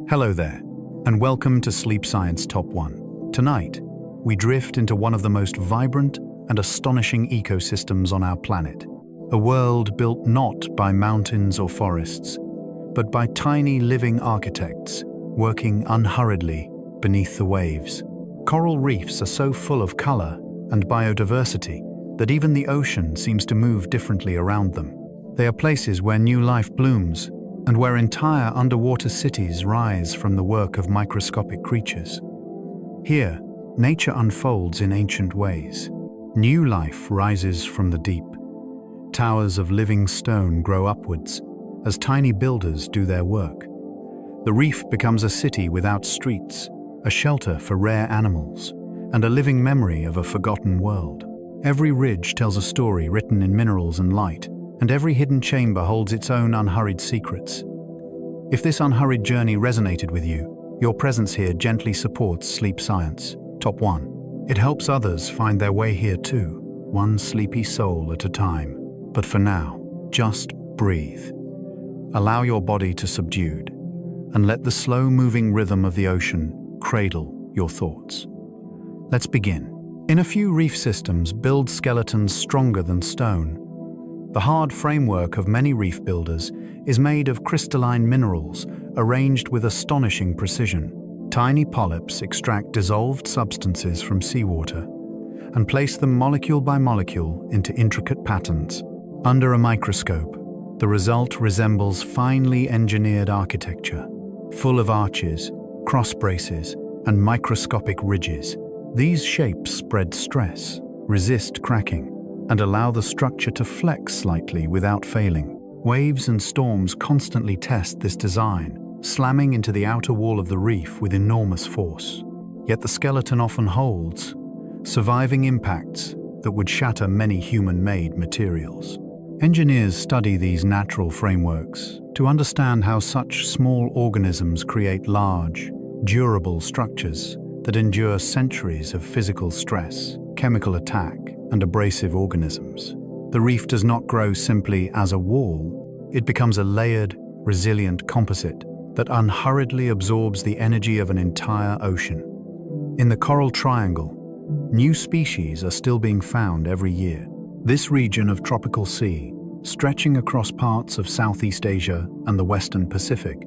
Hello there, and welcome to Sleep Science Top 1. Tonight, we drift into one of the most vibrant and astonishing ecosystems on our planet. A world built not by mountains or forests, but by tiny living architects working unhurriedly beneath the waves. Coral reefs are so full of color and biodiversity that even the ocean seems to move differently around them. They are places where new life blooms and where entire underwater cities rise from the work of microscopic creatures. Here, nature unfolds in ancient ways. New life rises from the deep. Towers of living stone grow upwards as tiny builders do their work. The reef becomes a city without streets, a shelter for rare animals, and a living memory of a forgotten world. Every ridge tells a story written in minerals and light, and every hidden chamber holds its own unhurried secrets. If this unhurried journey resonated with you, your presence here gently supports Sleep Science Top 1. It helps others find their way here too, one sleepy soul at a time. But for now, just breathe. Allow your body to subdued, and let the slow-moving rhythm of the ocean cradle your thoughts. Let's begin. In a few reef systems build skeletons stronger than stone. The hard framework of many reef builders is made of crystalline minerals arranged with astonishing precision. Tiny polyps extract dissolved substances from seawater and place them molecule by molecule into intricate patterns. Under a microscope, the result resembles finely engineered architecture, full of arches, cross braces, and microscopic ridges. These shapes spread stress, resist cracking, and allow the structure to flex slightly without failing. Waves and storms constantly test this design, slamming into the outer wall of the reef with enormous force. Yet the skeleton often holds, surviving impacts that would shatter many human-made materials. Engineers study these natural frameworks to understand how such small organisms create large, durable structures that endure centuries of physical stress, chemical attack, and abrasive organisms. The reef does not grow simply as a wall. It becomes a layered, resilient composite that unhurriedly absorbs the energy of an entire ocean. In the Coral Triangle, new species are still being found every year. This region of tropical sea, stretching across parts of Southeast Asia and the Western Pacific,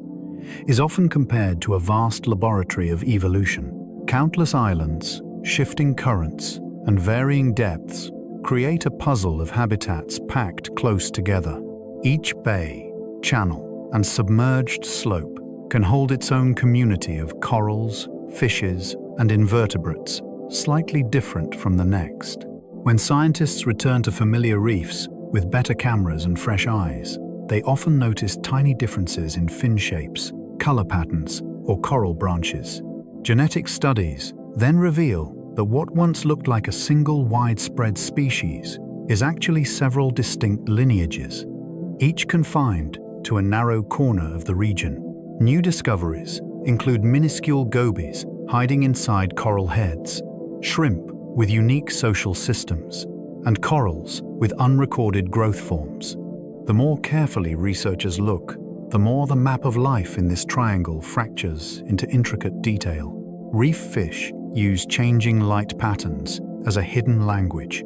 is often compared to a vast laboratory of evolution. Countless islands, shifting currents, and varying depths create a puzzle of habitats packed close together. Each bay, channel, and submerged slope can hold its own community of corals, fishes, and invertebrates, slightly different from the next. When scientists return to familiar reefs with better cameras and fresh eyes, they often notice tiny differences in fin shapes, color patterns, or coral branches. Genetic studies then reveal that what once looked like a single widespread species is actually several distinct lineages, each confined to a narrow corner of the region. New discoveries include minuscule gobies hiding inside coral heads, shrimp with unique social systems, and corals with unrecorded growth forms. The more carefully researchers look, the more the map of life in this triangle fractures into intricate detail. Reef fish use changing light patterns as a hidden language.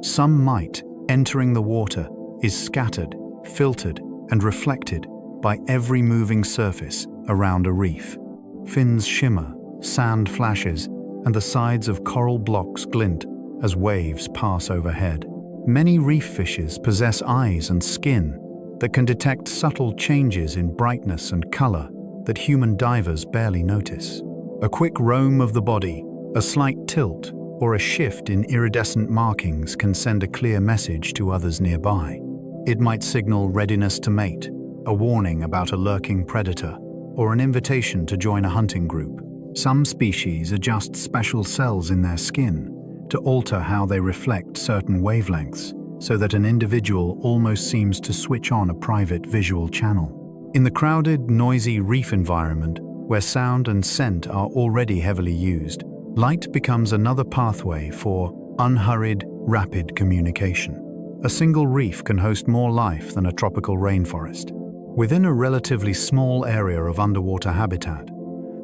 Some light entering the water is scattered, filtered, and reflected by every moving surface around a reef. Fins shimmer, sand flashes, and the sides of coral blocks glint as waves pass overhead. Many reef fishes possess eyes and skin that can detect subtle changes in brightness and color that human divers barely notice. A quick roam of the body, a slight tilt, or a shift in iridescent markings can send a clear message to others nearby. It might signal readiness to mate, a warning about a lurking predator, or an invitation to join a hunting group. Some species adjust special cells in their skin to alter how they reflect certain wavelengths, so that an individual almost seems to switch on a private visual channel. In the crowded, noisy reef environment, where sound and scent are already heavily used, light becomes another pathway for unhurried, rapid communication. A single reef can host more life than a tropical rainforest. Within a relatively small area of underwater habitat,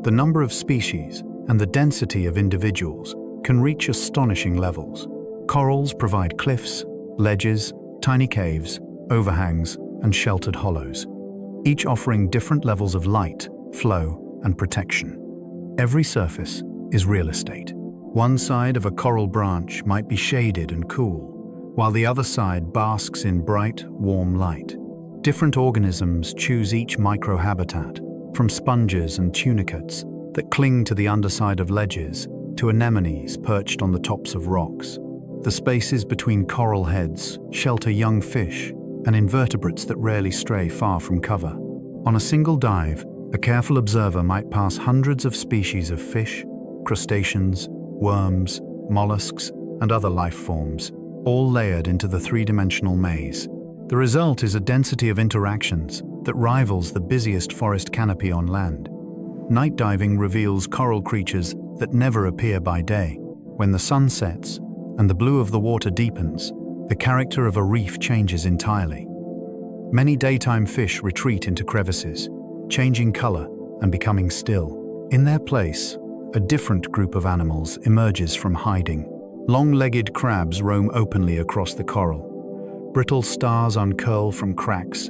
the number of species and the density of individuals can reach astonishing levels. Corals provide cliffs, ledges, tiny caves, overhangs, and sheltered hollows, each offering different levels of light, flow, and protection. Every surface is real estate. One side of a coral branch might be shaded and cool, while the other side basks in bright, warm light. Different organisms choose each microhabitat, from sponges and tunicates that cling to the underside of ledges to anemones perched on the tops of rocks. The spaces between coral heads shelter young fish and invertebrates that rarely stray far from cover. On a single dive, a careful observer might pass hundreds of species of fish, crustaceans, worms, mollusks, and other life forms, all layered into the three-dimensional maze. The result is a density of interactions that rivals the busiest forest canopy on land. Night diving reveals coral creatures that never appear by day. When the sun sets and the blue of the water deepens, the character of a reef changes entirely. Many daytime fish retreat into crevices, changing color and becoming still. In their place, a different group of animals emerges from hiding. Long-legged crabs roam openly across the coral. Brittle stars uncurl from cracks,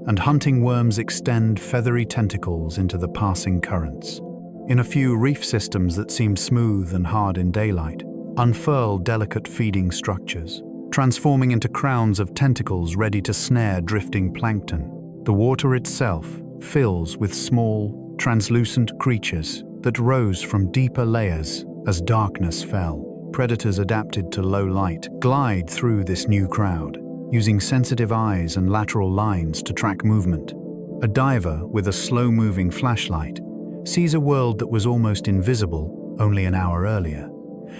and hunting worms extend feathery tentacles into the passing currents. In a few reef systems that seem smooth and hard in daylight, unfurl delicate feeding structures, transforming into crowns of tentacles ready to snare drifting plankton. The water itself fills with small, translucent creatures that rose from deeper layers as darkness fell. Predators adapted to low light glide through this new crowd, using sensitive eyes and lateral lines to track movement. A diver with a slow-moving flashlight sees a world that was almost invisible only an hour earlier,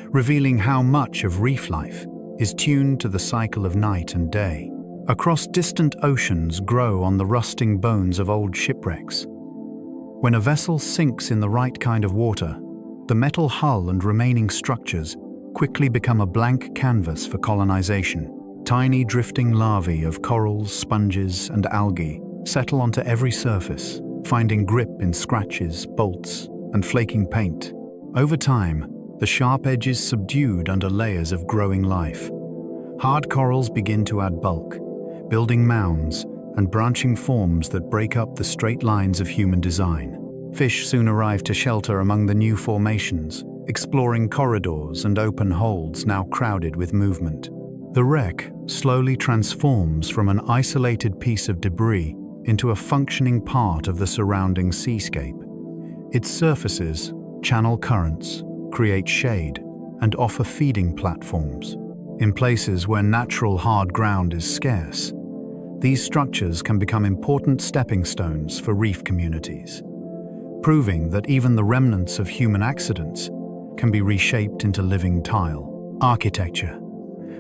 revealing how much of reef life is tuned to the cycle of night and day. Across distant oceans grow on the rusting bones of old shipwrecks. When a vessel sinks in the right kind of water, the metal hull and remaining structures quickly become a blank canvas for colonization. Tiny drifting larvae of corals, sponges, and algae settle onto every surface, finding grip in scratches, bolts, and flaking paint. Over time, the sharp edge is subdued under layers of growing life. Hard corals begin to add bulk, building mounds and branching forms that break up the straight lines of human design. Fish soon arrive to shelter among the new formations, exploring corridors and open holds now crowded with movement. The wreck slowly transforms from an isolated piece of debris into a functioning part of the surrounding seascape. Its surfaces channel currents, create shade, and offer feeding platforms. In places where natural hard ground is scarce, these structures can become important stepping stones for reef communities, proving that even the remnants of human accidents can be reshaped into living tile. Architecture.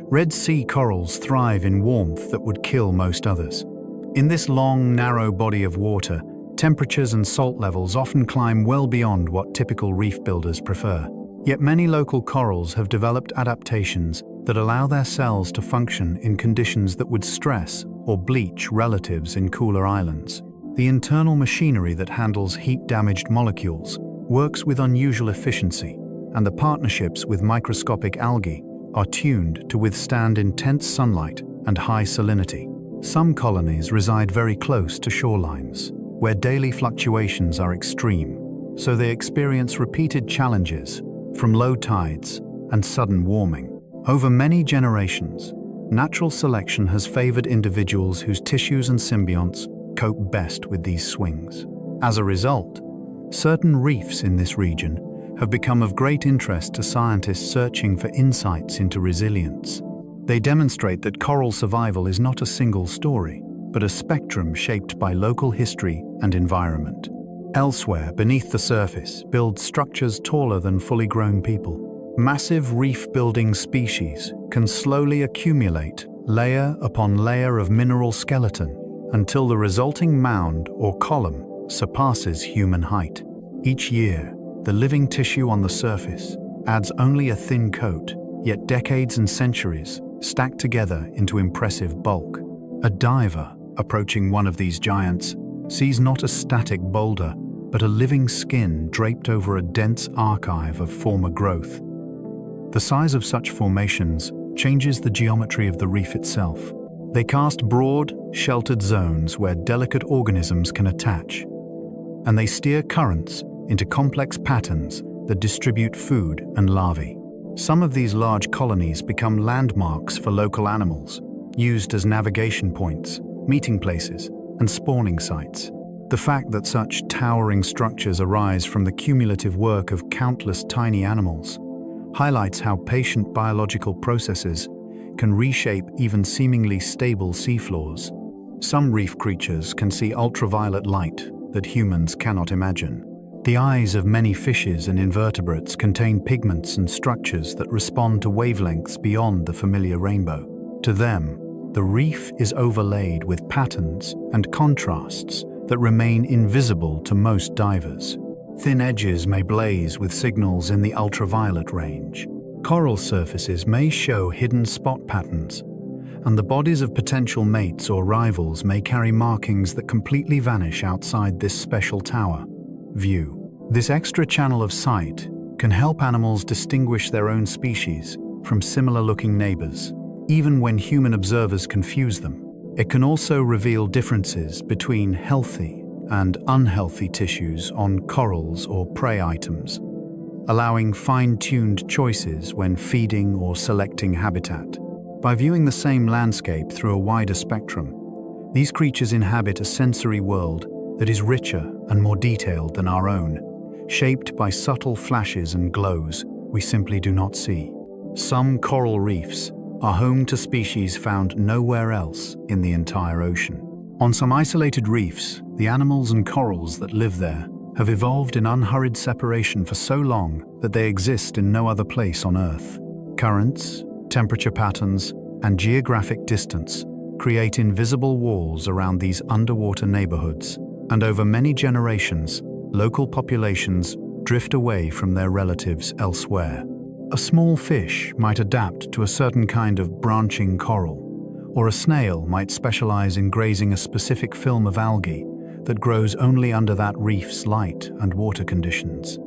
Red Sea corals thrive in warmth that would kill most others. In this long, narrow body of water, temperatures and salt levels often climb well beyond what typical reef builders prefer. Yet many local corals have developed adaptations that allow their cells to function in conditions that would stress or bleach relatives in cooler islands. The internal machinery that handles heat-damaged molecules works with unusual efficiency, and the partnerships with microscopic algae are tuned to withstand intense sunlight and high salinity. Some colonies reside very close to shorelines, where daily fluctuations are extreme, so they experience repeated challenges from low tides and sudden warming. Over many generations, natural selection has favored individuals whose tissues and symbionts cope best with these swings. As a result, certain reefs in this region have become of great interest to scientists searching for insights into resilience. They demonstrate that coral survival is not a single story, but a spectrum shaped by local history and environment. Elsewhere, beneath the surface, build structures taller than fully grown people. Massive reef-building species can slowly accumulate layer upon layer of mineral skeleton until the resulting mound or column surpasses human height. Each year, the living tissue on the surface adds only a thin coat, yet decades and centuries stack together into impressive bulk. A diver approaching one of these giants sees not a static boulder, but a living skin draped over a dense archive of former growth. The size of such formations changes the geometry of the reef itself. They cast broad, sheltered zones where delicate organisms can attach, and they steer currents into complex patterns that distribute food and larvae. Some of these large colonies become landmarks for local animals, used as navigation points, meeting places, and spawning sites. The fact that such towering structures arise from the cumulative work of countless tiny animals highlights how patient biological processes can reshape even seemingly stable seafloors. Some reef creatures can see ultraviolet light that humans cannot imagine. The eyes of many fishes and invertebrates contain pigments and structures that respond to wavelengths beyond the familiar rainbow. To them, the reef is overlaid with patterns and contrasts that remain invisible to most divers. Thin edges may blaze with signals in the ultraviolet range. Coral surfaces may show hidden spot patterns, and the bodies of potential mates or rivals may carry markings that completely vanish outside this special tower view. This extra channel of sight can help animals distinguish their own species from similar-looking neighbors, even when human observers confuse them. It can also reveal differences between healthy and unhealthy tissues on corals or prey items, allowing fine-tuned choices when feeding or selecting habitat. By viewing the same landscape through a wider spectrum, these creatures inhabit a sensory world that is richer and more detailed than our own, shaped by subtle flashes and glows we simply do not see. Some coral reefs are home to species found nowhere else in the entire ocean. On some isolated reefs, the animals and corals that live there have evolved in unhurried separation for so long that they exist in no other place on Earth. Currents, temperature patterns, and geographic distance create invisible walls around these underwater neighborhoods, and over many generations, local populations drift away from their relatives elsewhere. A small fish might adapt to a certain kind of branching coral, or a snail might specialize in grazing a specific film of algae that grows only under that reef's light and water conditions.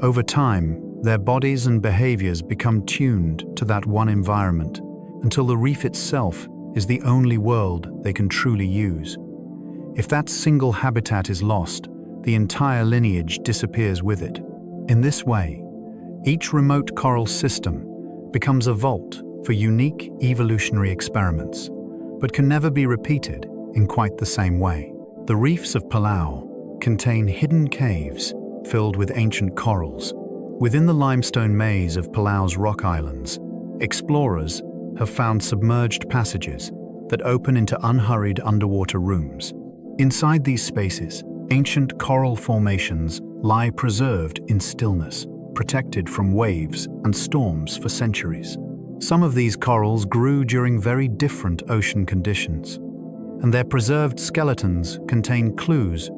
Over time, their bodies and behaviors become tuned to that one environment until the reef itself is the only world they can truly use. If that single habitat is lost, the entire lineage disappears with it. In this way, each remote coral system becomes a vault for unique evolutionary experiments, but can never be repeated in quite the same way. The reefs of Palau contain hidden caves filled with ancient corals. Within the limestone maze of Palau's rock islands, explorers have found submerged passages that open into unhurried underwater rooms. Inside these spaces, ancient coral formations lie preserved in stillness, protected from waves and storms for centuries. Some of these corals grew during very different ocean conditions, and their preserved skeletons contain clues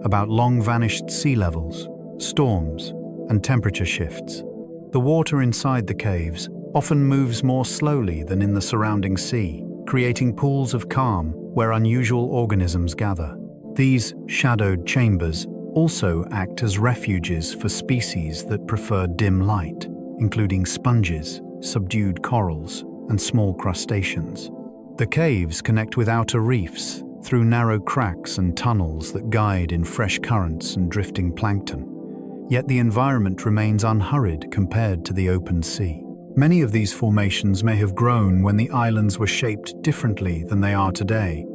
about long-vanished sea levels, storms, and temperature shifts. The water inside the caves often moves more slowly than in the surrounding sea, creating pools of calm where unusual organisms gather. These shadowed chambers also act as refuges for species that prefer dim light, including sponges, subdued corals, and small crustaceans. The caves connect with outer reefs through narrow cracks and tunnels that guide in fresh currents and drifting plankton. Yet the environment remains unhurried compared to the open sea. Many of these formations may have grown when the islands were shaped differently than they are today,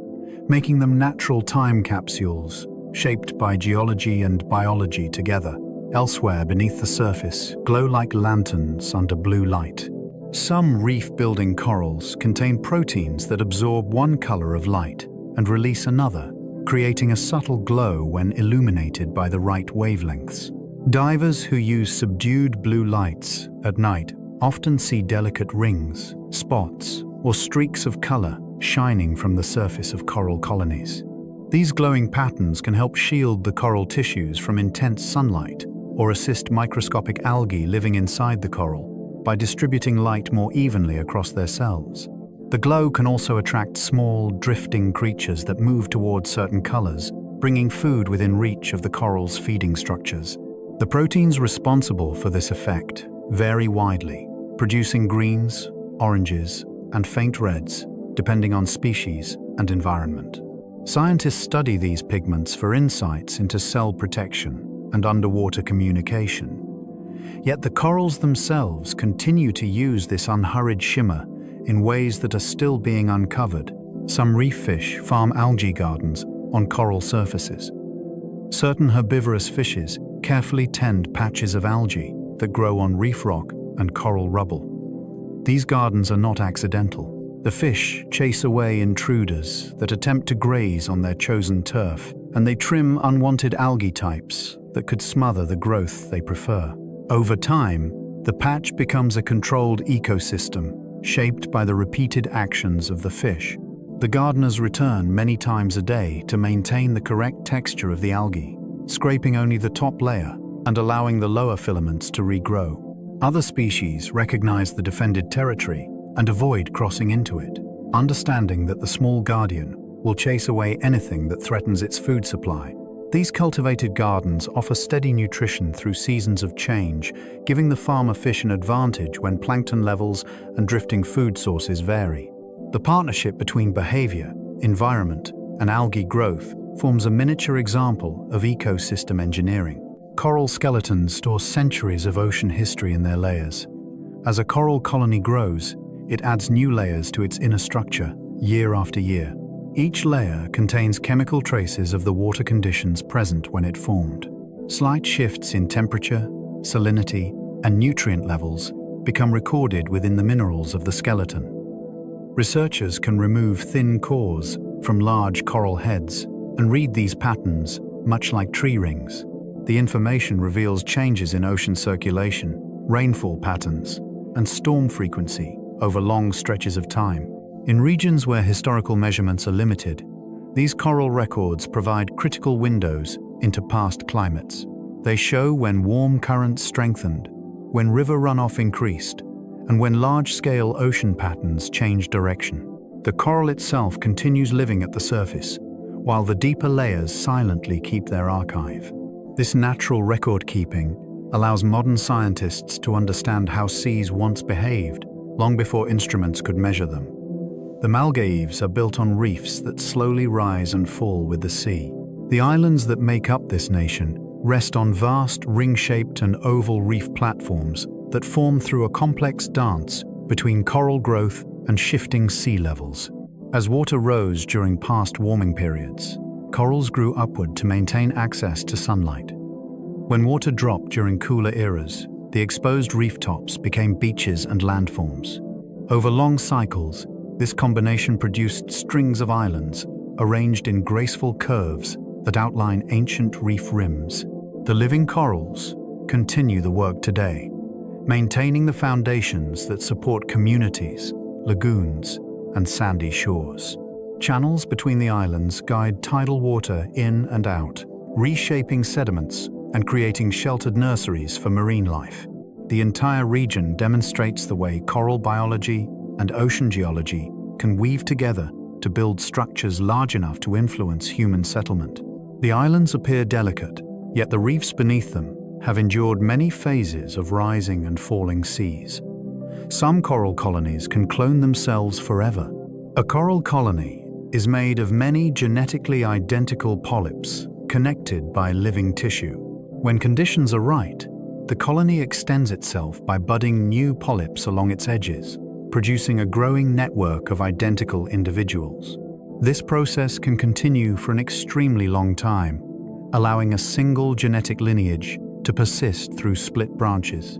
making them natural time capsules, shaped by geology and biology together. Elsewhere beneath the surface, glow like lanterns under blue light. Some reef-building corals contain proteins that absorb one color of light and release another, creating a subtle glow when illuminated by the right wavelengths. Divers who use subdued blue lights at night often see delicate rings, spots, or streaks of color shining from the surface of coral colonies. These glowing patterns can help shield the coral tissues from intense sunlight or assist microscopic algae living inside the coral by distributing light more evenly across their cells. The glow can also attract small, drifting creatures that move towards certain colors, bringing food within reach of the coral's feeding structures. The proteins responsible for this effect vary widely, producing greens, oranges, and faint reds, depending on species and environment. Scientists study these pigments for insights into cell protection and underwater communication. Yet the corals themselves continue to use this unhurried shimmer in ways that are still being uncovered. Some reef fish farm algae gardens on coral surfaces. Certain herbivorous fishes carefully tend patches of algae that grow on reef rock and coral rubble. These gardens are not accidental. The fish chase away intruders that attempt to graze on their chosen turf, and they trim unwanted algae types that could smother the growth they prefer. Over time, the patch becomes a controlled ecosystem shaped by the repeated actions of the fish. The gardeners return many times a day to maintain the correct texture of the algae, scraping only the top layer and allowing the lower filaments to regrow. Other species recognize the defended territory and avoid crossing into it, understanding that the small guardian will chase away anything that threatens its food supply. These cultivated gardens offer steady nutrition through seasons of change, giving the farmer fish an advantage when plankton levels and drifting food sources vary. The partnership between behavior, environment, and algae growth forms a miniature example of ecosystem engineering. Coral skeletons store centuries of ocean history in their layers. As a coral colony grows, it adds new layers to its inner structure year after year. Each layer contains chemical traces of the water conditions present when it formed. Slight shifts in temperature, salinity, and nutrient levels become recorded within the minerals of the skeleton. Researchers can remove thin cores from large coral heads and read these patterns, much like tree rings. The information reveals changes in ocean circulation, rainfall patterns, and storm frequency over long stretches of time. In regions where historical measurements are limited, these coral records provide critical windows into past climates. They show when warm currents strengthened, when river runoff increased, and when large-scale ocean patterns changed direction. The coral itself continues living at the surface, while the deeper layers silently keep their archive. This natural record-keeping allows modern scientists to understand how seas once behaved, long before instruments could measure them. The Maldives are built on reefs that slowly rise and fall with the sea. The islands that make up this nation rest on vast ring-shaped and oval reef platforms that form through a complex dance between coral growth and shifting sea levels. As water rose during past warming periods, corals grew upward to maintain access to sunlight. When water dropped during cooler eras, the exposed reef tops became beaches and landforms. Over long cycles, this combination produced strings of islands arranged in graceful curves that outline ancient reef rims. The living corals continue the work today, maintaining the foundations that support communities, lagoons, and sandy shores. Channels between the islands guide tidal water in and out, reshaping sediments and creating sheltered nurseries for marine life. The entire region demonstrates the way coral biology and ocean geology can weave together to build structures large enough to influence human settlement. The islands appear delicate, yet the reefs beneath them have endured many phases of rising and falling seas. Some coral colonies can clone themselves forever. A coral colony is made of many genetically identical polyps connected by living tissue. When conditions are right, the colony extends itself by budding new polyps along its edges, producing a growing network of identical individuals. This process can continue for an extremely long time, allowing a single genetic lineage to persist through split branches,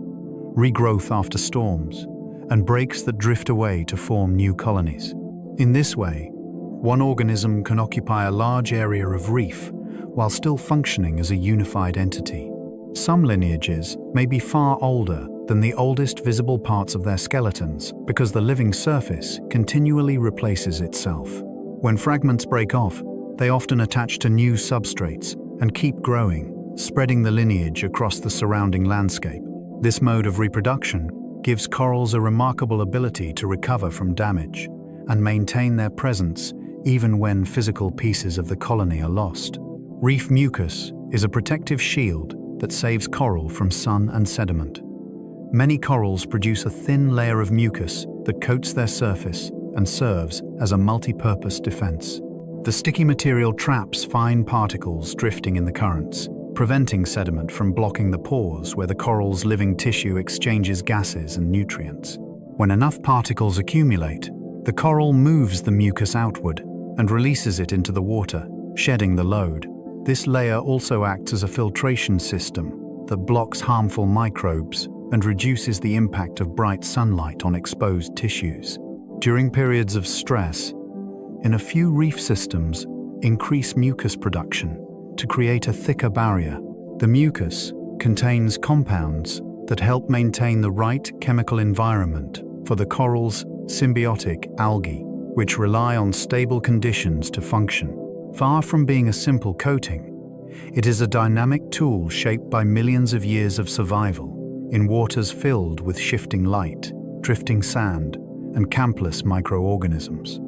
regrowth after storms, and breaks that drift away to form new colonies. In this way, one organism can occupy a large area of reef while still functioning as a unified entity. Some lineages may be far older than the oldest visible parts of their skeletons because the living surface continually replaces itself. When fragments break off, they often attach to new substrates and keep growing, spreading the lineage across the surrounding landscape. This mode of reproduction gives corals a remarkable ability to recover from damage and maintain their presence even when physical pieces of the colony are lost. Reef mucus is a protective shield that saves coral from sun and sediment. Many corals produce a thin layer of mucus that coats their surface and serves as a multi-purpose defense. The sticky material traps fine particles drifting in the currents, preventing sediment from blocking the pores where the coral's living tissue exchanges gases and nutrients. When enough particles accumulate, the coral moves the mucus outward and releases it into the water, shedding the load. This layer also acts as a filtration system that blocks harmful microbes and reduces the impact of bright sunlight on exposed tissues. During periods of stress, in a few reef systems, increase mucus production to create a thicker barrier. The mucus contains compounds that help maintain the right chemical environment for the coral's symbiotic algae, which rely on stable conditions to function. Far from being a simple coating, it is a dynamic tool shaped by millions of years of survival in waters filled with shifting light, drifting sand, and countless microorganisms.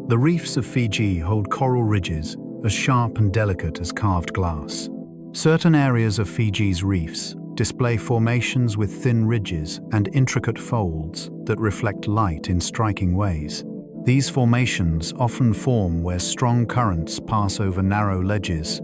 The reefs of Fiji hold coral ridges as sharp and delicate as carved glass. Certain areas of Fiji's reefs display formations with thin ridges and intricate folds that reflect light in striking ways. These formations often form where strong currents pass over narrow ledges,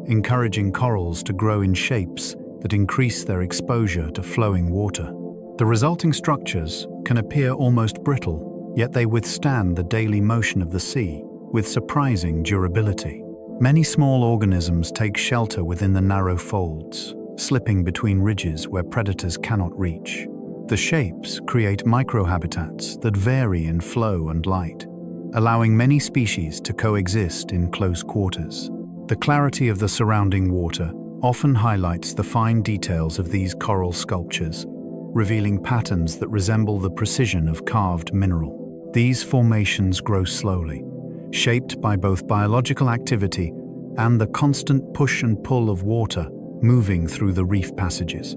encouraging corals to grow in shapes that increase their exposure to flowing water. The resulting structures can appear almost brittle, yet they withstand the daily motion of the sea with surprising durability. Many small organisms take shelter within the narrow folds, slipping between ridges where predators cannot reach. The shapes create microhabitats that vary in flow and light, allowing many species to coexist in close quarters. The clarity of the surrounding water often highlights the fine details of these coral sculptures, revealing patterns that resemble the precision of carved mineral. These formations grow slowly, shaped by both biological activity and the constant push and pull of water moving through the reef passages.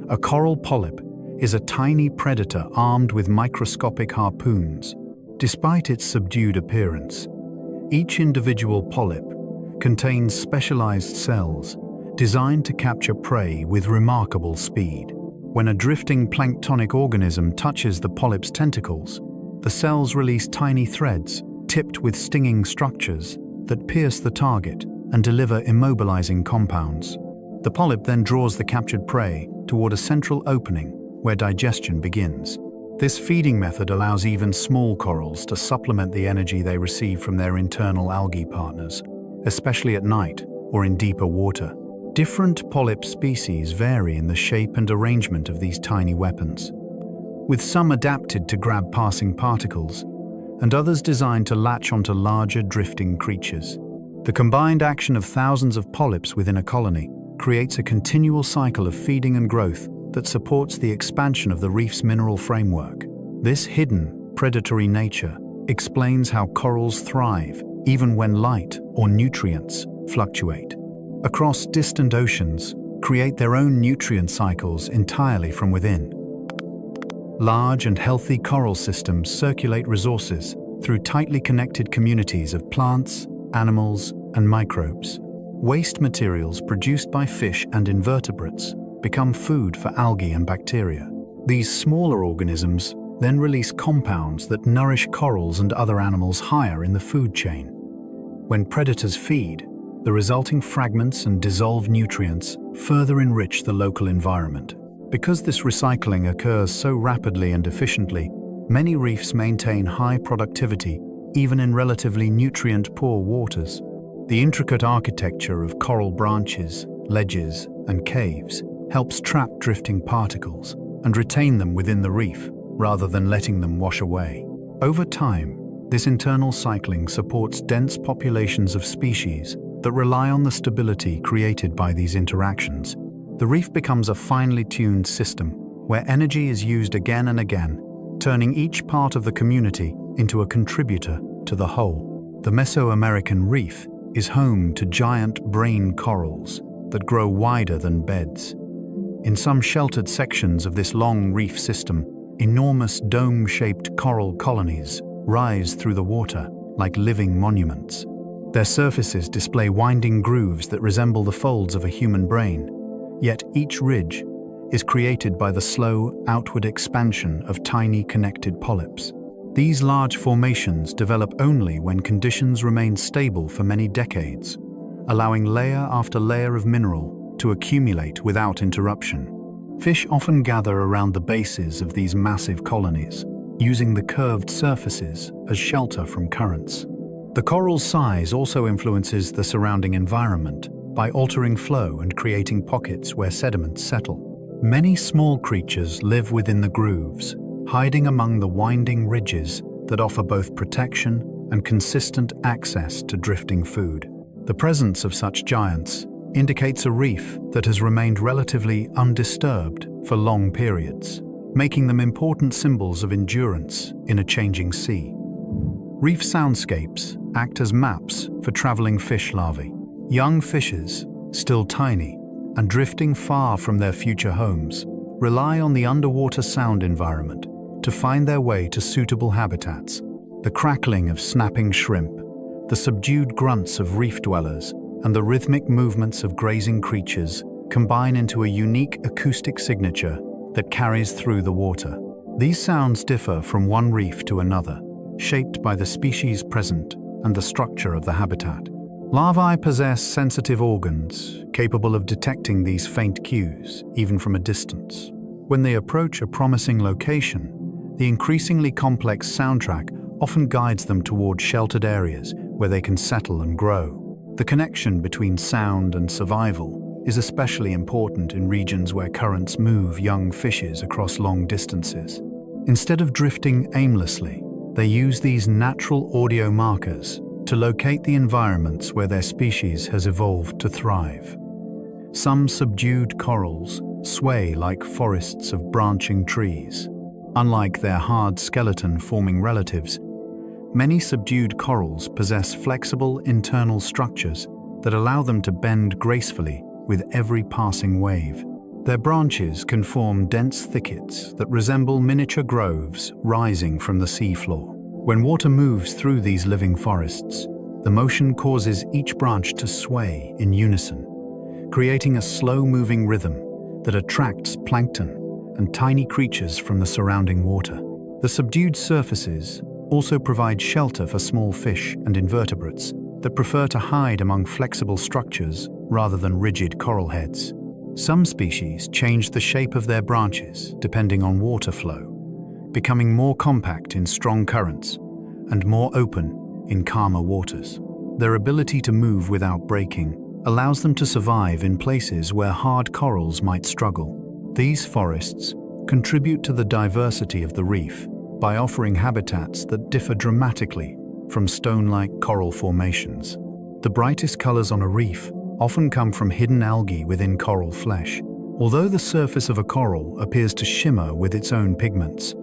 A coral polyp is a tiny predator armed with microscopic harpoons. Despite its subdued appearance, each individual polyp contains specialized cells designed to capture prey with remarkable speed. When a drifting planktonic organism touches the polyp's tentacles, the cells release tiny threads tipped with stinging structures that pierce the target and deliver immobilizing compounds. The polyp then draws the captured prey toward a central opening where digestion begins. This feeding method allows even small corals to supplement the energy they receive from their internal algae partners, especially at night or in deeper water. Different polyp species vary in the shape and arrangement of these tiny weapons, with some adapted to grab passing particles and others designed to latch onto larger drifting creatures. The combined action of thousands of polyps within a colony creates a continual cycle of feeding and growth that supports the expansion of the reef's mineral framework. This hidden, predatory nature explains how corals thrive even when light or nutrients fluctuate. Across distant oceans, create their own nutrient cycles entirely from within. Large and healthy coral systems circulate resources through tightly connected communities of plants, animals, and microbes. Waste materials produced by fish and invertebrates become food for algae and bacteria. These smaller organisms then release compounds that nourish corals and other animals higher in the food chain. When predators feed, the resulting fragments and dissolved nutrients further enrich the local environment. Because this recycling occurs so rapidly and efficiently, many reefs maintain high productivity even in relatively nutrient-poor waters. The intricate architecture of coral branches, ledges, and caves helps trap drifting particles and retain them within the reef rather than letting them wash away. Over time, this internal cycling supports dense populations of species that rely on the stability created by these interactions. The reef becomes a finely tuned system where energy is used again and again, turning each part of the community into a contributor to the whole. The Mesoamerican reef is home to giant brain corals that grow wider than beds. In some sheltered sections of this long reef system, enormous dome-shaped coral colonies rise through the water like living monuments. Their surfaces display winding grooves that resemble the folds of a human brain, yet each ridge is created by the slow, outward expansion of tiny connected polyps. These large formations develop only when conditions remain stable for many decades, allowing layer after layer of mineral to accumulate without interruption. Fish often gather around the bases of these massive colonies, using the curved surfaces as shelter from currents. The coral's size also influences the surrounding environment by altering flow and creating pockets where sediments settle. Many small creatures live within the grooves, hiding among the winding ridges that offer both protection and consistent access to drifting food. The presence of such giants indicates a reef that has remained relatively undisturbed for long periods, making them important symbols of endurance in a changing sea. Reef soundscapes act as maps for traveling fish larvae. Young fishes, still tiny and drifting far from their future homes, rely on the underwater sound environment to find their way to suitable habitats. The crackling of snapping shrimp, the subdued grunts of reef dwellers, and the rhythmic movements of grazing creatures combine into a unique acoustic signature that carries through the water. These sounds differ from one reef to another, shaped by the species present and the structure of the habitat. Larvae possess sensitive organs capable of detecting these faint cues, even from a distance. When they approach a promising location, the increasingly complex soundtrack often guides them toward sheltered areas where they can settle and grow. The connection between sound and survival is especially important in regions where currents move young fishes across long distances. Instead of drifting aimlessly, they use these natural audio markers to locate the environments where their species has evolved to thrive. Some subdued corals sway like forests of branching trees. Unlike their hard skeleton-forming relatives, many subdued corals possess flexible internal structures that allow them to bend gracefully with every passing wave. Their branches can form dense thickets that resemble miniature groves rising from the seafloor. When water moves through these living forests, the motion causes each branch to sway in unison, creating a slow-moving rhythm that attracts plankton and tiny creatures from the surrounding water. The subdued surfaces also provide shelter for small fish and invertebrates that prefer to hide among flexible structures rather than rigid coral heads. Some species change the shape of their branches depending on water flow, becoming more compact in strong currents and more open in calmer waters. Their ability to move without breaking allows them to survive in places where hard corals might struggle. These forests contribute to the diversity of the reef by offering habitats that differ dramatically from stone-like coral formations. The brightest colors on a reef often come from hidden algae within coral flesh. Although the surface of a coral appears to shimmer with its own pigments,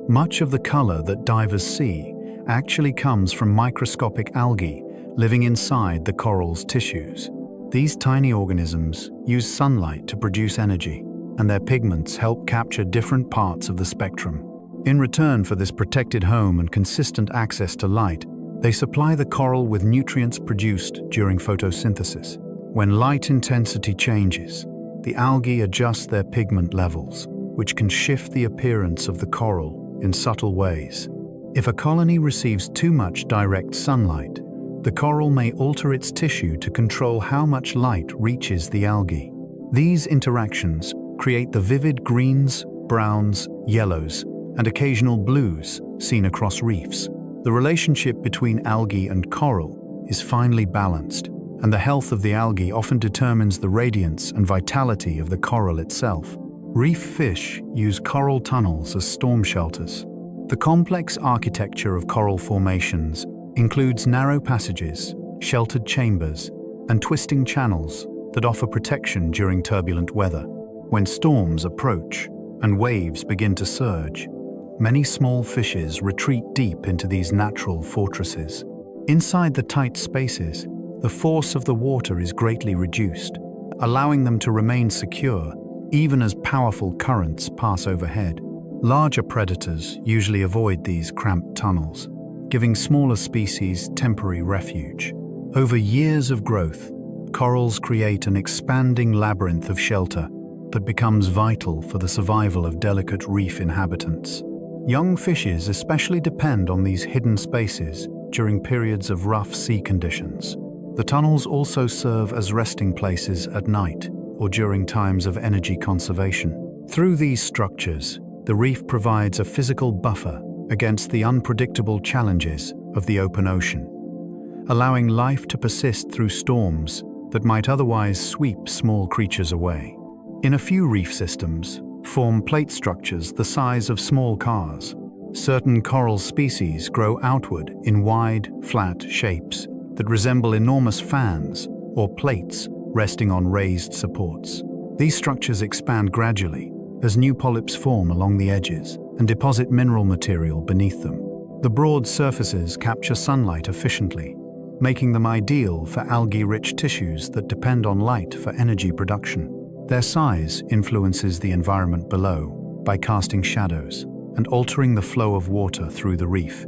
much of the color that divers see actually comes from microscopic algae living inside the coral's tissues. These tiny organisms use sunlight to produce energy, and their pigments help capture different parts of the spectrum. In return for this protected home and consistent access to light, they supply the coral with nutrients produced during photosynthesis. When light intensity changes, the algae adjust their pigment levels, which can shift the appearance of the coral in subtle ways. If a colony receives too much direct sunlight, the coral may alter its tissue to control how much light reaches the algae. These interactions create the vivid greens, browns, yellows, and occasional blues seen across reefs. The relationship between algae and coral is finely balanced, and the health of the algae often determines the radiance and vitality of the coral itself. Reef fish use coral tunnels as storm shelters. The complex architecture of coral formations includes narrow passages, sheltered chambers, and twisting channels that offer protection during turbulent weather. When storms approach and waves begin to surge, many small fishes retreat deep into these natural fortresses. Inside the tight spaces, the force of the water is greatly reduced, allowing them to remain secure even as powerful currents pass overhead. Larger predators usually avoid these cramped tunnels, giving smaller species temporary refuge. Over years of growth, corals create an expanding labyrinth of shelter that becomes vital for the survival of delicate reef inhabitants. Young fishes especially depend on these hidden spaces during periods of rough sea conditions. The tunnels also serve as resting places at night or during times of energy conservation. Through these structures, the reef provides a physical buffer against the unpredictable challenges of the open ocean, allowing life to persist through storms that might otherwise sweep small creatures away. In a few reef systems, form plate structures the size of small cars. Certain coral species grow outward in wide, flat shapes that resemble enormous fans or plates resting on raised supports. These structures expand gradually as new polyps form along the edges and deposit mineral material beneath them. The broad surfaces capture sunlight efficiently, making them ideal for algae-rich tissues that depend on light for energy production. Their size influences the environment below by casting shadows and altering the flow of water through the reef.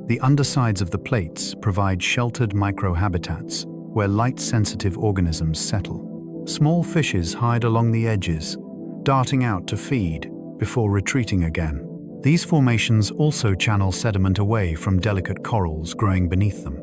The undersides of the plates provide sheltered microhabitats where light-sensitive organisms settle. Small fishes hide along the edges, darting out to feed before retreating again. These formations also channel sediment away from delicate corals growing beneath them.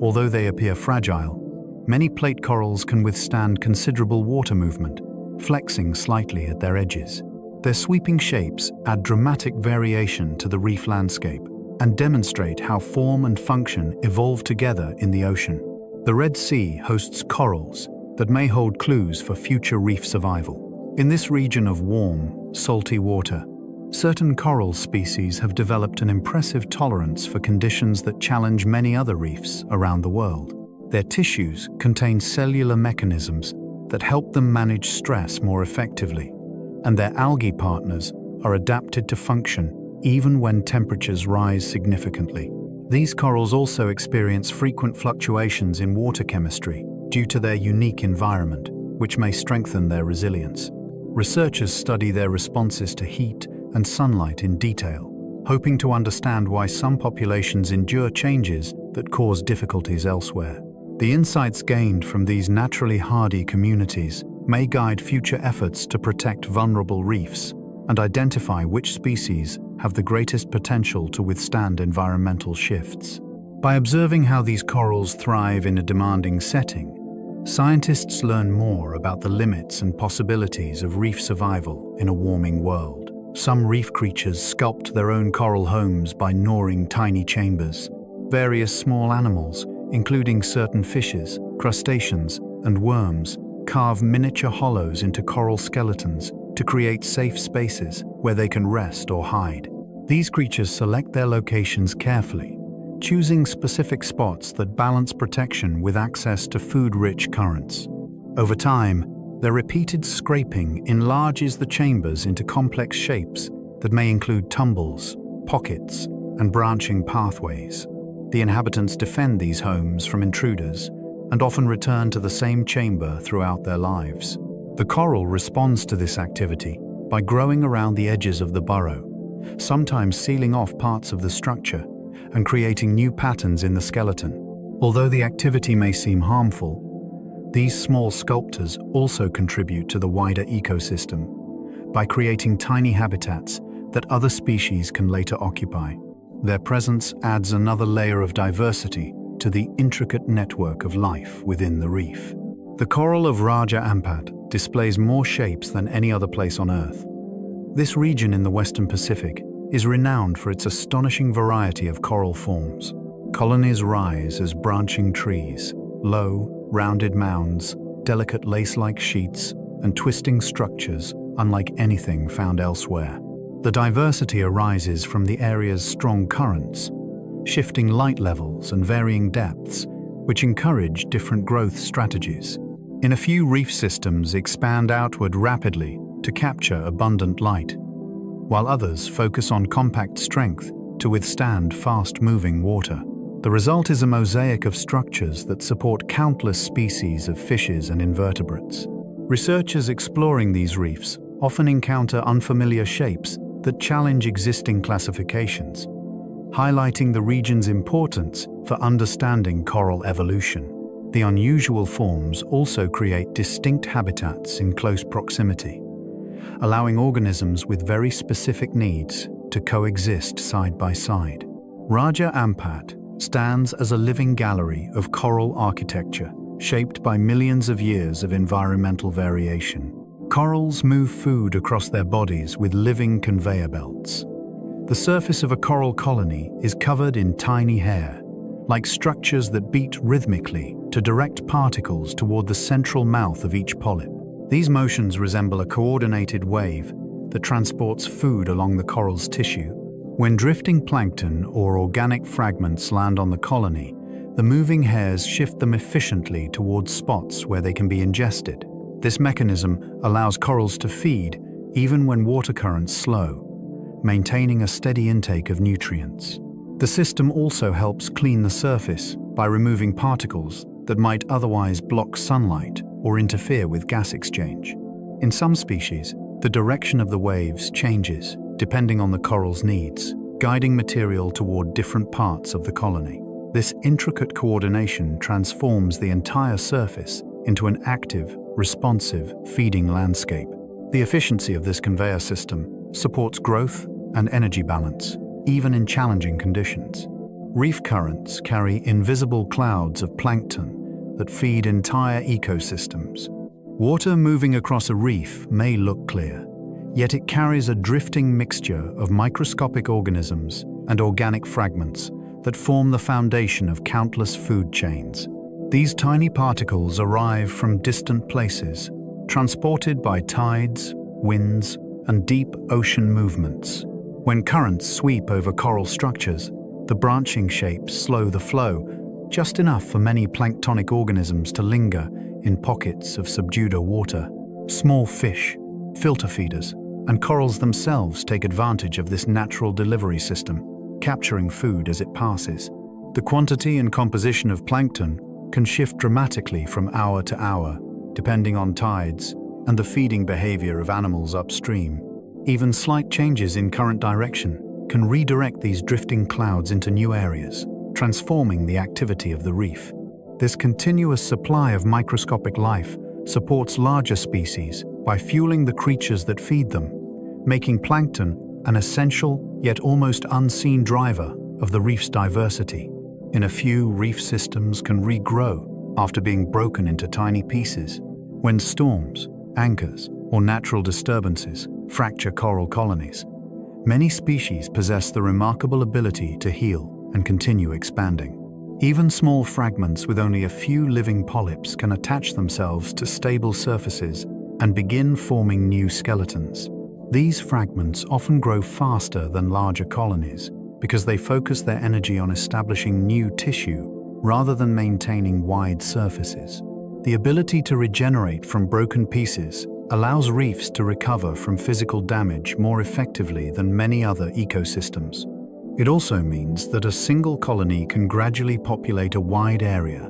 Although they appear fragile, many plate corals can withstand considerable water movement, flexing slightly at their edges. Their sweeping shapes add dramatic variation to the reef landscape and demonstrate how form and function evolve together in the ocean. The Red Sea hosts corals that may hold clues for future reef survival. In this region of warm, salty water, certain coral species have developed an impressive tolerance for conditions that challenge many other reefs around the world. Their tissues contain cellular mechanisms that help them manage stress more effectively, and their algae partners are adapted to function even when temperatures rise significantly. These corals also experience frequent fluctuations in water chemistry due to their unique environment, which may strengthen their resilience. Researchers study their responses to heat and sunlight in detail, hoping to understand why some populations endure changes that cause difficulties elsewhere. The insights gained from these naturally hardy communities may guide future efforts to protect vulnerable reefs and identify which species have the greatest potential to withstand environmental shifts. By observing how these corals thrive in a demanding setting, scientists learn more about the limits and possibilities of reef survival in a warming world. Some reef creatures sculpt their own coral homes by gnawing tiny chambers. Various small animals, including certain fishes, crustaceans, and worms, carve miniature hollows into coral skeletons to create safe spaces where they can rest or hide. These creatures select their locations carefully, choosing specific spots that balance protection with access to food-rich currents. Over time, their repeated scraping enlarges the chambers into complex shapes that may include tumbles, pockets, and branching pathways. The inhabitants defend these homes from intruders and often return to the same chamber throughout their lives. The coral responds to this activity by growing around the edges of the burrow, sometimes sealing off parts of the structure and creating new patterns in the skeleton. Although the activity may seem harmful, these small sculptors also contribute to the wider ecosystem by creating tiny habitats that other species can later occupy. Their presence adds another layer of diversity to the intricate network of life within the reef. The coral of Raja Ampat displays more shapes than any other place on Earth. This region in the Western Pacific is renowned for its astonishing variety of coral forms. Colonies rise as branching trees, low, rounded mounds, delicate lace-like sheets, and twisting structures unlike anything found elsewhere. The diversity arises from the area's strong currents, shifting light levels and varying depths, which encourage different growth strategies. In a few reef systems expand outward rapidly to capture abundant light, while others focus on compact strength to withstand fast-moving water. The result is a mosaic of structures that support countless species of fishes and invertebrates. Researchers exploring these reefs often encounter unfamiliar shapes that challenge existing classifications. highlighting the region's importance for understanding coral evolution. The unusual forms also create distinct habitats in close proximity, allowing organisms with very specific needs to coexist side by side. Raja Ampat stands as a living gallery of coral architecture, shaped by millions of years of environmental variation. Corals move food across their bodies with living conveyor belts. The surface of a coral colony is covered in tiny hair, like structures that beat rhythmically to direct particles toward the central mouth of each polyp. These motions resemble a coordinated wave that transports food along the coral's tissue. When drifting plankton or organic fragments land on the colony, the moving hairs shift them efficiently towards spots where they can be ingested. This mechanism allows corals to feed even when water currents slow, maintaining a steady intake of nutrients. The system also helps clean the surface by removing particles that might otherwise block sunlight or interfere with gas exchange. In some species, the direction of the waves changes depending on the coral's needs, guiding material toward different parts of the colony. This intricate coordination transforms the entire surface into an active, responsive feeding landscape. The efficiency of this conveyor system supports growth and energy balance, even in challenging conditions. Reef currents carry invisible clouds of plankton that feed entire ecosystems. Water moving across a reef may look clear, yet it carries a drifting mixture of microscopic organisms and organic fragments that form the foundation of countless food chains. These tiny particles arrive from distant places, transported by tides, winds, and deep ocean movements. When currents sweep over coral structures, the branching shapes slow the flow, just enough for many planktonic organisms to linger in pockets of subdued water. Small fish, filter feeders, and corals themselves take advantage of this natural delivery system, capturing food as it passes. The quantity and composition of plankton can shift dramatically from hour to hour, depending on tides and the feeding behavior of animals upstream. Even slight changes in current direction can redirect these drifting clouds into new areas, transforming the activity of the reef. This continuous supply of microscopic life supports larger species by fueling the creatures that feed them, making plankton an essential yet almost unseen driver of the reef's diversity. In a few, reef systems can regrow after being broken into tiny pieces. When storms, anchors, or natural disturbances fracture coral colonies, many species possess the remarkable ability to heal and continue expanding. Even small fragments with only a few living polyps can attach themselves to stable surfaces and begin forming new skeletons. These fragments often grow faster than larger colonies because they focus their energy on establishing new tissue rather than maintaining wide surfaces. The ability to regenerate from broken pieces allows reefs to recover from physical damage more effectively than many other ecosystems. It also means that a single colony can gradually populate a wide area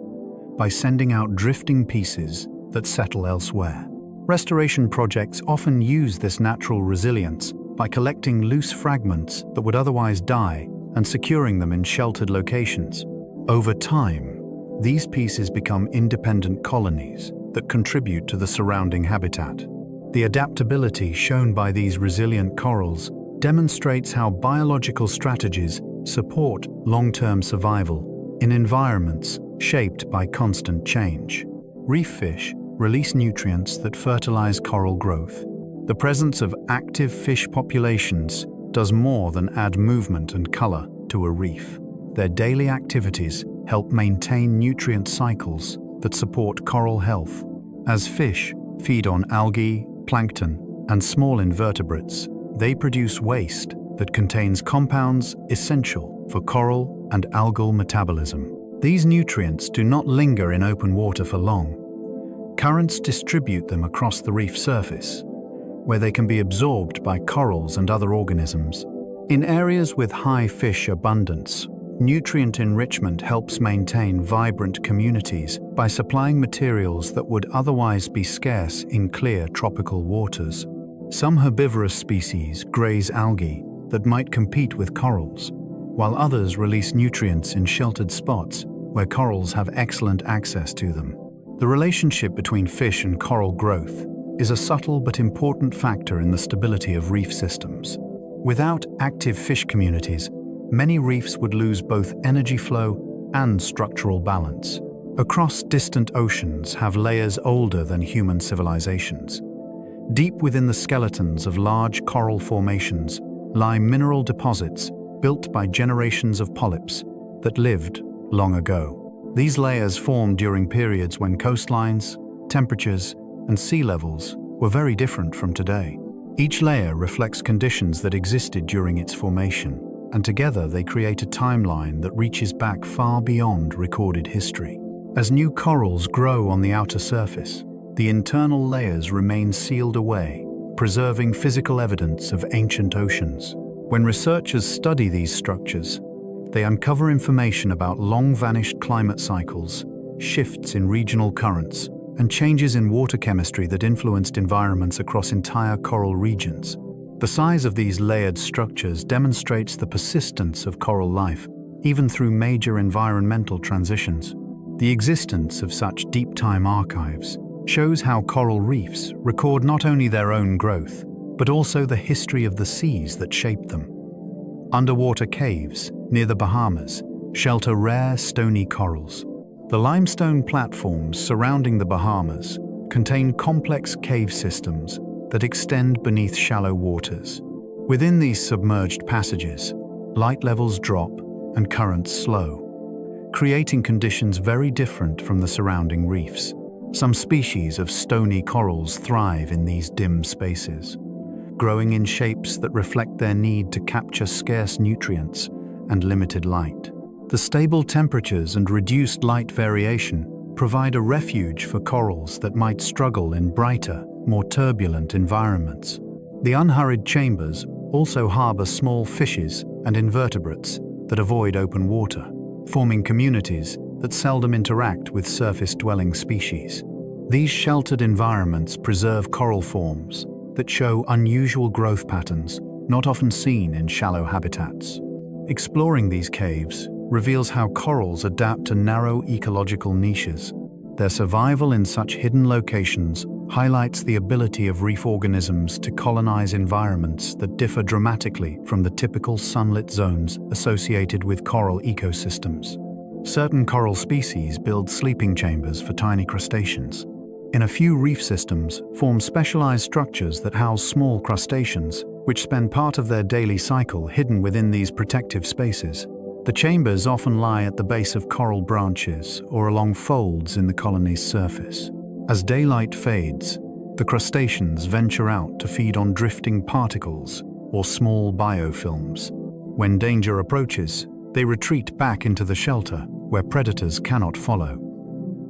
by sending out drifting pieces that settle elsewhere. Restoration projects often use this natural resilience by collecting loose fragments that would otherwise die and securing them in sheltered locations. Over time, these pieces become independent colonies that contribute to the surrounding habitat. The adaptability shown by these resilient corals demonstrates how biological strategies support long-term survival in environments shaped by constant change. Reef fish release nutrients that fertilize coral growth. The presence of active fish populations does more than add movement and color to a reef. Their daily activities help maintain nutrient cycles that support coral health. As fish feed on algae, plankton, and small invertebrates, they produce waste that contains compounds essential for coral and algal metabolism. These nutrients do not linger in open water for long. Currents distribute them across the reef surface, where they can be absorbed by corals and other organisms. In areas with high fish abundance, nutrient enrichment helps maintain vibrant communities by supplying materials that would otherwise be scarce in clear tropical waters. Some herbivorous species graze algae that might compete with corals, while others release nutrients in sheltered spots where corals have excellent access to them. The relationship between fish and coral growth is a subtle but important factor in the stability of reef systems. Without active fish communities, many reefs would lose both energy flow and structural balance. Across distant oceans have layers older than human civilizations. Deep within the skeletons of large coral formations lie mineral deposits built by generations of polyps that lived long ago. These layers formed during periods when coastlines, temperatures, and sea levels were very different from today. Each layer reflects conditions that existed during its formation, and together they create a timeline that reaches back far beyond recorded history. As new corals grow on the outer surface, the internal layers remain sealed away, preserving physical evidence of ancient oceans. When researchers study these structures, they uncover information about long-vanished climate cycles, shifts in regional currents, and changes in water chemistry that influenced environments across entire coral regions. The size of these layered structures demonstrates the persistence of coral life, even through major environmental transitions. The existence of such deep-time archives shows how coral reefs record not only their own growth, but also the history of the seas that shaped them. Underwater caves near the Bahamas shelter rare stony corals. The limestone platforms surrounding the Bahamas contain complex cave systems that extend beneath shallow waters. Within these submerged passages, light levels drop and currents slow, creating conditions very different from the surrounding reefs. Some species of stony corals thrive in these dim spaces, growing in shapes that reflect their need to capture scarce nutrients and limited light. The stable temperatures and reduced light variation provide a refuge for corals that might struggle in brighter, more turbulent environments. The unhurried chambers also harbor small fishes and invertebrates that avoid open water, forming communities that seldom interact with surface-dwelling species. These sheltered environments preserve coral forms that show unusual growth patterns not often seen in shallow habitats. Exploring these caves reveals how corals adapt to narrow ecological niches. Their survival in such hidden locations highlights the ability of reef organisms to colonize environments that differ dramatically from the typical sunlit zones associated with coral ecosystems. Certain coral species build sleeping chambers for tiny crustaceans. In a few reef systems, form specialized structures that house small crustaceans, which spend part of their daily cycle hidden within these protective spaces. The chambers often lie at the base of coral branches or along folds in the colony's surface. As daylight fades, the crustaceans venture out to feed on drifting particles or small biofilms. When danger approaches, they retreat back into the shelter where predators cannot follow.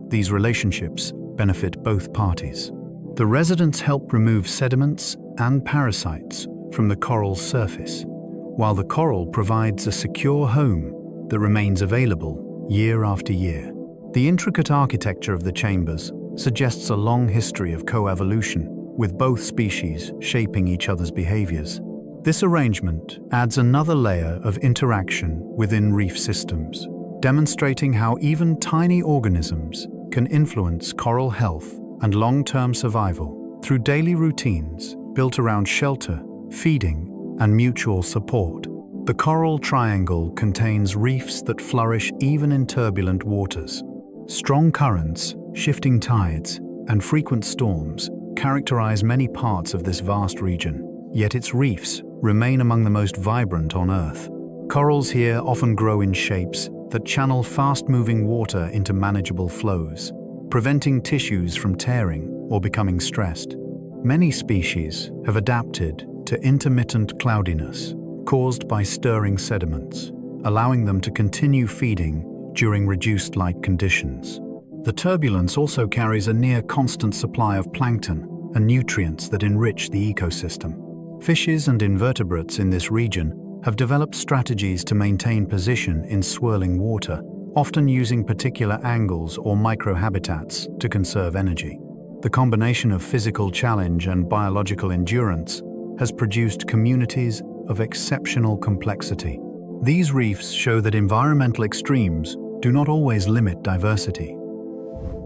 These relationships benefit both parties. The residents help remove sediments and parasites from the coral's surface, while the coral provides a secure home that remains available year after year. The intricate architecture of the chambers suggests a long history of coevolution, with both species shaping each other's behaviors. This arrangement adds another layer of interaction within reef systems, demonstrating how even tiny organisms can influence coral health and long-term survival through daily routines built around shelter, feeding, and mutual support. The coral triangle contains reefs that flourish even in turbulent waters. Strong currents, shifting tides, and frequent storms characterize many parts of this vast region, yet its reefs remain among the most vibrant on Earth. Corals here often grow in shapes that channel fast-moving water into manageable flows, preventing tissues from tearing or becoming stressed. Many species have adapted to intermittent cloudiness caused by stirring sediments, allowing them to continue feeding during reduced light conditions. The turbulence also carries a near-constant supply of plankton and nutrients that enrich the ecosystem. Fishes and invertebrates in this region have developed strategies to maintain position in swirling water, often using particular angles or microhabitats to conserve energy. The combination of physical challenge and biological endurance has produced communities of exceptional complexity. These reefs show that environmental extremes do not always limit diversity.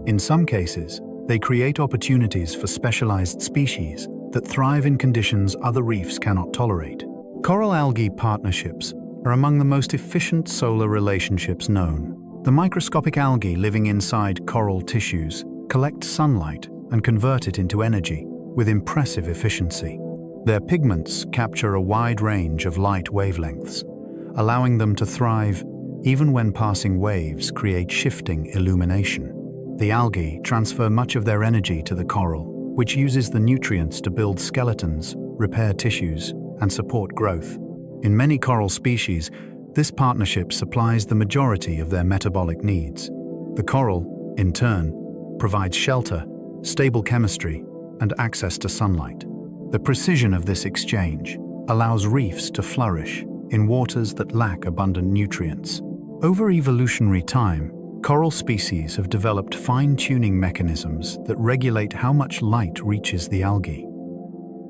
In some cases, they create opportunities for specialized species that thrive in conditions other reefs cannot tolerate. Coral algae partnerships are among the most efficient solar relationships known. The microscopic algae living inside coral tissues collect sunlight and convert it into energy with impressive efficiency. Their pigments capture a wide range of light wavelengths, allowing them to thrive even when passing waves create shifting illumination. The algae transfer much of their energy to the coral, which uses the nutrients to build skeletons, repair tissues, and support growth. In many coral species, this partnership supplies the majority of their metabolic needs. The coral, in turn, provides shelter, stable chemistry, and access to sunlight. The precision of this exchange allows reefs to flourish in waters that lack abundant nutrients. Over evolutionary time, coral species have developed fine-tuning mechanisms that regulate how much light reaches the algae.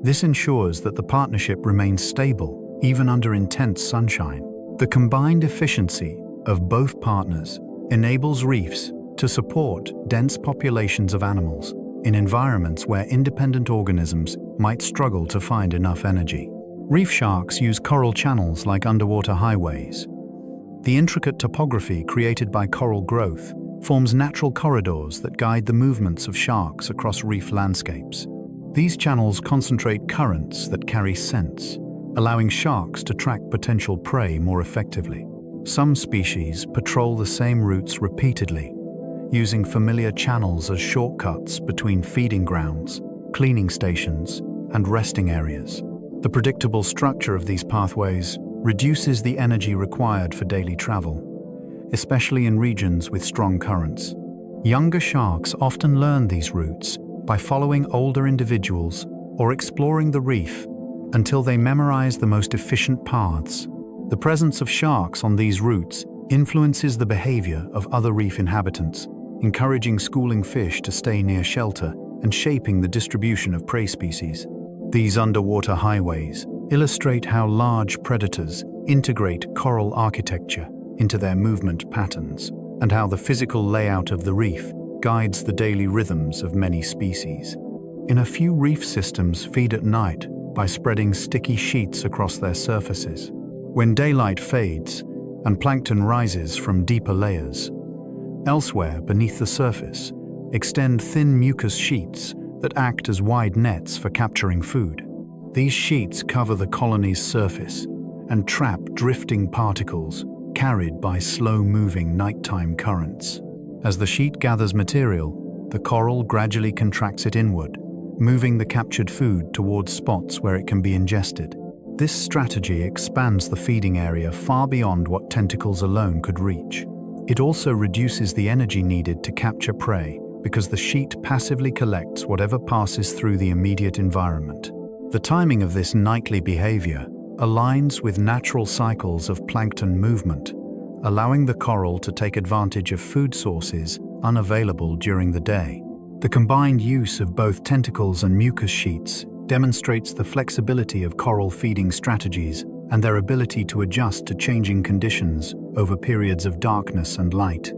This ensures that the partnership remains stable even under intense sunshine. The combined efficiency of both partners enables reefs to support dense populations of animals in environments where independent organisms might struggle to find enough energy. Reef sharks use coral channels like underwater highways. The intricate topography created by coral growth forms natural corridors that guide the movements of sharks across reef landscapes. These channels concentrate currents that carry scents, allowing sharks to track potential prey more effectively. Some species patrol the same routes repeatedly, using familiar channels as shortcuts between feeding grounds, cleaning stations, and resting areas. The predictable structure of these pathways reduces the energy required for daily travel, especially in regions with strong currents. Younger sharks often learn these routes by following older individuals or exploring the reef until they memorize the most efficient paths. The presence of sharks on these routes influences the behavior of other reef inhabitants, encouraging schooling fish to stay near shelter and shaping the distribution of prey species. These underwater highways illustrate how large predators integrate coral architecture into their movement patterns, and how the physical layout of the reef guides the daily rhythms of many species. A few reef systems feed at night by spreading sticky sheets across their surfaces. When daylight fades and plankton rises from deeper layers, elsewhere beneath the surface extend thin mucus sheets that act as wide nets for capturing food. These sheets cover the colony's surface and trap drifting particles carried by slow-moving nighttime currents. As the sheet gathers material, the coral gradually contracts it inward, moving the captured food towards spots where it can be ingested. This strategy expands the feeding area far beyond what tentacles alone could reach. It also reduces the energy needed to capture prey because the sheet passively collects whatever passes through the immediate environment. The timing of this nightly behavior aligns with natural cycles of plankton movement, allowing the coral to take advantage of food sources unavailable during the day. The combined use of both tentacles and mucus sheets demonstrates the flexibility of coral feeding strategies and their ability to adjust to changing conditions over periods of darkness and light.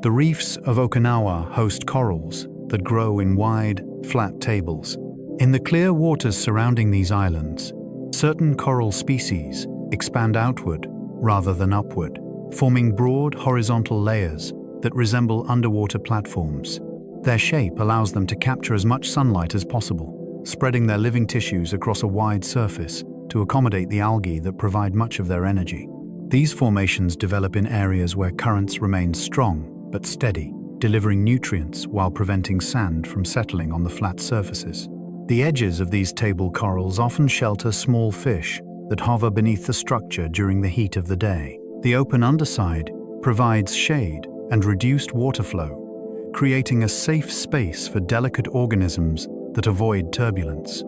The reefs of Okinawa host corals that grow in wide, flat tables. In the clear waters surrounding these islands, certain coral species expand outward rather than upward, forming broad horizontal layers that resemble underwater platforms. Their shape allows them to capture as much sunlight as possible, spreading their living tissues across a wide surface to accommodate the algae that provide much of their energy. These formations develop in areas where currents remain strong but steady, delivering nutrients while preventing sand from settling on the flat surfaces. The edges of these table corals often shelter small fish that hover beneath the structure during the heat of the day. The open underside provides shade and reduced water flow, creating a safe space for delicate organisms that avoid turbulence.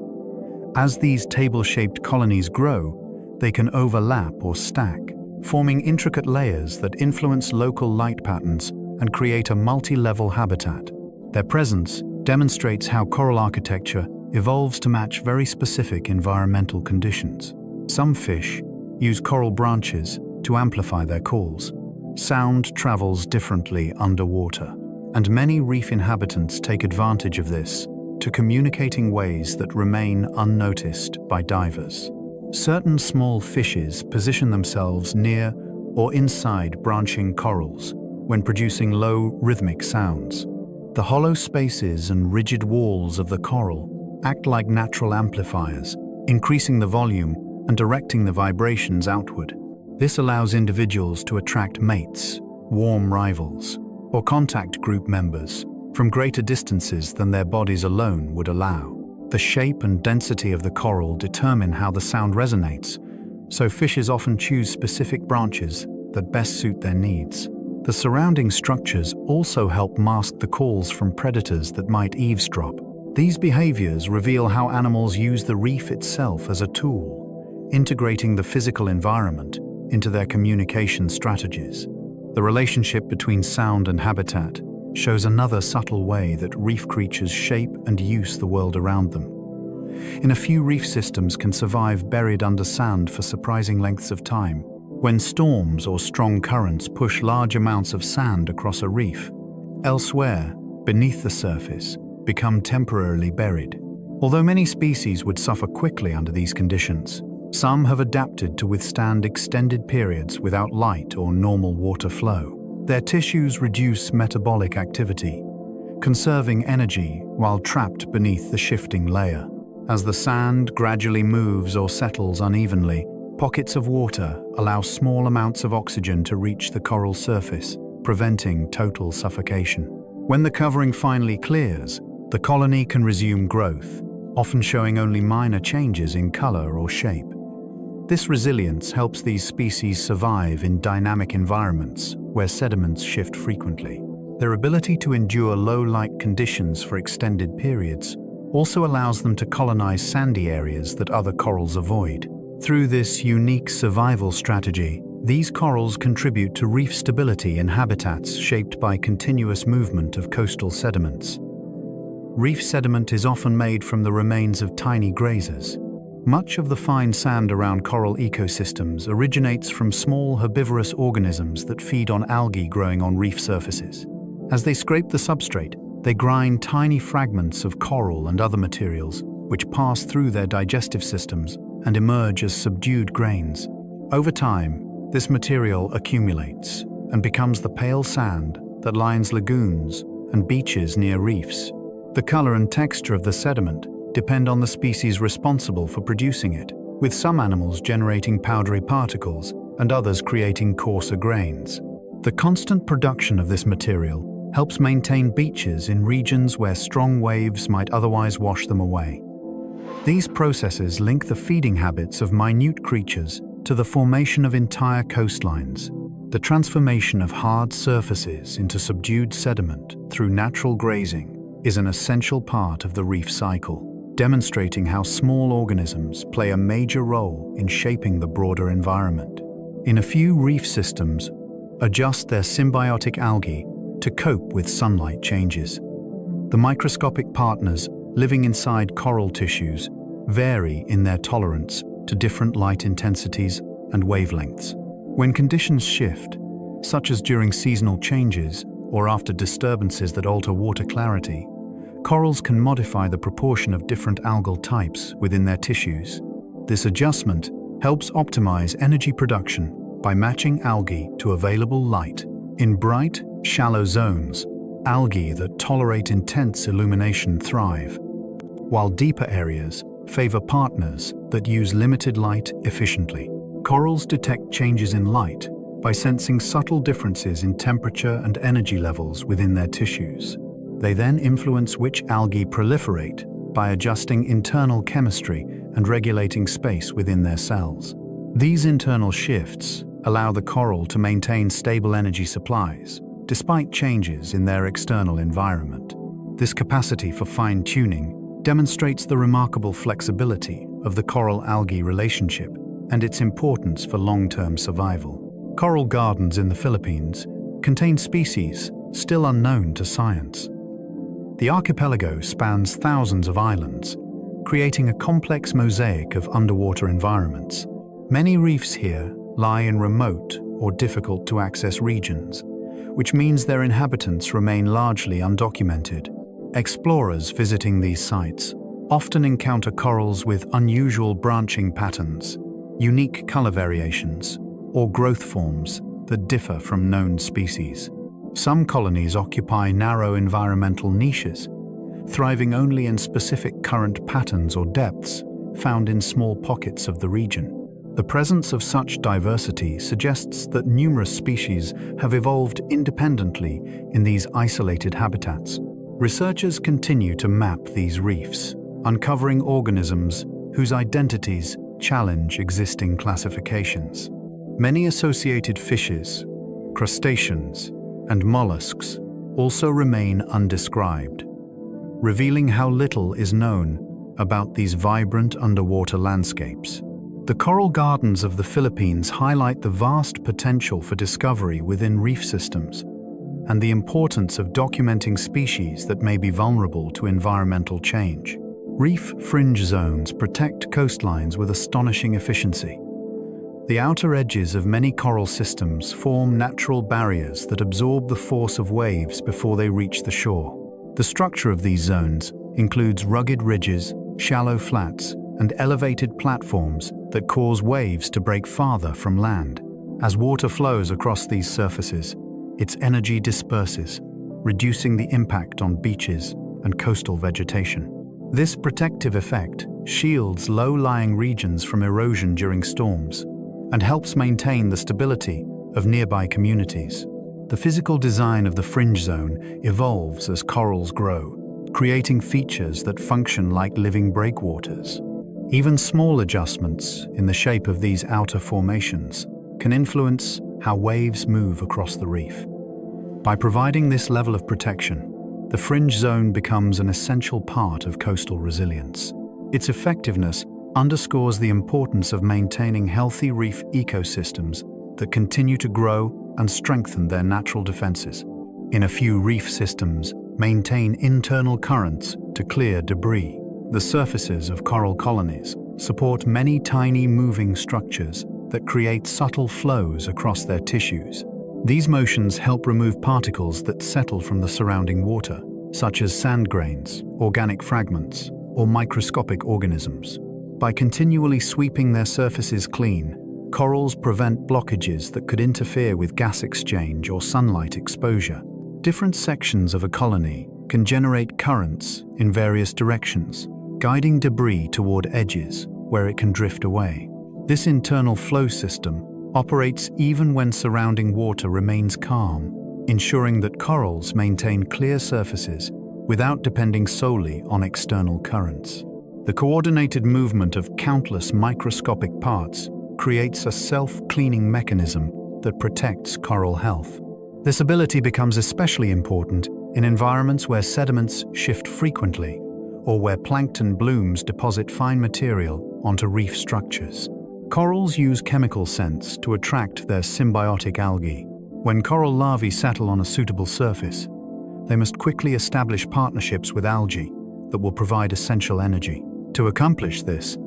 As these table-shaped colonies grow, they can overlap or stack, forming intricate layers that influence local light patterns and create a multi-level habitat. Their presence demonstrates how coral architecture evolves to match very specific environmental conditions. Some fish use coral branches to amplify their calls. Sound travels differently underwater, and many reef inhabitants take advantage of this to communicate in ways that remain unnoticed by divers. Certain small fishes position themselves near or inside branching corals when producing low, rhythmic sounds. The hollow spaces and rigid walls of the coral act like natural amplifiers, increasing the volume and directing the vibrations outward. This allows individuals to attract mates, warm rivals, or contact group members from greater distances than their bodies alone would allow. The shape and density of the coral determine how the sound resonates, so fishes often choose specific branches that best suit their needs. The surrounding structures also help mask the calls from predators that might eavesdrop. These behaviors reveal how animals use the reef itself as a tool, integrating the physical environment into their communication strategies. The relationship between sound and habitat shows another subtle way that reef creatures shape and use the world around them. In a few reef systems can survive buried under sand for surprising lengths of time. When storms or strong currents push large amounts of sand across a reef, elsewhere, beneath the surface, become temporarily buried. Although many species would suffer quickly under these conditions, some have adapted to withstand extended periods without light or normal water flow. Their tissues reduce metabolic activity, conserving energy while trapped beneath the shifting layer. As the sand gradually moves or settles unevenly, pockets of water allow small amounts of oxygen to reach the coral surface, preventing total suffocation. When the covering finally clears, the colony can resume growth, often showing only minor changes in color or shape. This resilience helps these species survive in dynamic environments where sediments shift frequently. Their ability to endure low light conditions for extended periods also allows them to colonize sandy areas that other corals avoid. Through this unique survival strategy, these corals contribute to reef stability in habitats shaped by continuous movement of coastal sediments. Reef sediment is often made from the remains of tiny grazers. Much of the fine sand around coral ecosystems originates from small herbivorous organisms that feed on algae growing on reef surfaces. As they scrape the substrate, they grind tiny fragments of coral and other materials, which pass through their digestive systems and emerge as subdued grains. Over time, this material accumulates and becomes the pale sand that lines lagoons and beaches near reefs. The color and texture of the sediment depend on the species responsible for producing it, with some animals generating powdery particles and others creating coarser grains. The constant production of this material helps maintain beaches in regions where strong waves might otherwise wash them away. These processes link the feeding habits of minute creatures to the formation of entire coastlines. The transformation of hard surfaces into subdued sediment through natural grazing is an essential part of the reef cycle, demonstrating how small organisms play a major role in shaping the broader environment. In a few reef systems, adjust their symbiotic algae to cope with sunlight changes. The microscopic partners living inside coral tissues vary in their tolerance to different light intensities and wavelengths. When conditions shift, such as during seasonal changes or after disturbances that alter water clarity, corals can modify the proportion of different algal types within their tissues. This adjustment helps optimize energy production by matching algae to available light. In bright, shallow zones, algae that tolerate intense illumination thrive, while deeper areas favor partners that use limited light efficiently. Corals detect changes in light by sensing subtle differences in temperature and energy levels within their tissues. They then influence which algae proliferate by adjusting internal chemistry and regulating space within their cells. These internal shifts allow the coral to maintain stable energy supplies, despite changes in their external environment. This capacity for fine-tuning demonstrates the remarkable flexibility of the coral-algae relationship and its importance for long-term survival. Coral gardens in the Philippines contain species still unknown to science. The archipelago spans thousands of islands, creating a complex mosaic of underwater environments. Many reefs here lie in remote or difficult to access regions, which means their inhabitants remain largely undocumented. Explorers visiting these sites often encounter corals with unusual branching patterns, unique color variations, or growth forms that differ from known species. Some colonies occupy narrow environmental niches, thriving only in specific current patterns or depths found in small pockets of the region. The presence of such diversity suggests that numerous species have evolved independently in these isolated habitats. Researchers continue to map these reefs, uncovering organisms whose identities challenge existing classifications. Many associated fishes, crustaceans, and mollusks also remain undescribed, revealing how little is known about these vibrant underwater landscapes. The coral gardens of the Philippines highlight the vast potential for discovery within reef systems and the importance of documenting species that may be vulnerable to environmental change. Reef fringe zones protect coastlines with astonishing efficiency. The outer edges of many coral systems form natural barriers that absorb the force of waves before they reach the shore. The structure of these zones includes rugged ridges, shallow flats, and elevated platforms that cause waves to break farther from land. As water flows across these surfaces, its energy disperses, reducing the impact on beaches and coastal vegetation. This protective effect shields low-lying regions from erosion during storms and helps maintain the stability of nearby communities. The physical design of the fringe zone evolves as corals grow, creating features that function like living breakwaters. Even small adjustments in the shape of these outer formations can influence how waves move across the reef. By providing this level of protection, the fringe zone becomes an essential part of coastal resilience. Its effectiveness underscores the importance of maintaining healthy reef ecosystems that continue to grow and strengthen their natural defenses. In a few reef systems, maintain internal currents to clear debris. The surfaces of coral colonies support many tiny moving structures that create subtle flows across their tissues. These motions help remove particles that settle from the surrounding water, such as sand grains, organic fragments, or microscopic organisms. By continually sweeping their surfaces clean, corals prevent blockages that could interfere with gas exchange or sunlight exposure. Different sections of a colony can generate currents in various directions, guiding debris toward edges where it can drift away. This internal flow system operates even when surrounding water remains calm, ensuring that corals maintain clear surfaces without depending solely on external currents. The coordinated movement of countless microscopic parts creates a self-cleaning mechanism that protects coral health. This ability becomes especially important in environments where sediments shift frequently or where plankton blooms deposit fine material onto reef structures. Corals use chemical scents to attract their symbiotic algae. When coral larvae settle on a suitable surface, they must quickly establish partnerships with algae that will provide essential energy. To accomplish this,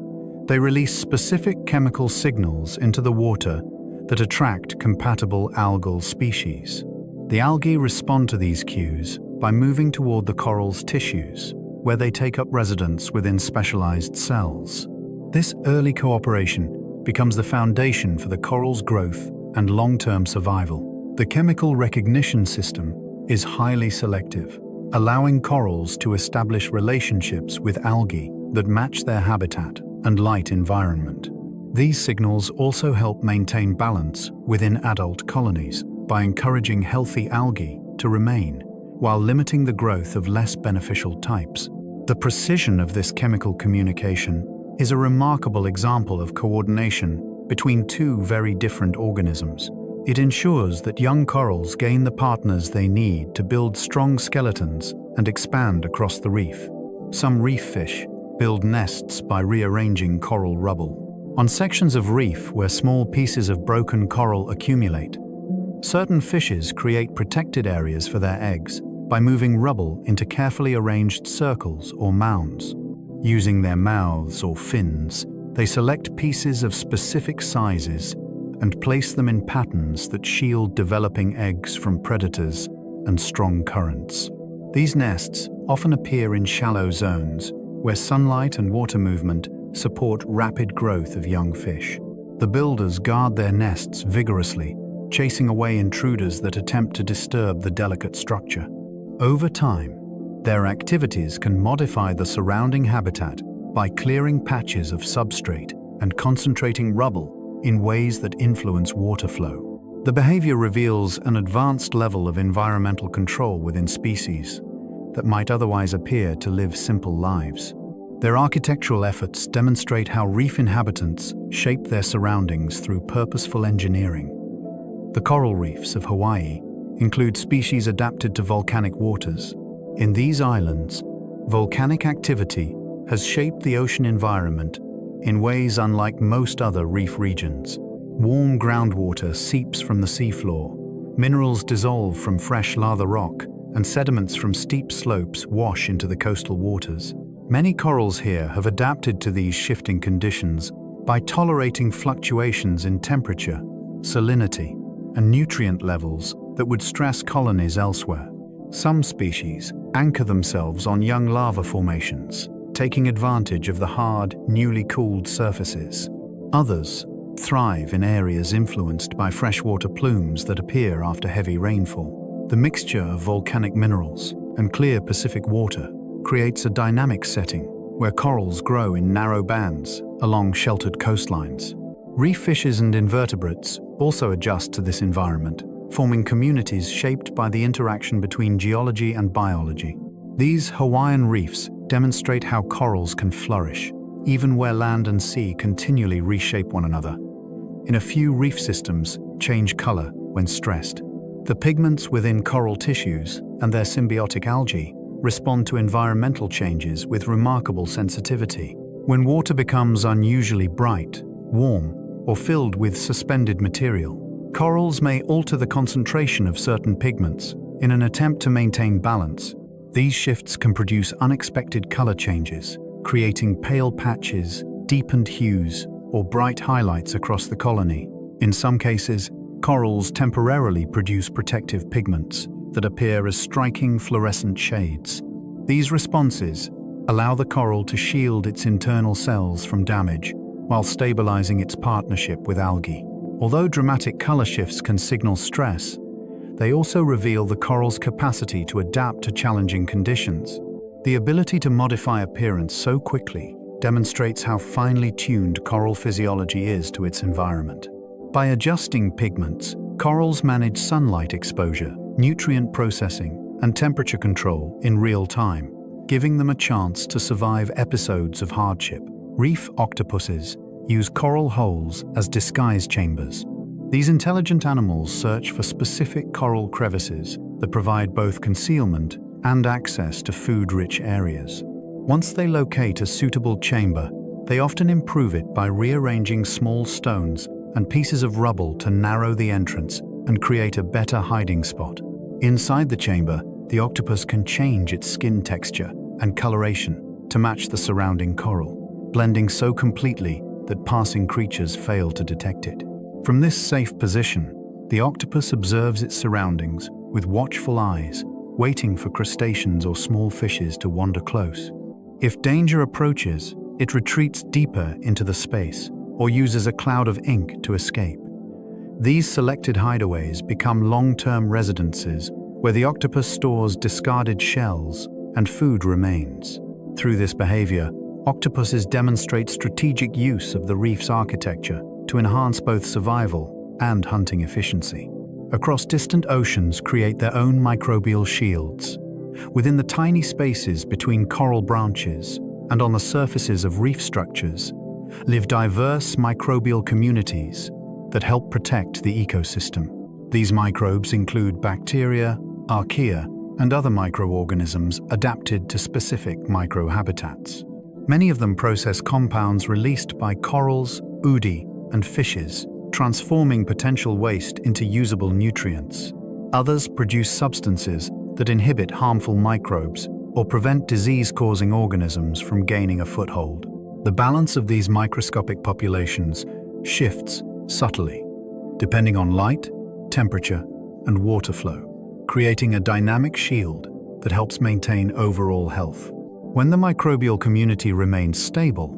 they release specific chemical signals into the water that attract compatible algal species. The algae respond to these cues by moving toward the coral's tissues, where they take up residence within specialized cells. This early cooperation becomes the foundation for the coral's growth and long-term survival. The chemical recognition system is highly selective, allowing corals to establish relationships with algae that match their habitat and light environment. These signals also help maintain balance within adult colonies by encouraging healthy algae to remain, while limiting the growth of less beneficial types. The precision of this chemical communication is a remarkable example of coordination between two very different organisms. It ensures that young corals gain the partners they need to build strong skeletons and expand across the reef. Some reef fish build nests by rearranging coral rubble. On sections of reef where small pieces of broken coral accumulate, certain fishes create protected areas for their eggs by moving rubble into carefully arranged circles or mounds. Using their mouths or fins, they select pieces of specific sizes and place them in patterns that shield developing eggs from predators and strong currents. These nests often appear in shallow zones where sunlight and water movement support rapid growth of young fish. The builders guard their nests vigorously, chasing away intruders that attempt to disturb the delicate structure. Over time, their activities can modify the surrounding habitat by clearing patches of substrate and concentrating rubble in ways that influence water flow. The behavior reveals an advanced level of environmental control within species that might otherwise appear to live simple lives. Their architectural efforts demonstrate how reef inhabitants shape their surroundings through purposeful engineering. The coral reefs of Hawaii include species adapted to volcanic waters. In these islands, volcanic activity has shaped the ocean environment in ways unlike most other reef regions. Warm groundwater seeps from the seafloor, minerals dissolve from fresh lava rock, and sediments from steep slopes wash into the coastal waters. Many corals here have adapted to these shifting conditions by tolerating fluctuations in temperature, salinity, and nutrient levels that would stress colonies elsewhere. Some species anchor themselves on young lava formations, taking advantage of the hard, newly cooled surfaces. Others thrive in areas influenced by freshwater plumes that appear after heavy rainfall. The mixture of volcanic minerals and clear Pacific water creates a dynamic setting where corals grow in narrow bands along sheltered coastlines. Reef fishes and invertebrates also adjust to this environment, forming communities shaped by the interaction between geology and biology. These Hawaiian reefs demonstrate how corals can flourish, even where land and sea continually reshape one another. In a few reef systems change color when stressed. The pigments within coral tissues and their symbiotic algae respond to environmental changes with remarkable sensitivity. When water becomes unusually bright, warm, or filled with suspended material, corals may alter the concentration of certain pigments in an attempt to maintain balance. These shifts can produce unexpected color changes, creating pale patches, deepened hues, or bright highlights across the colony. In some cases, corals temporarily produce protective pigments that appear as striking fluorescent shades. These responses allow the coral to shield its internal cells from damage while stabilizing its partnership with algae. Although dramatic color shifts can signal stress, they also reveal the coral's capacity to adapt to challenging conditions. The ability to modify appearance so quickly demonstrates how finely tuned coral physiology is to its environment. By adjusting pigments, corals manage sunlight exposure, nutrient processing, and temperature control in real time, giving them a chance to survive episodes of hardship. Reef octopuses use coral holes as disguise chambers. These intelligent animals search for specific coral crevices that provide both concealment and access to food-rich areas. Once they locate a suitable chamber, they often improve it by rearranging small stones and pieces of rubble to narrow the entrance and create a better hiding spot. Inside the chamber, the octopus can change its skin texture and coloration to match the surrounding coral, blending so completely that passing creatures fail to detect it. From this safe position, the octopus observes its surroundings with watchful eyes, waiting for crustaceans or small fishes to wander close. If danger approaches, it retreats deeper into the space or uses a cloud of ink to escape. These selected hideaways become long-term residences where the octopus stores discarded shells and food remains. Through this behavior, octopuses demonstrate strategic use of the reef's architecture to enhance both survival and hunting efficiency. Across distant oceans create their own microbial shields. Within the tiny spaces between coral branches and on the surfaces of reef structures live diverse microbial communities that help protect the ecosystem. These microbes include bacteria, archaea, and other microorganisms adapted to specific microhabitats. Many of them process compounds released by corals, udi, and fishes, transforming potential waste into usable nutrients. Others produce substances that inhibit harmful microbes or prevent disease-causing organisms from gaining a foothold. The balance of these microscopic populations shifts subtly, depending on light, temperature, and water flow, creating a dynamic shield that helps maintain overall health. When the microbial community remains stable,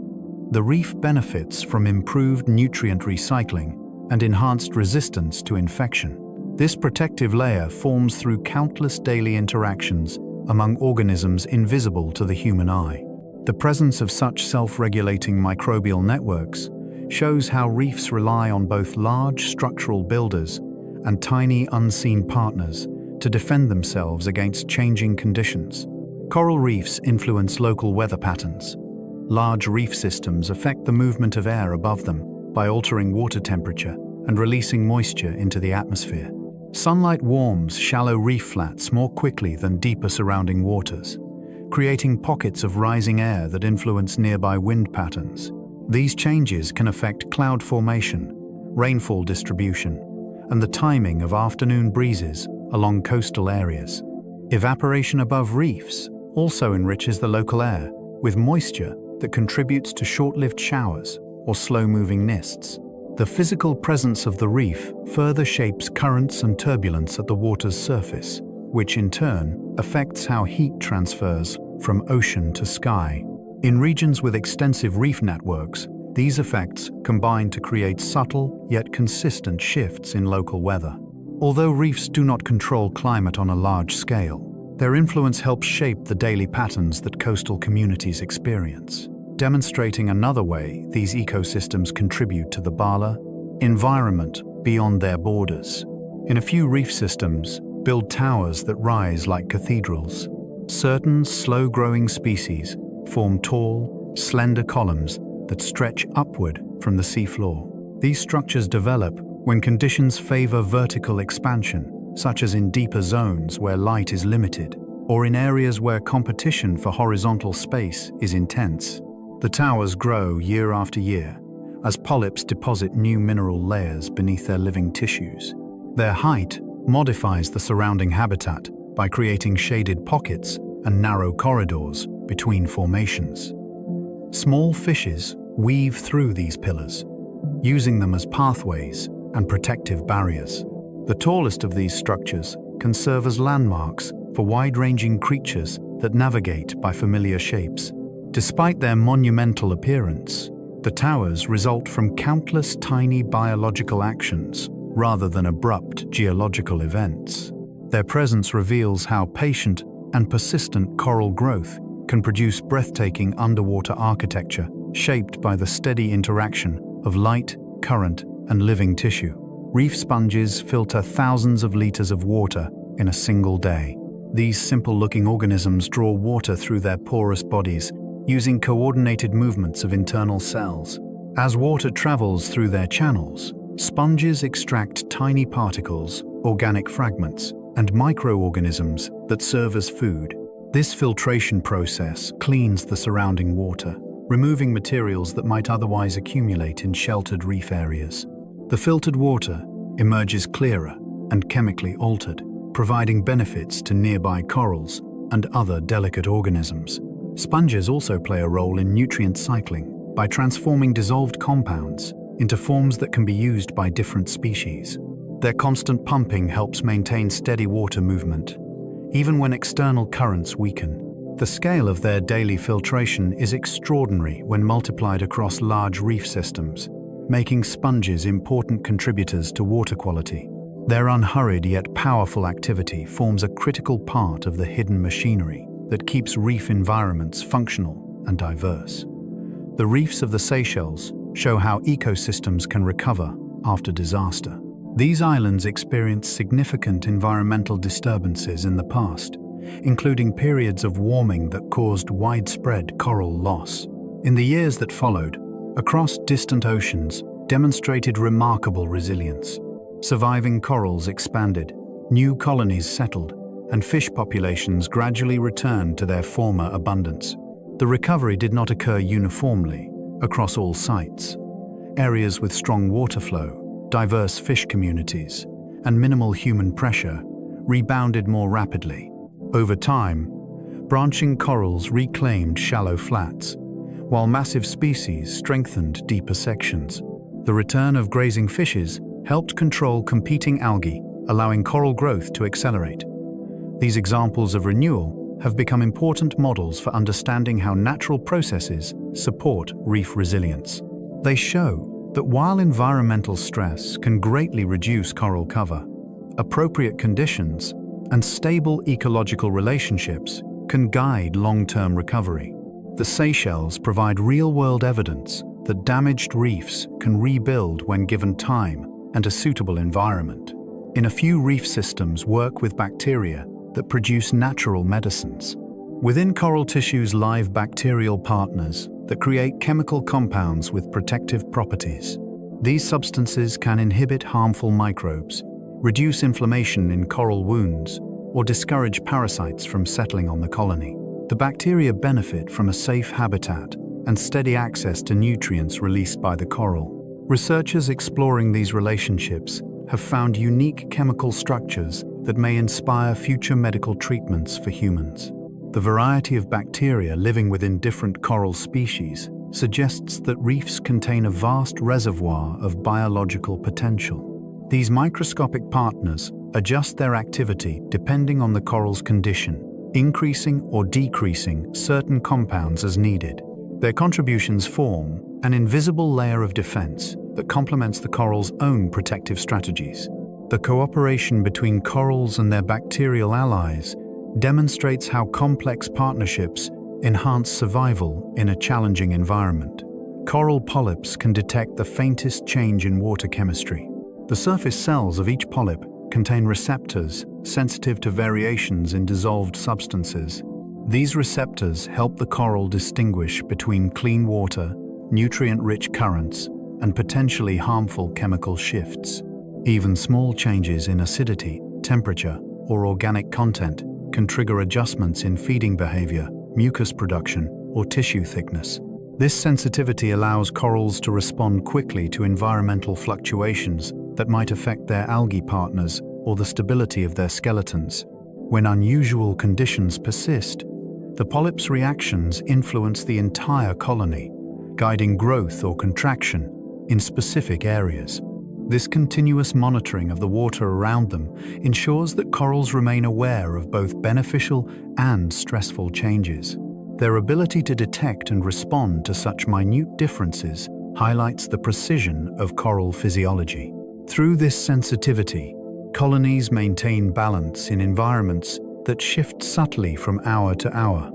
the reef benefits from improved nutrient recycling and enhanced resistance to infection. This protective layer forms through countless daily interactions among organisms invisible to the human eye. The presence of such self-regulating microbial networks shows how reefs rely on both large structural builders and tiny unseen partners to defend themselves against changing conditions. Coral reefs influence local weather patterns. Large reef systems affect the movement of air above them by altering water temperature and releasing moisture into the atmosphere. Sunlight warms shallow reef flats more quickly than deeper surrounding waters, creating pockets of rising air that influence nearby wind patterns. These changes can affect cloud formation, rainfall distribution, and the timing of afternoon breezes along coastal areas. Evaporation above reefs also enriches the local air with moisture that contributes to short-lived showers or slow-moving mists. The physical presence of the reef further shapes currents and turbulence at the water's surface, which in turn affects how heat transfers from ocean to sky. In regions with extensive reef networks, these effects combine to create subtle yet consistent shifts in local weather. Although reefs do not control climate on a large scale, their influence helps shape the daily patterns that coastal communities experience, demonstrating another way these ecosystems contribute to the Bala environment beyond their borders. In a few reef systems, build towers that rise like cathedrals. Certain slow-growing species form tall, slender columns that stretch upward from the seafloor. These structures develop when conditions favor vertical expansion, such as in deeper zones where light is limited, or in areas where competition for horizontal space is intense. The towers grow year after year as polyps deposit new mineral layers beneath their living tissues. Their height modifies the surrounding habitat by creating shaded pockets and narrow corridors between formations. Small fishes weave through these pillars, using them as pathways and protective barriers. The tallest of these structures can serve as landmarks for wide-ranging creatures that navigate by familiar shapes. Despite their monumental appearance, the towers result from countless tiny biological actions rather than abrupt geological events. Their presence reveals how patient and persistent coral growth can produce breathtaking underwater architecture shaped by the steady interaction of light, current, and living tissue. Reef sponges filter thousands of liters of water in a single day. These simple-looking organisms draw water through their porous bodies using coordinated movements of internal cells. As water travels through their channels, sponges extract tiny particles, organic fragments, and microorganisms that serve as food. This filtration process cleans the surrounding water, removing materials that might otherwise accumulate in sheltered reef areas. The filtered water emerges clearer and chemically altered, providing benefits to nearby corals and other delicate organisms. Sponges also play a role in nutrient cycling by transforming dissolved compounds into forms that can be used by different species. Their constant pumping helps maintain steady water movement, even when external currents weaken. The scale of their daily filtration is extraordinary when multiplied across large reef systems, making sponges important contributors to water quality. Their unhurried yet powerful activity forms a critical part of the hidden machinery that keeps reef environments functional and diverse. The reefs of the Seychelles show how ecosystems can recover after disaster. These islands experienced significant environmental disturbances in the past, including periods of warming that caused widespread coral loss. In the years that followed, across distant oceans demonstrated remarkable resilience. Surviving corals expanded, new colonies settled, and fish populations gradually returned to their former abundance. The recovery did not occur uniformly across all sites. Areas with strong water flow, diverse fish communities, and minimal human pressure rebounded more rapidly. Over time, branching corals reclaimed shallow flats, while massive species strengthened deeper sections. The return of grazing fishes helped control competing algae, allowing coral growth to accelerate. These examples of renewal have become important models for understanding how natural processes support reef resilience. They show that while environmental stress can greatly reduce coral cover, appropriate conditions and stable ecological relationships can guide long-term recovery. The Seychelles provide real-world evidence that damaged reefs can rebuild when given time and a suitable environment. In a few reef systems work with bacteria that produce natural medicines. Within coral tissues live bacterial partners that create chemical compounds with protective properties. These substances can inhibit harmful microbes, reduce inflammation in coral wounds, or discourage parasites from settling on the colony. The bacteria benefit from a safe habitat and steady access to nutrients released by the coral. Researchers exploring these relationships have found unique chemical structures that may inspire future medical treatments for humans. The variety of bacteria living within different coral species suggests that reefs contain a vast reservoir of biological potential. These microscopic partners adjust their activity depending on the coral's condition, increasing or decreasing certain compounds as needed. Their contributions form an invisible layer of defense that complements the coral's own protective strategies. The cooperation between corals and their bacterial allies demonstrates how complex partnerships enhance survival in a challenging environment. Coral polyps can detect the faintest change in water chemistry. The surface cells of each polyp contain receptors sensitive to variations in dissolved substances. These receptors help the coral distinguish between clean water, nutrient-rich currents, and potentially harmful chemical shifts. Even small changes in acidity, temperature, or organic content can trigger adjustments in feeding behavior, mucus production, or tissue thickness. This sensitivity allows corals to respond quickly to environmental fluctuations that might affect their algae partners or the stability of their skeletons. When unusual conditions persist, the polyp's reactions influence the entire colony, guiding growth or contraction in specific areas. This continuous monitoring of the water around them ensures that corals remain aware of both beneficial and stressful changes. Their ability to detect and respond to such minute differences highlights the precision of coral physiology. Through this sensitivity, colonies maintain balance in environments that shift subtly from hour to hour.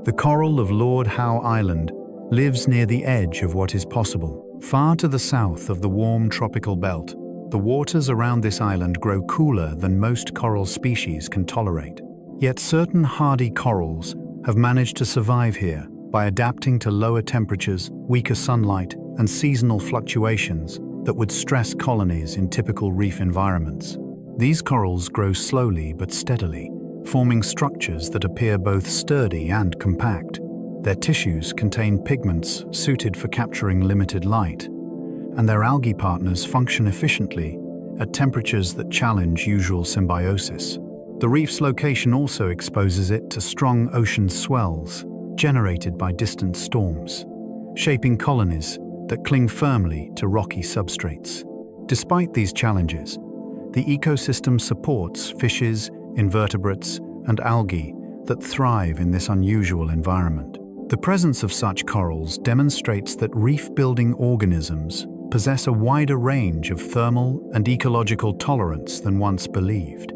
The coral of Lord Howe Island lives near the edge of what is possible. Far to the south of the warm tropical belt, the waters around this island grow cooler than most coral species can tolerate. Yet certain hardy corals have managed to survive here by adapting to lower temperatures, weaker sunlight, and seasonal fluctuations that would stress colonies in typical reef environments. These corals grow slowly but steadily, forming structures that appear both sturdy and compact. Their tissues contain pigments suited for capturing limited light, and their algae partners function efficiently at temperatures that challenge usual symbiosis. The reef's location also exposes it to strong ocean swells generated by distant storms, shaping colonies that cling firmly to rocky substrates. Despite these challenges, the ecosystem supports fishes, invertebrates, and algae that thrive in this unusual environment. The presence of such corals demonstrates that reef-building organisms possess a wider range of thermal and ecological tolerance than once believed,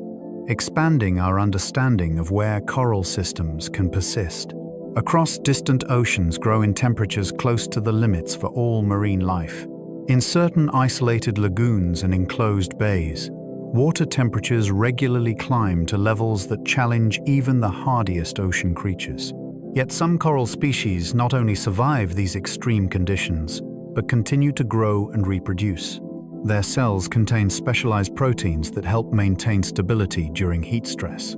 expanding our understanding of where coral systems can persist. Across distant oceans grow in temperatures close to the limits for all marine life. In certain isolated lagoons and enclosed bays, water temperatures regularly climb to levels that challenge even the hardiest ocean creatures. Yet some coral species not only survive these extreme conditions, but continue to grow and reproduce. Their cells contain specialized proteins that help maintain stability during heat stress.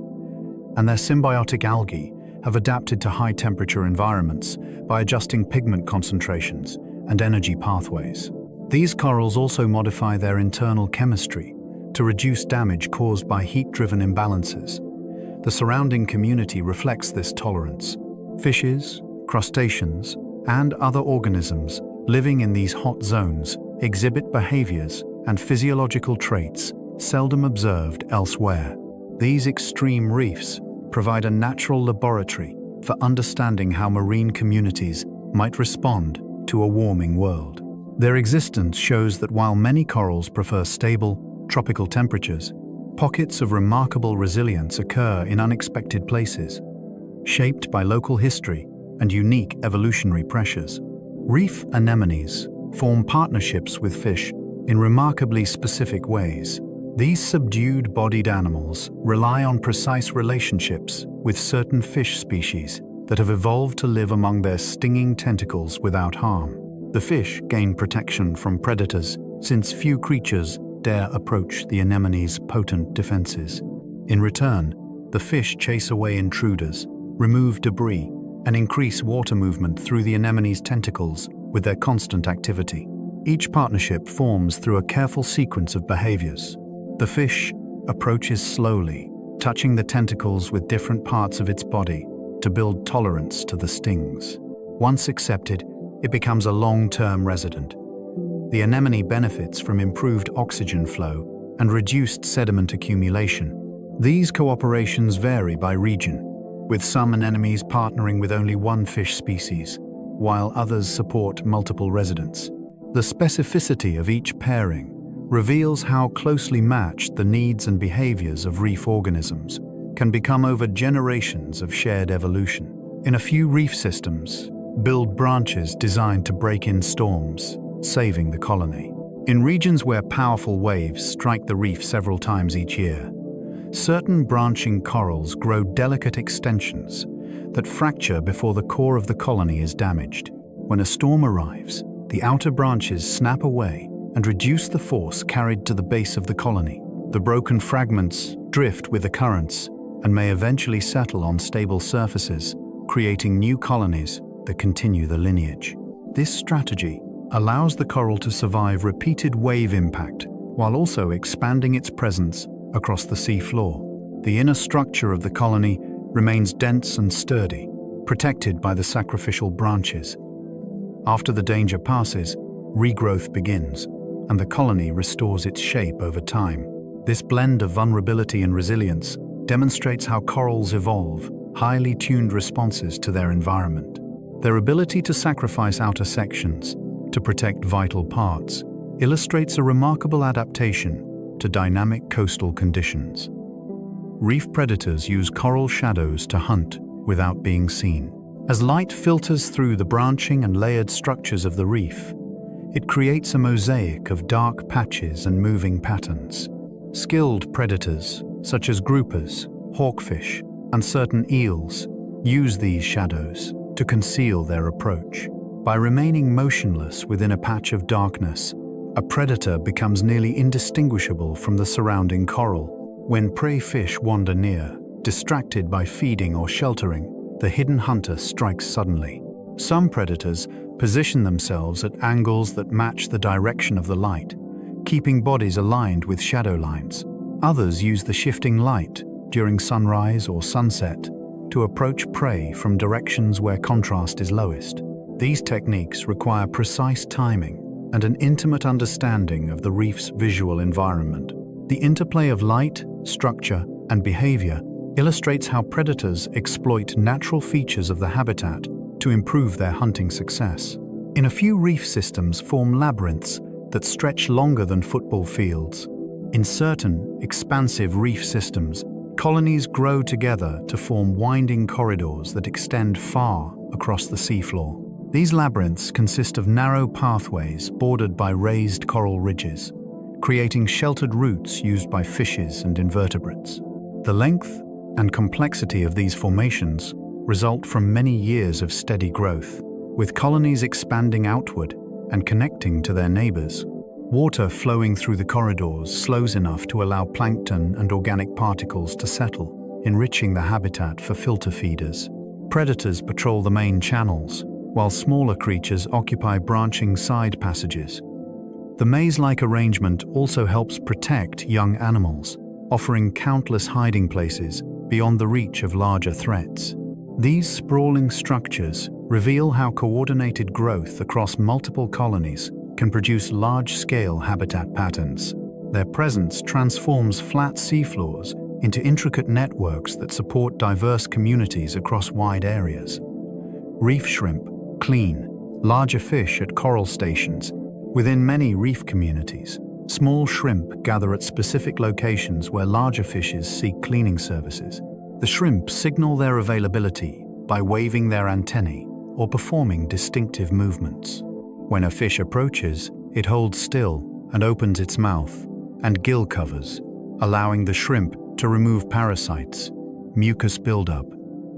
And their symbiotic algae have adapted to high-temperature environments by adjusting pigment concentrations and energy pathways. These corals also modify their internal chemistry to reduce damage caused by heat-driven imbalances. The surrounding community reflects this tolerance. Fishes, crustaceans, and other organisms living in these hot zones exhibit behaviors and physiological traits seldom observed elsewhere. These extreme reefs provide a natural laboratory for understanding how marine communities might respond to a warming world. Their existence shows that while many corals prefer stable, tropical temperatures, pockets of remarkable resilience occur in unexpected places, shaped by local history and unique evolutionary pressures. Reef anemones form partnerships with fish in remarkably specific ways. These subdued-bodied animals rely on precise relationships with certain fish species that have evolved to live among their stinging tentacles without harm. The fish gain protection from predators since few creatures dare approach the anemone's potent defenses. In return, the fish chase away intruders, remove debris, and increase water movement through the anemone's tentacles with their constant activity. Each partnership forms through a careful sequence of behaviors. The fish approaches slowly, touching the tentacles with different parts of its body to build tolerance to the stings. Once accepted, it becomes a long-term resident. The anemone benefits from improved oxygen flow and reduced sediment accumulation. These cooperations vary by region, with some anemones partnering with only one fish species, while others support multiple residents. The specificity of each pairing reveals how closely matched the needs and behaviors of reef organisms can become over generations of shared evolution. In a few reef systems, build branches designed to break in storms, saving the colony. In regions where powerful waves strike the reef several times each year, certain branching corals grow delicate extensions that fracture before the core of the colony is damaged. When a storm arrives, the outer branches snap away and reduce the force carried to the base of the colony. The broken fragments drift with the currents and may eventually settle on stable surfaces, creating new colonies that continue the lineage. This strategy allows the coral to survive repeated wave impact while also expanding its presence across the sea floor. The inner structure of the colony remains dense and sturdy, protected by the sacrificial branches. After the danger passes, regrowth begins, and the colony restores its shape over time. This blend of vulnerability and resilience demonstrates how corals evolve highly tuned responses to their environment. Their ability to sacrifice outer sections to protect vital parts illustrates a remarkable adaptation to dynamic coastal conditions. Reef predators use coral shadows to hunt without being seen. As light filters through the branching and layered structures of the reef, it creates a mosaic of dark patches and moving patterns. Skilled predators, such as groupers, hawkfish, and certain eels, use these shadows to conceal their approach. By remaining motionless within a patch of darkness, a predator becomes nearly indistinguishable from the surrounding coral. When prey fish wander near, distracted by feeding or sheltering, the hidden hunter strikes suddenly. Some predators position themselves at angles that match the direction of the light, keeping bodies aligned with shadow lines. Others use the shifting light during sunrise or sunset to approach prey from directions where contrast is lowest. These techniques require precise timing and an intimate understanding of the reef's visual environment. The interplay of light, structure, and behavior illustrates how predators exploit natural features of the habitat to improve their hunting success. In a few reef systems form labyrinths that stretch longer than football fields. In certain expansive reef systems, colonies grow together to form winding corridors that extend far across the seafloor. These labyrinths consist of narrow pathways bordered by raised coral ridges, creating sheltered routes used by fishes and invertebrates. The length and complexity of these formations result from many years of steady growth, with colonies expanding outward and connecting to their neighbors. Water flowing through the corridors slows enough to allow plankton and organic particles to settle, enriching the habitat for filter feeders. Predators patrol the main channels, while smaller creatures occupy branching side passages. The maze-like arrangement also helps protect young animals, offering countless hiding places beyond the reach of larger threats. These sprawling structures reveal how coordinated growth across multiple colonies can produce large-scale habitat patterns. Their presence transforms flat seafloors into intricate networks that support diverse communities across wide areas. Reef shrimp, clean, larger fish at coral stations. Within many reef communities, small shrimp gather at specific locations where larger fishes seek cleaning services. The shrimp signal their availability by waving their antennae or performing distinctive movements. When a fish approaches, it holds still and opens its mouth and gill covers, allowing the shrimp to remove parasites, mucus buildup,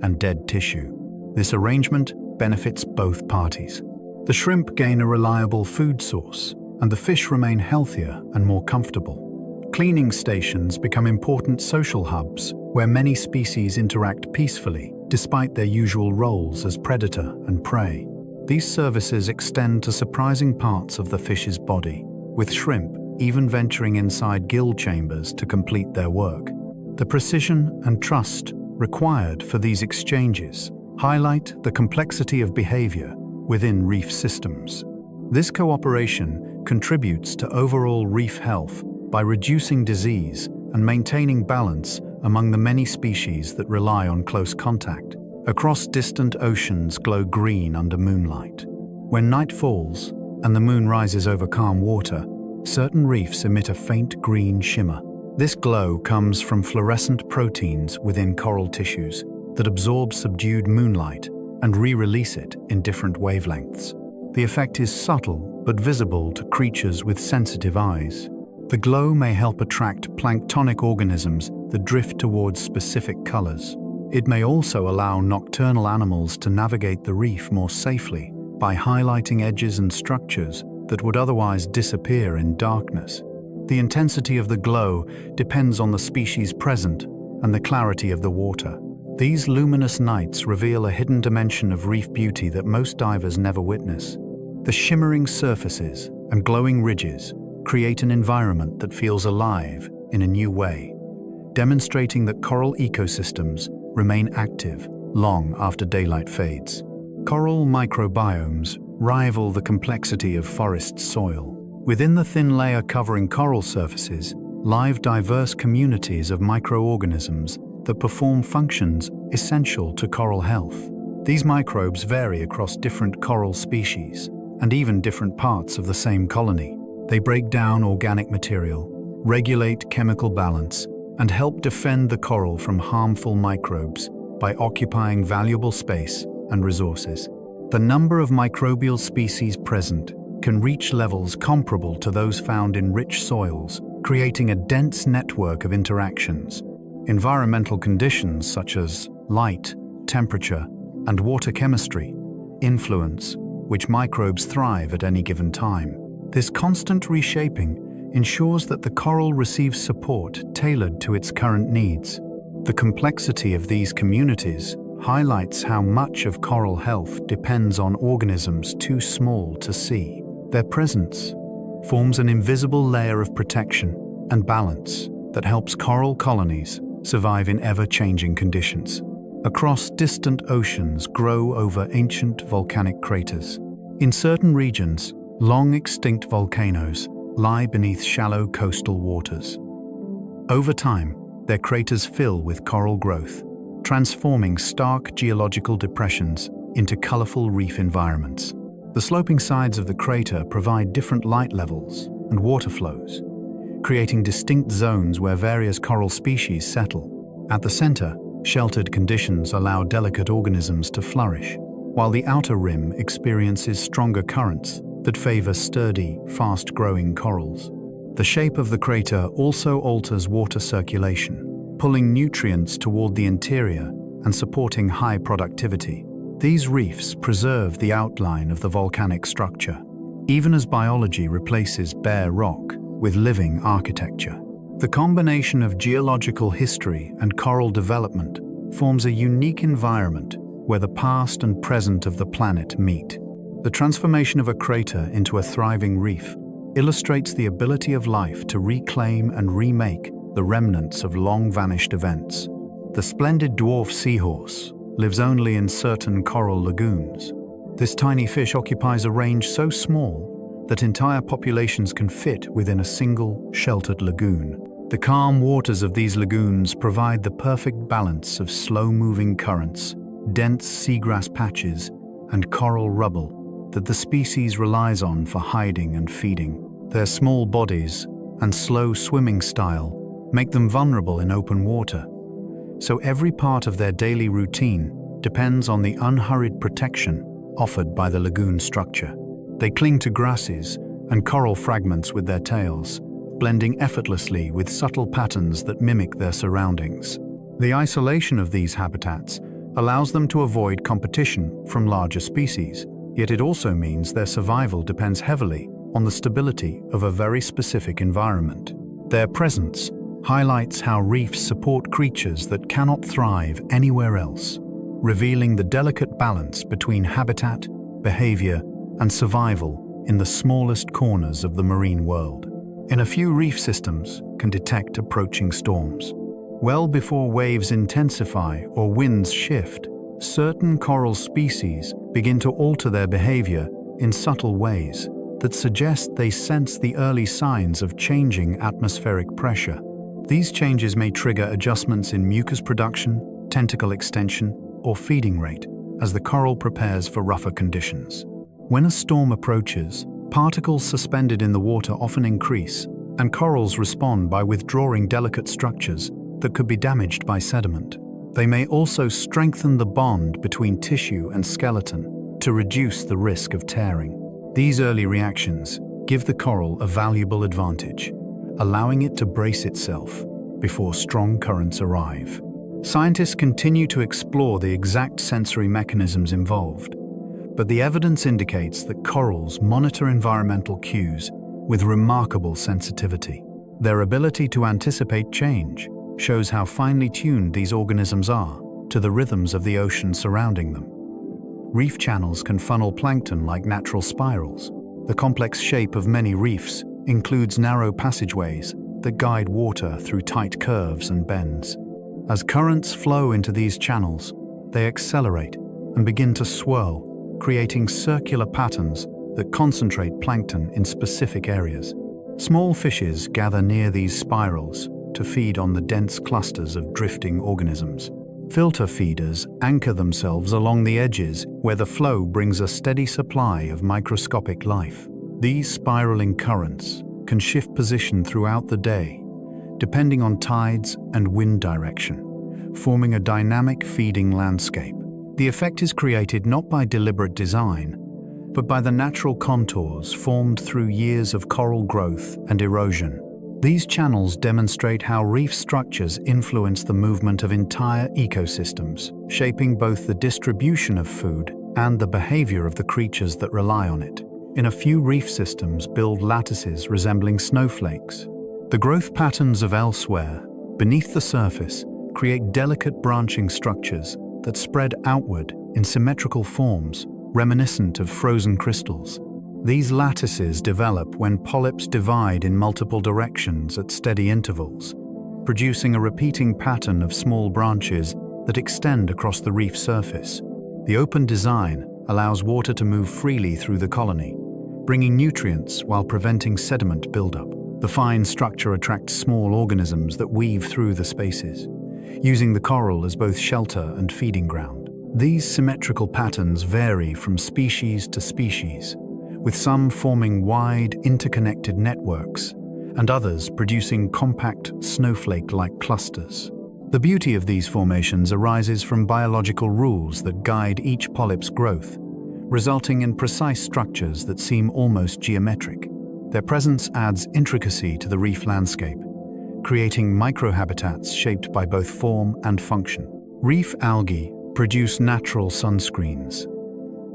and dead tissue. This arrangement benefits both parties. The shrimp gain a reliable food source, and the fish remain healthier and more comfortable. Cleaning stations become important social hubs where many species interact peacefully despite their usual roles as predator and prey. These services extend to surprising parts of the fish's body, with shrimp even venturing inside gill chambers to complete their work. The precision and trust required for these exchanges highlight the complexity of behavior within reef systems. This cooperation contributes to overall reef health by reducing disease and maintaining balance among the many species that rely on close contact. Across distant oceans glow green under moonlight. When night falls and the moon rises over calm water, certain reefs emit a faint green shimmer. This glow comes from fluorescent proteins within coral tissues that absorb subdued moonlight and re-release it in different wavelengths. The effect is subtle but visible to creatures with sensitive eyes. The glow may help attract planktonic organisms that drift towards specific colors. It may also allow nocturnal animals to navigate the reef more safely by highlighting edges and structures that would otherwise disappear in darkness. The intensity of the glow depends on the species present and the clarity of the water. These luminous nights reveal a hidden dimension of reef beauty that most divers never witness. The shimmering surfaces and glowing ridges create an environment that feels alive in a new way, demonstrating that coral ecosystems remain active long after daylight fades. Coral microbiomes rival the complexity of forest soil. Within the thin layer covering coral surfaces, live diverse communities of microorganisms that perform functions essential to coral health. These microbes vary across different coral species and even different parts of the same colony. They break down organic material, regulate chemical balance, and help defend the coral from harmful microbes by occupying valuable space and resources. The number of microbial species present can reach levels comparable to those found in rich soils, creating a dense network of interactions. Environmental conditions such as light, temperature, and water chemistry influence which microbes thrive at any given time. This constant reshaping ensures that the coral receives support tailored to its current needs. The complexity of these communities highlights how much of coral health depends on organisms too small to see. Their presence forms an invisible layer of protection and balance that helps coral colonies survive in ever-changing conditions. Across distant oceans grow over ancient volcanic craters. In certain regions, long-extinct volcanoes lie beneath shallow coastal waters. Over time, their craters fill with coral growth, transforming stark geological depressions into colorful reef environments. The sloping sides of the crater provide different light levels and water flows, creating distinct zones where various coral species settle. At the center, sheltered conditions allow delicate organisms to flourish, while the outer rim experiences stronger currents that favor sturdy, fast-growing corals. The shape of the crater also alters water circulation, pulling nutrients toward the interior and supporting high productivity. These reefs preserve the outline of the volcanic structure, even as biology replaces bare rock with living architecture. The combination of geological history and coral development forms a unique environment where the past and present of the planet meet. The transformation of a crater into a thriving reef illustrates the ability of life to reclaim and remake the remnants of long-vanished events. The splendid dwarf seahorse lives only in certain coral lagoons. This tiny fish occupies a range so small that entire populations can fit within a single, sheltered lagoon. The calm waters of these lagoons provide the perfect balance of slow-moving currents, dense seagrass patches, and coral rubble that the species relies on for hiding and feeding. Their small bodies and slow swimming style make them vulnerable in open water, so every part of their daily routine depends on the unhurried protection offered by the lagoon structure. They cling to grasses and coral fragments with their tails, blending effortlessly with subtle patterns that mimic their surroundings. The isolation of these habitats allows them to avoid competition from larger species, yet it also means their survival depends heavily on the stability of a very specific environment. Their presence highlights how reefs support creatures that cannot thrive anywhere else, revealing the delicate balance between habitat, behavior, and survival in the smallest corners of the marine world. In a few reef systems can detect approaching storms. Well before waves intensify or winds shift, certain coral species begin to alter their behavior in subtle ways that suggest they sense the early signs of changing atmospheric pressure. These changes may trigger adjustments in mucus production, tentacle extension, or feeding rate as the coral prepares for rougher conditions. When a storm approaches, particles suspended in the water often increase, and corals respond by withdrawing delicate structures that could be damaged by sediment. They may also strengthen the bond between tissue and skeleton to reduce the risk of tearing. These early reactions give the coral a valuable advantage, allowing it to brace itself before strong currents arrive. Scientists continue to explore the exact sensory mechanisms involved, but the evidence indicates that corals monitor environmental cues with remarkable sensitivity. Their ability to anticipate change shows how finely tuned these organisms are to the rhythms of the ocean surrounding them. Reef channels can funnel plankton like natural spirals. The complex shape of many reefs includes narrow passageways that guide water through tight curves and bends. As currents flow into these channels, they accelerate and begin to swirl, creating circular patterns that concentrate plankton in specific areas. Small fishes gather near these spirals to feed on the dense clusters of drifting organisms. Filter feeders anchor themselves along the edges where the flow brings a steady supply of microscopic life. These spiraling currents can shift position throughout the day, depending on tides and wind direction, forming a dynamic feeding landscape. The effect is created not by deliberate design, but by the natural contours formed through years of coral growth and erosion. These channels demonstrate how reef structures influence the movement of entire ecosystems, shaping both the distribution of food and the behavior of the creatures that rely on it. In a few reef systems build lattices resembling snowflakes. The growth patterns of elsewhere, beneath the surface, create delicate branching structures that spread outward in symmetrical forms, reminiscent of frozen crystals. These lattices develop when polyps divide in multiple directions at steady intervals, producing a repeating pattern of small branches that extend across the reef surface. The open design allows water to move freely through the colony, bringing nutrients while preventing sediment buildup. The fine structure attracts small organisms that weave through the spaces, using the coral as both shelter and feeding ground. These symmetrical patterns vary from species to species, with some forming wide, interconnected networks, and others producing compact, snowflake-like clusters. The beauty of these formations arises from biological rules that guide each polyp's growth, resulting in precise structures that seem almost geometric. Their presence adds intricacy to the reef landscape, creating microhabitats shaped by both form and function. Reef algae produce natural sunscreens.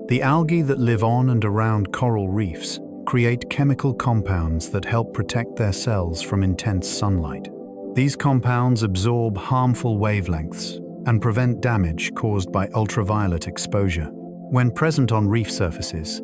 The algae that live on and around coral reefs create chemical compounds that help protect their cells from intense sunlight. These compounds absorb harmful wavelengths and prevent damage caused by ultraviolet exposure. When present on reef surfaces,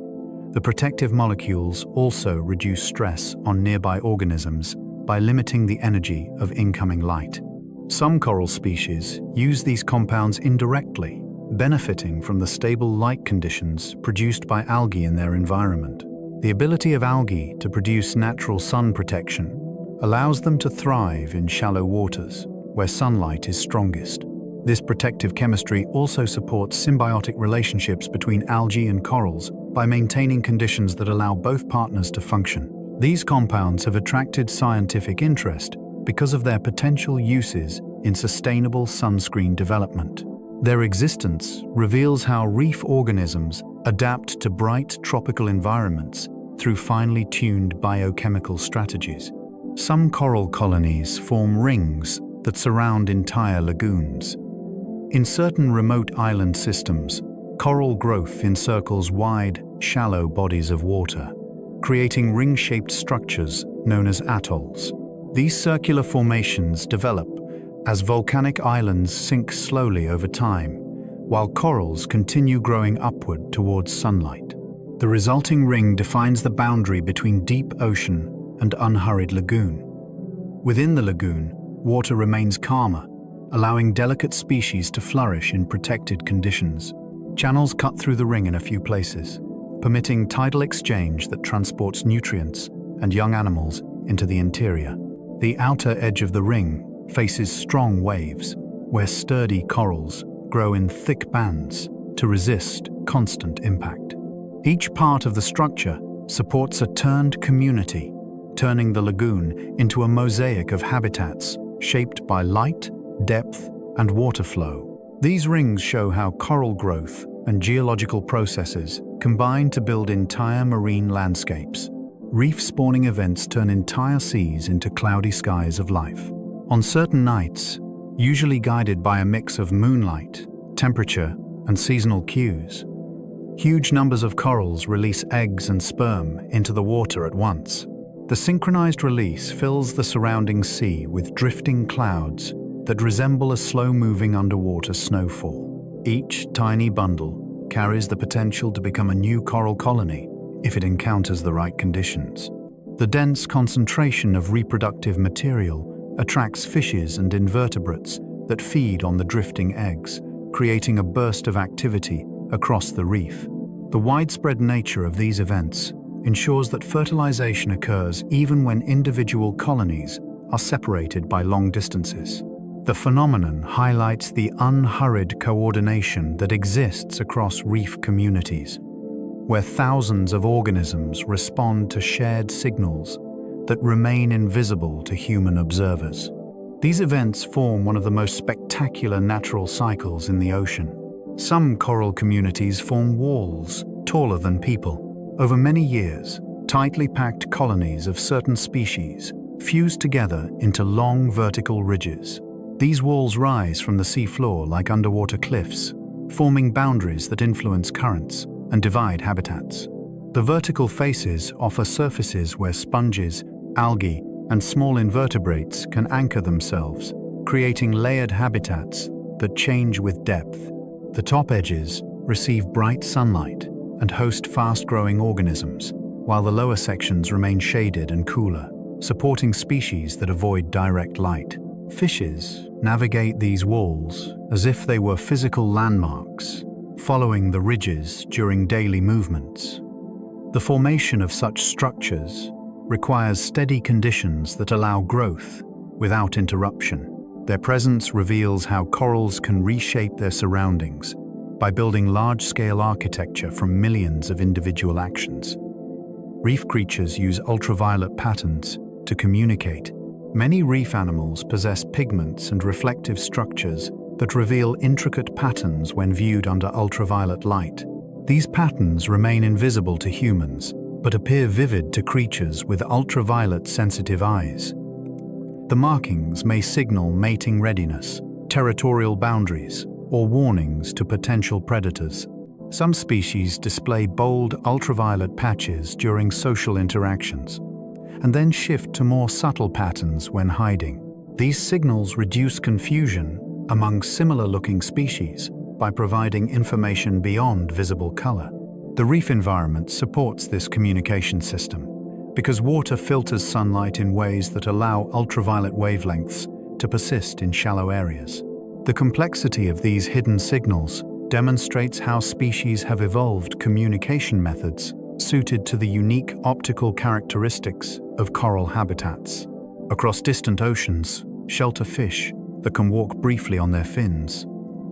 the protective molecules also reduce stress on nearby organisms by limiting the energy of incoming light. Some coral species use these compounds indirectly, benefiting from the stable light conditions produced by algae in their environment. The ability of algae to produce natural sun protection allows them to thrive in shallow waters, where sunlight is strongest. This protective chemistry also supports symbiotic relationships between algae and corals by maintaining conditions that allow both partners to function. These compounds have attracted scientific interest because of their potential uses in sustainable sunscreen development. Their existence reveals how reef organisms adapt to bright tropical environments through finely tuned biochemical strategies. Some coral colonies form rings that surround entire lagoons. In certain remote island systems, coral growth encircles wide, shallow bodies of water, creating ring-shaped structures known as atolls. These circular formations develop as volcanic islands sink slowly over time, while corals continue growing upward towards sunlight. The resulting ring defines the boundary between deep ocean and unhurried lagoon. Within the lagoon, water remains calmer, allowing delicate species to flourish in protected conditions. Channels cut through the ring in a few places, permitting tidal exchange that transports nutrients and young animals into the interior. The outer edge of the ring faces strong waves, where sturdy corals grow in thick bands to resist constant impact. Each part of the structure supports a turned community, turning the lagoon into a mosaic of habitats shaped by light, depth, and water flow. These rings show how coral growth and geological processes combine to build entire marine landscapes. Reef spawning events turn entire seas into cloudy skies of life. On certain nights, usually guided by a mix of moonlight, temperature, and seasonal cues, huge numbers of corals release eggs and sperm into the water at once. The synchronized release fills the surrounding sea with drifting clouds that resemble a slow-moving underwater snowfall. Each tiny bundle carries the potential to become a new coral colony if it encounters the right conditions. The dense concentration of reproductive material attracts fishes and invertebrates that feed on the drifting eggs, creating a burst of activity across the reef. The widespread nature of these events ensures that fertilization occurs even when individual colonies are separated by long distances. The phenomenon highlights the unhurried coordination that exists across reef communities, where thousands of organisms respond to shared signals that remain invisible to human observers. These events form one of the most spectacular natural cycles in the ocean. Some coral communities form walls taller than people. Over many years, tightly packed colonies of certain species fuse together into long vertical ridges. These walls rise from the seafloor like underwater cliffs, forming boundaries that influence currents and divide habitats. The vertical faces offer surfaces where sponges, algae, and small invertebrates can anchor themselves, creating layered habitats that change with depth. The top edges receive bright sunlight and host fast-growing organisms, while the lower sections remain shaded and cooler, supporting species that avoid direct light. Fishes navigate these walls as if they were physical landmarks, following the ridges during daily movements. The formation of such structures requires steady conditions that allow growth without interruption. Their presence reveals how corals can reshape their surroundings by building large-scale architecture from millions of individual actions. Reef creatures use ultraviolet patterns to communicate. Many reef animals possess pigments and reflective structures that reveal intricate patterns when viewed under ultraviolet light. These patterns remain invisible to humans, but appear vivid to creatures with ultraviolet-sensitive eyes. The markings may signal mating readiness, territorial boundaries, or warnings to potential predators. Some species display bold ultraviolet patches during social interactions, and then shift to more subtle patterns when hiding. These signals reduce confusion among similar-looking species by providing information beyond visible color. The reef environment supports this communication system because water filters sunlight in ways that allow ultraviolet wavelengths to persist in shallow areas. The complexity of these hidden signals demonstrates how species have evolved communication methods suited to the unique optical characteristics of coral habitats. Across distant oceans, shelter fish that can walk briefly on their fins.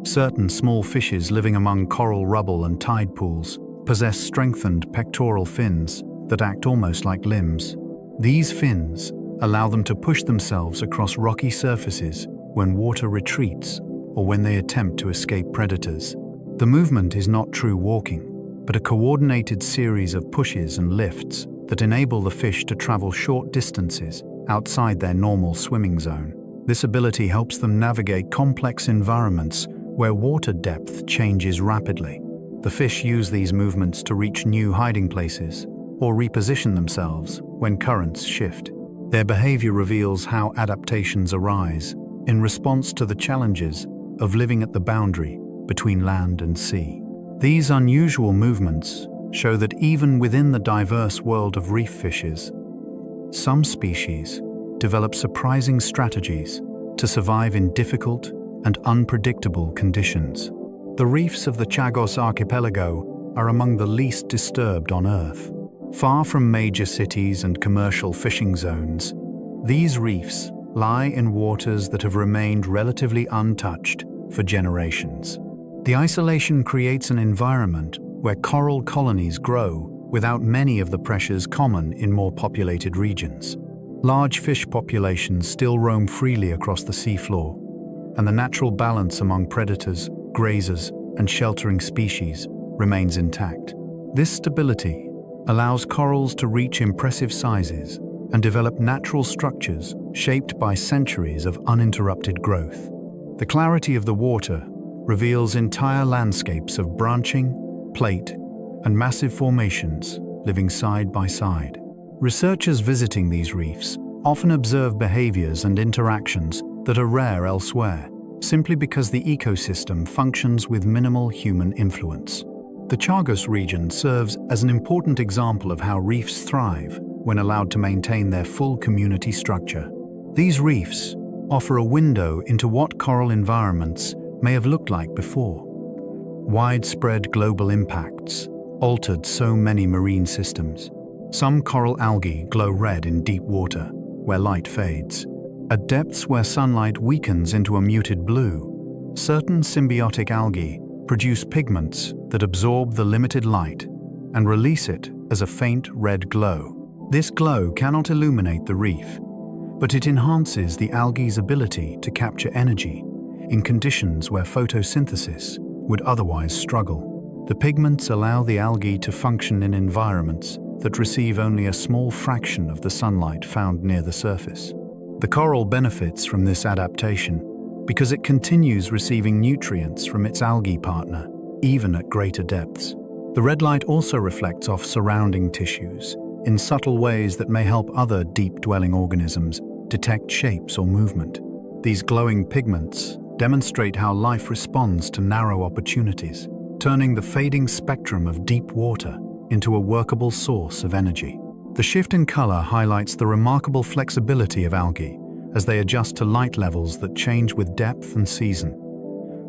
Certain small fishes living among coral rubble and tide pools possess strengthened pectoral fins that act almost like limbs. These fins allow them to push themselves across rocky surfaces when water retreats or when they attempt to escape predators. The movement is not true walking, but a coordinated series of pushes and lifts that enable the fish to travel short distances outside their normal swimming zone. This ability helps them navigate complex environments where water depth changes rapidly. The fish use these movements to reach new hiding places or reposition themselves when currents shift. Their behavior reveals how adaptations arise in response to the challenges of living at the boundary between land and sea. These unusual movements show that even within the diverse world of reef fishes, some species develop surprising strategies to survive in difficult and unpredictable conditions. The reefs of the Chagos archipelago are among the least disturbed on Earth. Far from major cities and commercial fishing zones, these reefs lie in waters that have remained relatively untouched for generations. The isolation creates an environment where coral colonies grow without many of the pressures common in more populated regions. Large fish populations still roam freely across the seafloor, and the natural balance among predators, grazers, and sheltering species remains intact. This stability allows corals to reach impressive sizes and develop natural structures shaped by centuries of uninterrupted growth. The clarity of the water reveals entire landscapes of branching, plate, and massive formations living side by side. Researchers visiting these reefs often observe behaviors and interactions that are rare elsewhere, simply because the ecosystem functions with minimal human influence. The Chagos region serves as an important example of how reefs thrive when allowed to maintain their full community structure. These reefs offer a window into what coral environments may have looked like before. Widespread global impacts altered so many marine systems. Some coral algae glow red in deep water, where light fades. At depths where sunlight weakens into a muted blue, certain symbiotic algae produce pigments that absorb the limited light and release it as a faint red glow. This glow cannot illuminate the reef, but it enhances the algae's ability to capture energy in conditions where photosynthesis would otherwise struggle. The pigments allow the algae to function in environments that receive only a small fraction of the sunlight found near the surface. The coral benefits from this adaptation because it continues receiving nutrients from its algae partner, even at greater depths. The red light also reflects off surrounding tissues in subtle ways that may help other deep-dwelling organisms detect shapes or movement. These glowing pigments demonstrate how life responds to narrow opportunities, turning the fading spectrum of deep water into a workable source of energy. The shift in color highlights the remarkable flexibility of algae as they adjust to light levels that change with depth and season.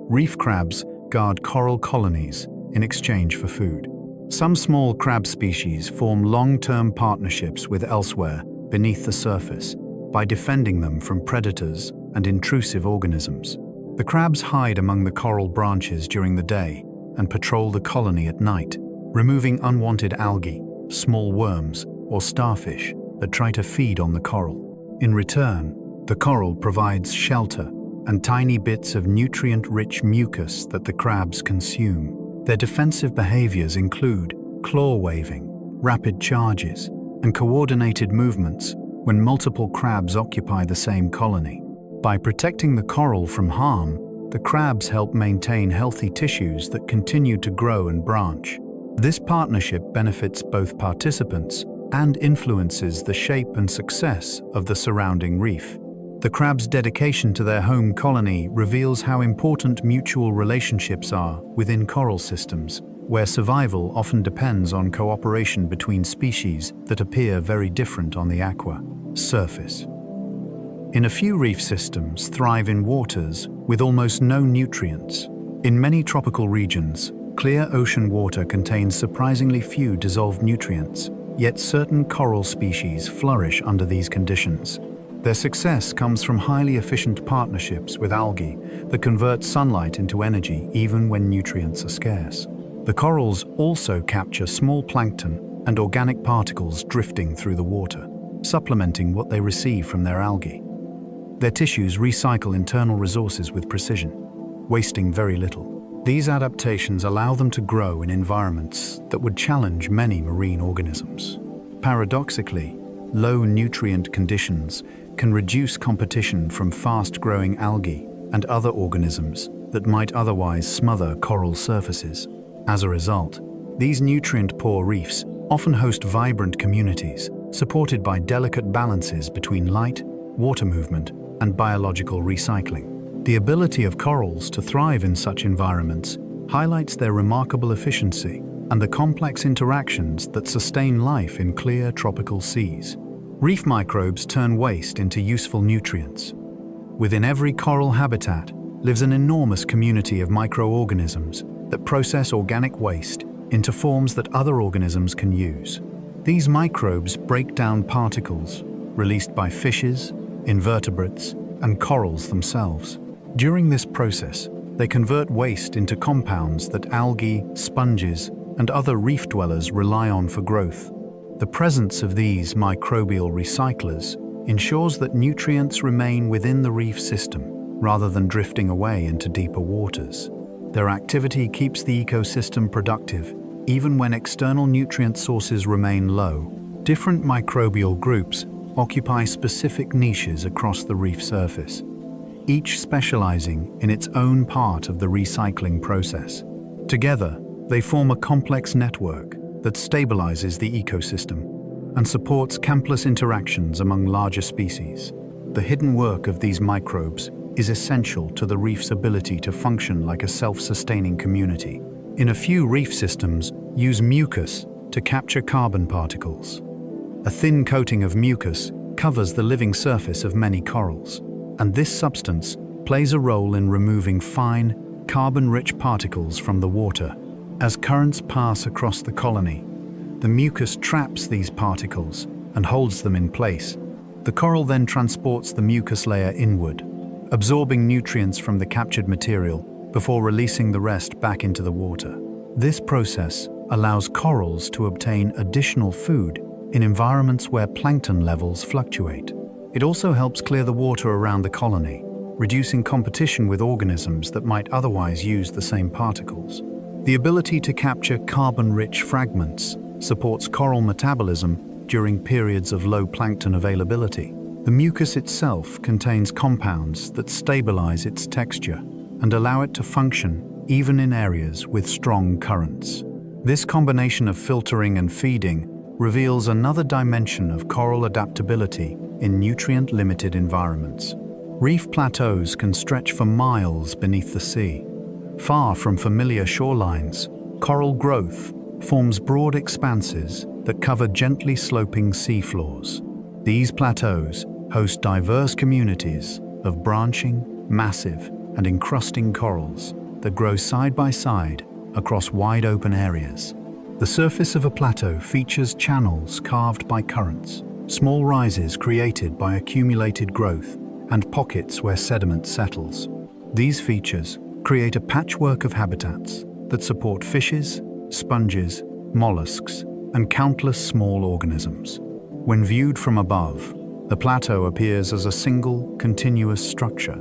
Reef crabs guard coral colonies in exchange for food. Some small crab species form long-term partnerships with elsewhere beneath the surface by defending them from predators and intrusive organisms. The crabs hide among the coral branches during the day and patrol the colony at night, removing unwanted algae, small worms, or starfish that try to feed on the coral. In return, the coral provides shelter and tiny bits of nutrient-rich mucus that the crabs consume. Their defensive behaviors include claw waving, rapid charges, and coordinated movements when multiple crabs occupy the same colony. By protecting the coral from harm, the crabs help maintain healthy tissues that continue to grow and branch. This partnership benefits both participants and influences the shape and success of the surrounding reef. The crabs' dedication to their home colony reveals how important mutual relationships are within coral systems, where survival often depends on cooperation between species that appear very different on the aqua surface. In a few reef systems thrive in waters with almost no nutrients. In many tropical regions, Clear ocean water contains surprisingly few dissolved nutrients, yet certain coral species flourish under these conditions. Their success comes from highly efficient partnerships with algae that convert sunlight into energy even when nutrients are scarce. The corals also capture small plankton and organic particles drifting through the water, supplementing what they receive from their algae. Their tissues recycle internal resources with precision, wasting very little. These adaptations allow them to grow in environments that would challenge many marine organisms. Paradoxically, low nutrient conditions can reduce competition from fast-growing algae and other organisms that might otherwise smother coral surfaces. As a result, these nutrient-poor reefs often host vibrant communities, supported by delicate balances between light, water movement, and biological recycling. The ability of corals to thrive in such environments highlights their remarkable efficiency and the complex interactions that sustain life in clear tropical seas. Reef microbes turn waste into useful nutrients. Within every coral habitat lives an enormous community of microorganisms that process organic waste into forms that other organisms can use. These microbes break down particles released by fishes, invertebrates, and corals themselves. During this process, they convert waste into compounds that algae, sponges, and other reef dwellers rely on for growth. The presence of these microbial recyclers ensures that nutrients remain within the reef system rather than drifting away into deeper waters. Their activity keeps the ecosystem productive even when external nutrient sources remain low. Different microbial groups occupy specific niches across the reef surface, each specializing in its own part of the recycling process. Together, they form a complex network that stabilizes the ecosystem and supports countless interactions among larger species. The hidden work of these microbes is essential to the reef's ability to function like a self-sustaining community. In a few reef systems, use mucus to capture carbon particles. A thin coating of mucus covers the living surface of many corals, and this substance plays a role in removing fine, carbon-rich particles from the water. As currents pass across the colony, the mucus traps these particles and holds them in place. The coral then transports the mucus layer inward, absorbing nutrients from the captured material before releasing the rest back into the water. This process allows corals to obtain additional food in environments where plankton levels fluctuate. It also helps clear the water around the colony, reducing competition with organisms that might otherwise use the same particles. The ability to capture carbon-rich fragments supports coral metabolism during periods of low plankton availability. The mucus itself contains compounds that stabilize its texture and allow it to function even in areas with strong currents. This combination of filtering and feeding reveals another dimension of coral adaptability in nutrient-limited environments. Reef plateaus can stretch for miles beneath the sea. Far from familiar shorelines, coral growth forms broad expanses that cover gently sloping seafloors. These plateaus host diverse communities of branching, massive, and encrusting corals that grow side by side across wide open areas. The surface of a plateau features channels carved by currents, small rises created by accumulated growth, and pockets where sediment settles. These features create a patchwork of habitats that support fishes, sponges, mollusks, and countless small organisms. When viewed from above, the plateau appears as a single, continuous structure,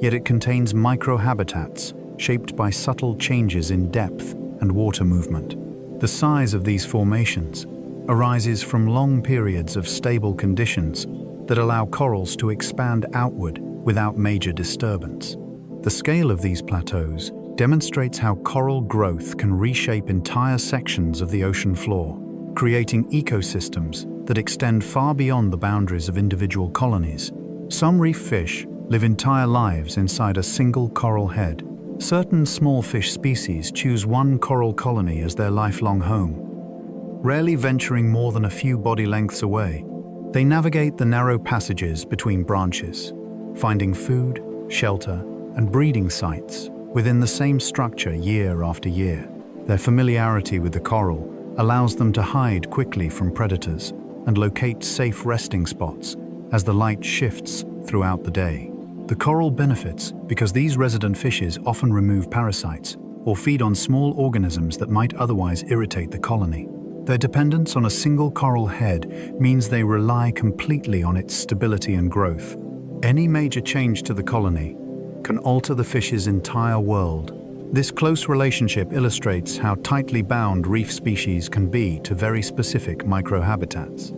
yet it contains microhabitats shaped by subtle changes in depth and water movement. The size of these formations arises from long periods of stable conditions that allow corals to expand outward without major disturbance. The scale of these plateaus demonstrates how coral growth can reshape entire sections of the ocean floor, creating ecosystems that extend far beyond the boundaries of individual colonies. Some reef fish live entire lives inside a single coral head. Certain small fish species choose one coral colony as their lifelong home. Rarely venturing more than a few body lengths away, they navigate the narrow passages between branches, finding food, shelter, and breeding sites within the same structure year after year. Their familiarity with the coral allows them to hide quickly from predators and locate safe resting spots as the light shifts throughout the day. The coral benefits because these resident fishes often remove parasites or feed on small organisms that might otherwise irritate the colony. Their dependence on a single coral head means they rely completely on its stability and growth. Any major change to the colony can alter the fish's entire world. This close relationship illustrates how tightly bound reef species can be to very specific microhabitats.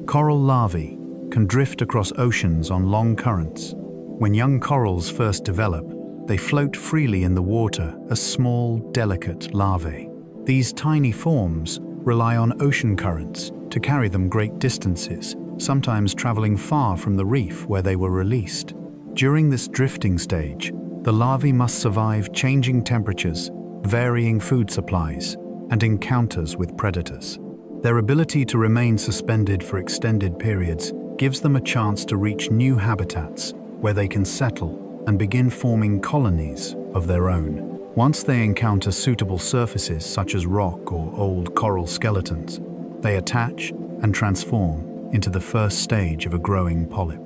Coral larvae can drift across oceans on long currents. When young corals first develop, they float freely in the water as small, delicate larvae. These tiny forms rely on ocean currents to carry them great distances, sometimes traveling far from the reef where they were released. During this drifting stage, the larvae must survive changing temperatures, varying food supplies, and encounters with predators. Their ability to remain suspended for extended periods gives them a chance to reach new habitats where they can settle and begin forming colonies of their own. Once they encounter suitable surfaces such as rock or old coral skeletons, they attach and transform into the first stage of a growing polyp.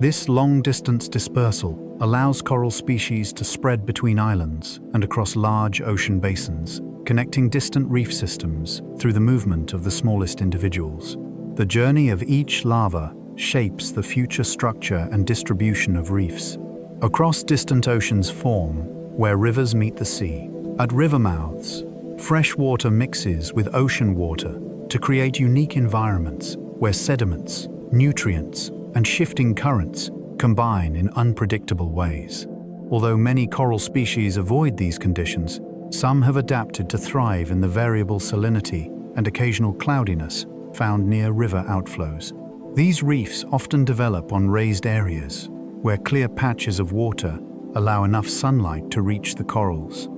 This long-distance dispersal allows coral species to spread between islands and across large ocean basins, connecting distant reef systems through the movement of the smallest individuals. The journey of each larva shapes the future structure and distribution of reefs. Across distant oceans form where rivers meet the sea. At river mouths, fresh water mixes with ocean water to create unique environments where sediments, nutrients, and shifting currents combine in unpredictable ways. Although many coral species avoid these conditions, some have adapted to thrive in the variable salinity and occasional cloudiness found near river outflows. These reefs often develop on raised areas, where clear patches of water allow enough sunlight to reach the corals.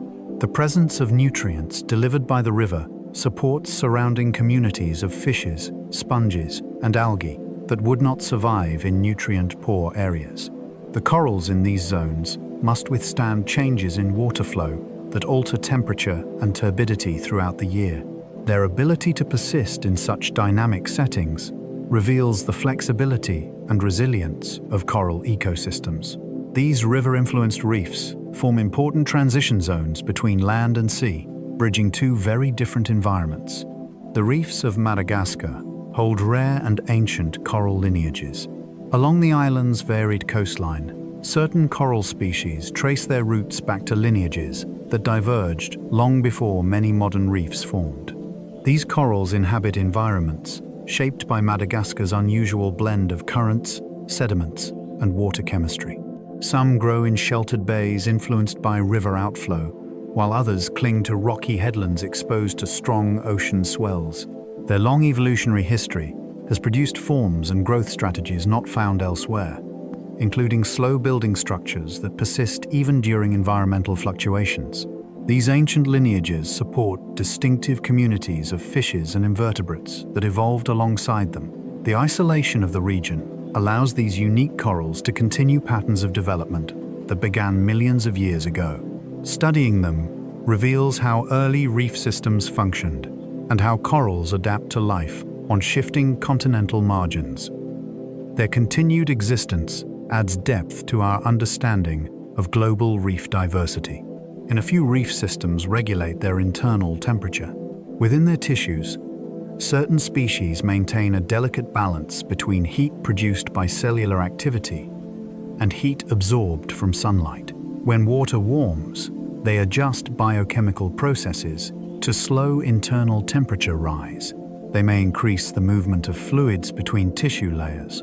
The presence of nutrients delivered by the river supports surrounding communities of fishes, sponges, and algae that would not survive in nutrient-poor areas. The corals in these zones must withstand changes in water flow that alter temperature and turbidity throughout the year. Their ability to persist in such dynamic settings reveals the flexibility and resilience of coral ecosystems. These river-influenced reefs form important transition zones between land and sea, bridging two very different environments. The reefs of Madagascar hold rare and ancient coral lineages. Along the island's varied coastline, certain coral species trace their roots back to lineages that diverged long before many modern reefs formed. These corals inhabit environments shaped by Madagascar's unusual blend of currents, sediments, and water chemistry. Some grow in sheltered bays influenced by river outflow, while others cling to rocky headlands exposed to strong ocean swells. Their long evolutionary history has produced forms and growth strategies not found elsewhere, including slow building structures that persist even during environmental fluctuations. These ancient lineages support distinctive communities of fishes and invertebrates that evolved alongside them. The isolation of the region allows these unique corals to continue patterns of development that began millions of years ago. Studying them reveals how early reef systems functioned and how corals adapt to life on shifting continental margins. Their continued existence adds depth to our understanding of global reef diversity. In a few reef systems regulate their internal temperature. Within their tissues, certain species maintain a delicate balance between heat produced by cellular activity and heat absorbed from sunlight. When water warms, they adjust biochemical processes to slow internal temperature rise. They may increase the movement of fluids between tissue layers,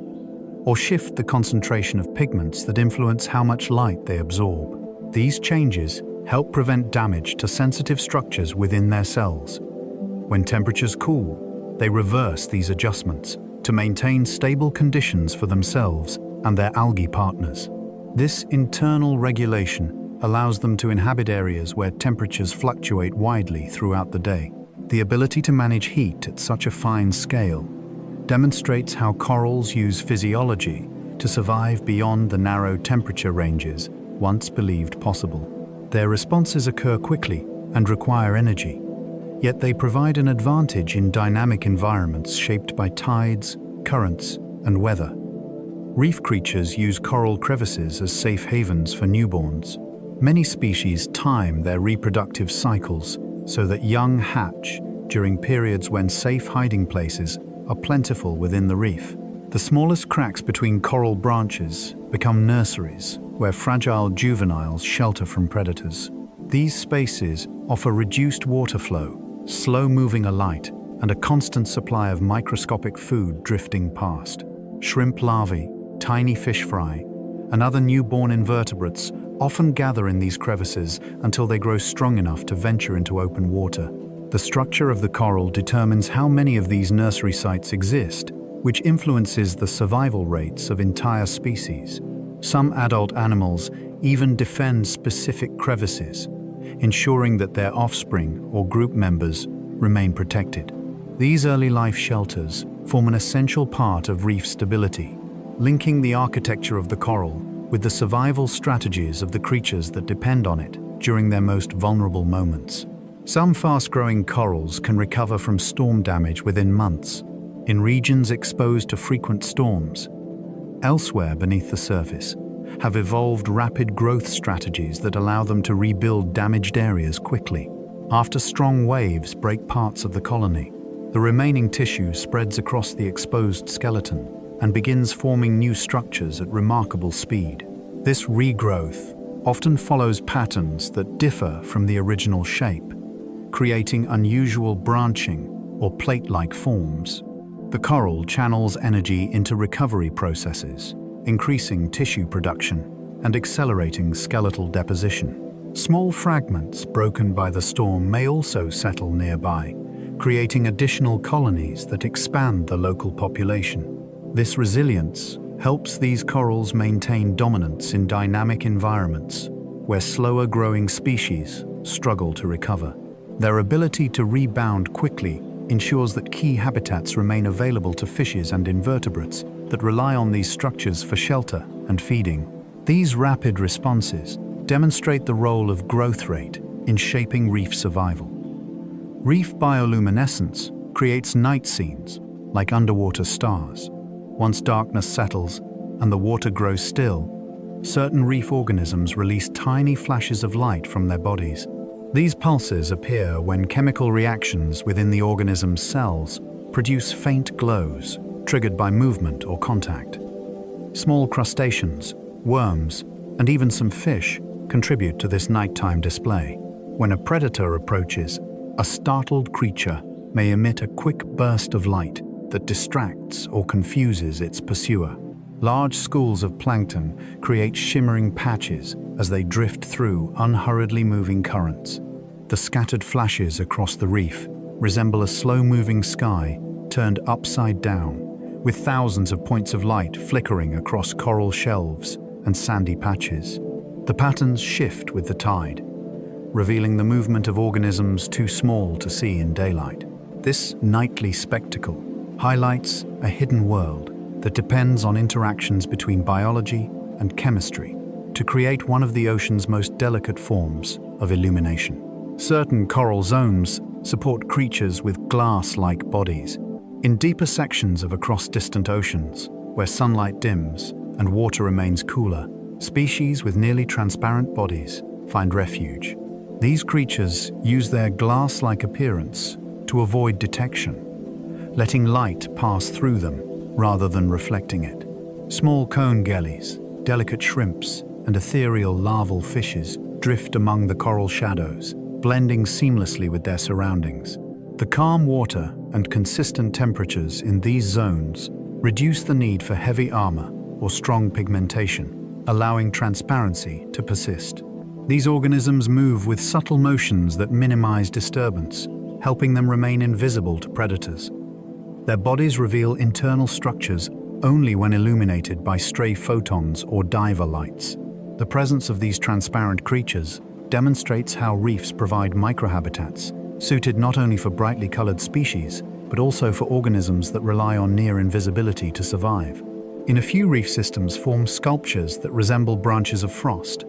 or shift the concentration of pigments that influence how much light they absorb. These changes help prevent damage to sensitive structures within their cells. When temperatures cool, they reverse these adjustments to maintain stable conditions for themselves and their algae partners. This internal regulation allows them to inhabit areas where temperatures fluctuate widely throughout the day. The ability to manage heat at such a fine scale demonstrates how corals use physiology to survive beyond the narrow temperature ranges once believed possible. Their responses occur quickly and require energy, Yet they provide an advantage in dynamic environments shaped by tides, currents, and weather. Reef creatures use coral crevices as safe havens for newborns. Many species time their reproductive cycles so that young hatch during periods when safe hiding places are plentiful within the reef. The smallest cracks between coral branches become nurseries where fragile juveniles shelter from predators. These spaces offer reduced water flow, slow-moving light, and a constant supply of microscopic food drifting past. Shrimp larvae, tiny fish fry, and other newborn invertebrates often gather in these crevices until they grow strong enough to venture into open water. The structure of the coral determines how many of these nursery sites exist, which influences the survival rates of entire species. Some adult animals even defend specific crevices, ensuring that their offspring or group members remain protected. These early life shelters form an essential part of reef stability, linking the architecture of the coral with the survival strategies of the creatures that depend on it during their most vulnerable moments. Some fast-growing corals can recover from storm damage within months, in regions exposed to frequent storms. Elsewhere beneath the surface have evolved rapid growth strategies that allow them to rebuild damaged areas quickly. After strong waves break parts of the colony, the remaining tissue spreads across the exposed skeleton and begins forming new structures at remarkable speed. This regrowth often follows patterns that differ from the original shape, creating unusual branching or plate-like forms. The coral channels energy into recovery processes, increasing tissue production and accelerating skeletal deposition. Small fragments broken by the storm may also settle nearby, creating additional colonies that expand the local population. This resilience helps these corals maintain dominance in dynamic environments where slower-growing species struggle to recover. Their ability to rebound quickly ensures that key habitats remain available to fishes and invertebrates that rely on these structures for shelter and feeding. These rapid responses demonstrate the role of growth rate in shaping reef survival. Reef bioluminescence creates night scenes, like underwater stars. Once darkness settles and the water grows still, certain reef organisms release tiny flashes of light from their bodies. These pulses appear when chemical reactions within the organism's cells produce faint glows triggered by movement or contact. Small crustaceans, worms, and even some fish contribute to this nighttime display. When a predator approaches, a startled creature may emit a quick burst of light that distracts or confuses its pursuer. Large schools of plankton create shimmering patches as they drift through unhurriedly moving currents. The scattered flashes across the reef resemble a slow-moving sky turned upside down, with thousands of points of light flickering across coral shelves and sandy patches. The patterns shift with the tide, revealing the movement of organisms too small to see in daylight. This nightly spectacle highlights a hidden world that depends on interactions between biology and chemistry to create one of the ocean's most delicate forms of illumination. Certain coral zones support creatures with glass-like bodies. In deeper sections of across distant oceans, where sunlight dims and water remains cooler, species with nearly transparent bodies find refuge. These creatures use their glass-like appearance to avoid detection, letting light pass through them rather than reflecting it. Small cone jellies, delicate shrimps, and ethereal larval fishes drift among the coral shadows, blending seamlessly with their surroundings. The calm water and consistent temperatures in these zones reduce the need for heavy armor or strong pigmentation, allowing transparency to persist. These organisms move with subtle motions that minimize disturbance, helping them remain invisible to predators. Their bodies reveal internal structures only when illuminated by stray photons or diver lights. The presence of these transparent creatures demonstrates how reefs provide microhabitats suited not only for brightly colored species, but also for organisms that rely on near invisibility to survive. In a few reef systems form sculptures that resemble branches of frost.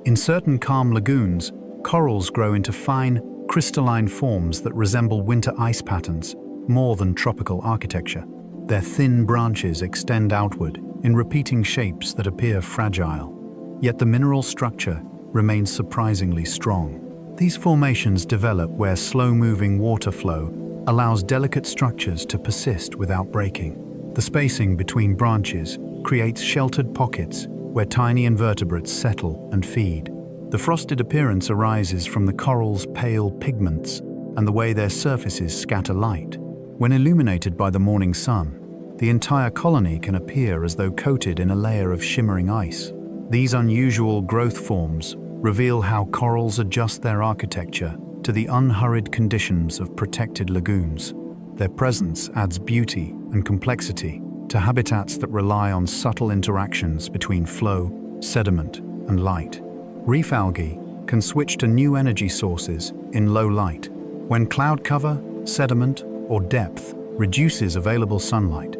In certain calm lagoons, corals grow into fine, crystalline forms that resemble winter ice patterns more than tropical architecture. Their thin branches extend outward in repeating shapes that appear fragile, yet the mineral structure remains surprisingly strong. These formations develop where slow-moving water flow allows delicate structures to persist without breaking. The spacing between branches creates sheltered pockets where tiny invertebrates settle and feed. The frosted appearance arises from the coral's pale pigments and the way their surfaces scatter light. When illuminated by the morning sun, the entire colony can appear as though coated in a layer of shimmering ice. These unusual growth forms reveal how corals adjust their architecture to the unhurried conditions of protected lagoons. Their presence adds beauty and complexity to habitats that rely on subtle interactions between flow, sediment, and light. Reef algae can switch to new energy sources in low light when cloud cover, sediment, or depth reduces available sunlight.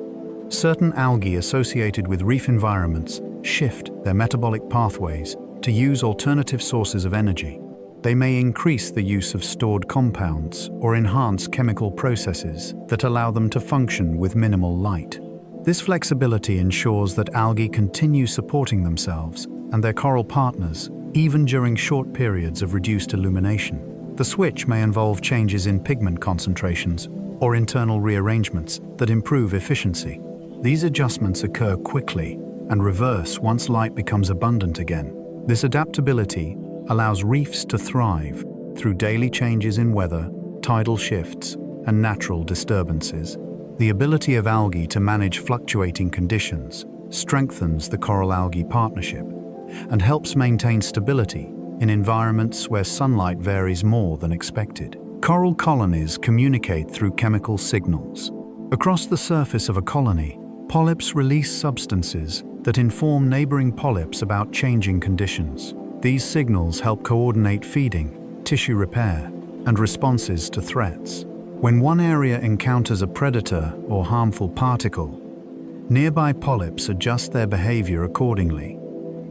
Certain algae associated with reef environments shift their metabolic pathways to use alternative sources of energy. They may increase the use of stored compounds or enhance chemical processes that allow them to function with minimal light. This flexibility ensures that algae continue supporting themselves and their coral partners even during short periods of reduced illumination. The switch may involve changes in pigment concentrations or internal rearrangements that improve efficiency. These adjustments occur quickly and reverse once light becomes abundant again. This adaptability allows reefs to thrive through daily changes in weather, tidal shifts, and natural disturbances. The ability of algae to manage fluctuating conditions strengthens the coral-algae partnership and helps maintain stability in environments where sunlight varies more than expected. Coral colonies communicate through chemical signals. Across the surface of a colony, polyps release substances that inform neighboring polyps about changing conditions. These signals help coordinate feeding, tissue repair, and responses to threats. When one area encounters a predator or harmful particle, nearby polyps adjust their behavior accordingly,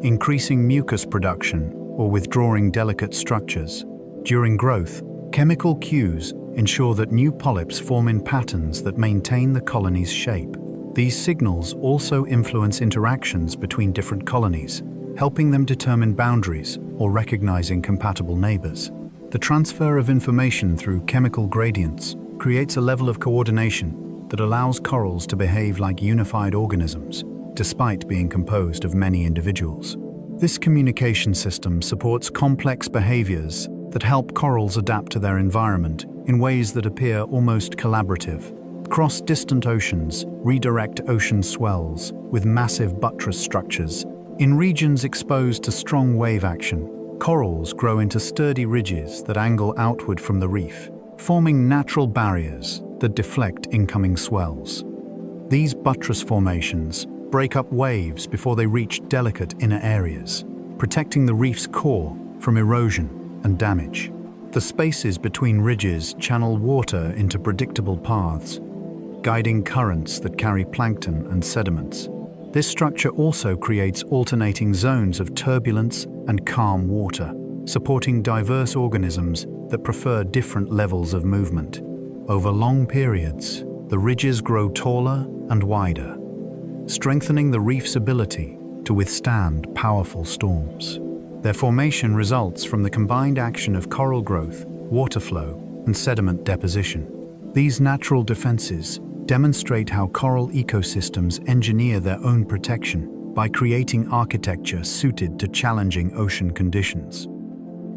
increasing mucus production or withdrawing delicate structures. During growth, chemical cues ensure that new polyps form in patterns that maintain the colony's shape. These signals also influence interactions between different colonies, helping them determine boundaries or recognizing compatible neighbors. The transfer of information through chemical gradients creates a level of coordination that allows corals to behave like unified organisms, despite being composed of many individuals. This communication system supports complex behaviors that help corals adapt to their environment in ways that appear almost collaborative. Across distant oceans, redirect ocean swells with massive buttress structures. In regions exposed to strong wave action, corals grow into sturdy ridges that angle outward from the reef, forming natural barriers that deflect incoming swells. These buttress formations break up waves before they reach delicate inner areas, protecting the reef's core from erosion and damage. The spaces between ridges channel water into predictable paths, guiding currents that carry plankton and sediments. This structure also creates alternating zones of turbulence and calm water, supporting diverse organisms that prefer different levels of movement. Over long periods, the ridges grow taller and wider, strengthening the reef's ability to withstand powerful storms. Their formation results from the combined action of coral growth, water flow, and sediment deposition. These natural defenses demonstrate how coral ecosystems engineer their own protection by creating architecture suited to challenging ocean conditions.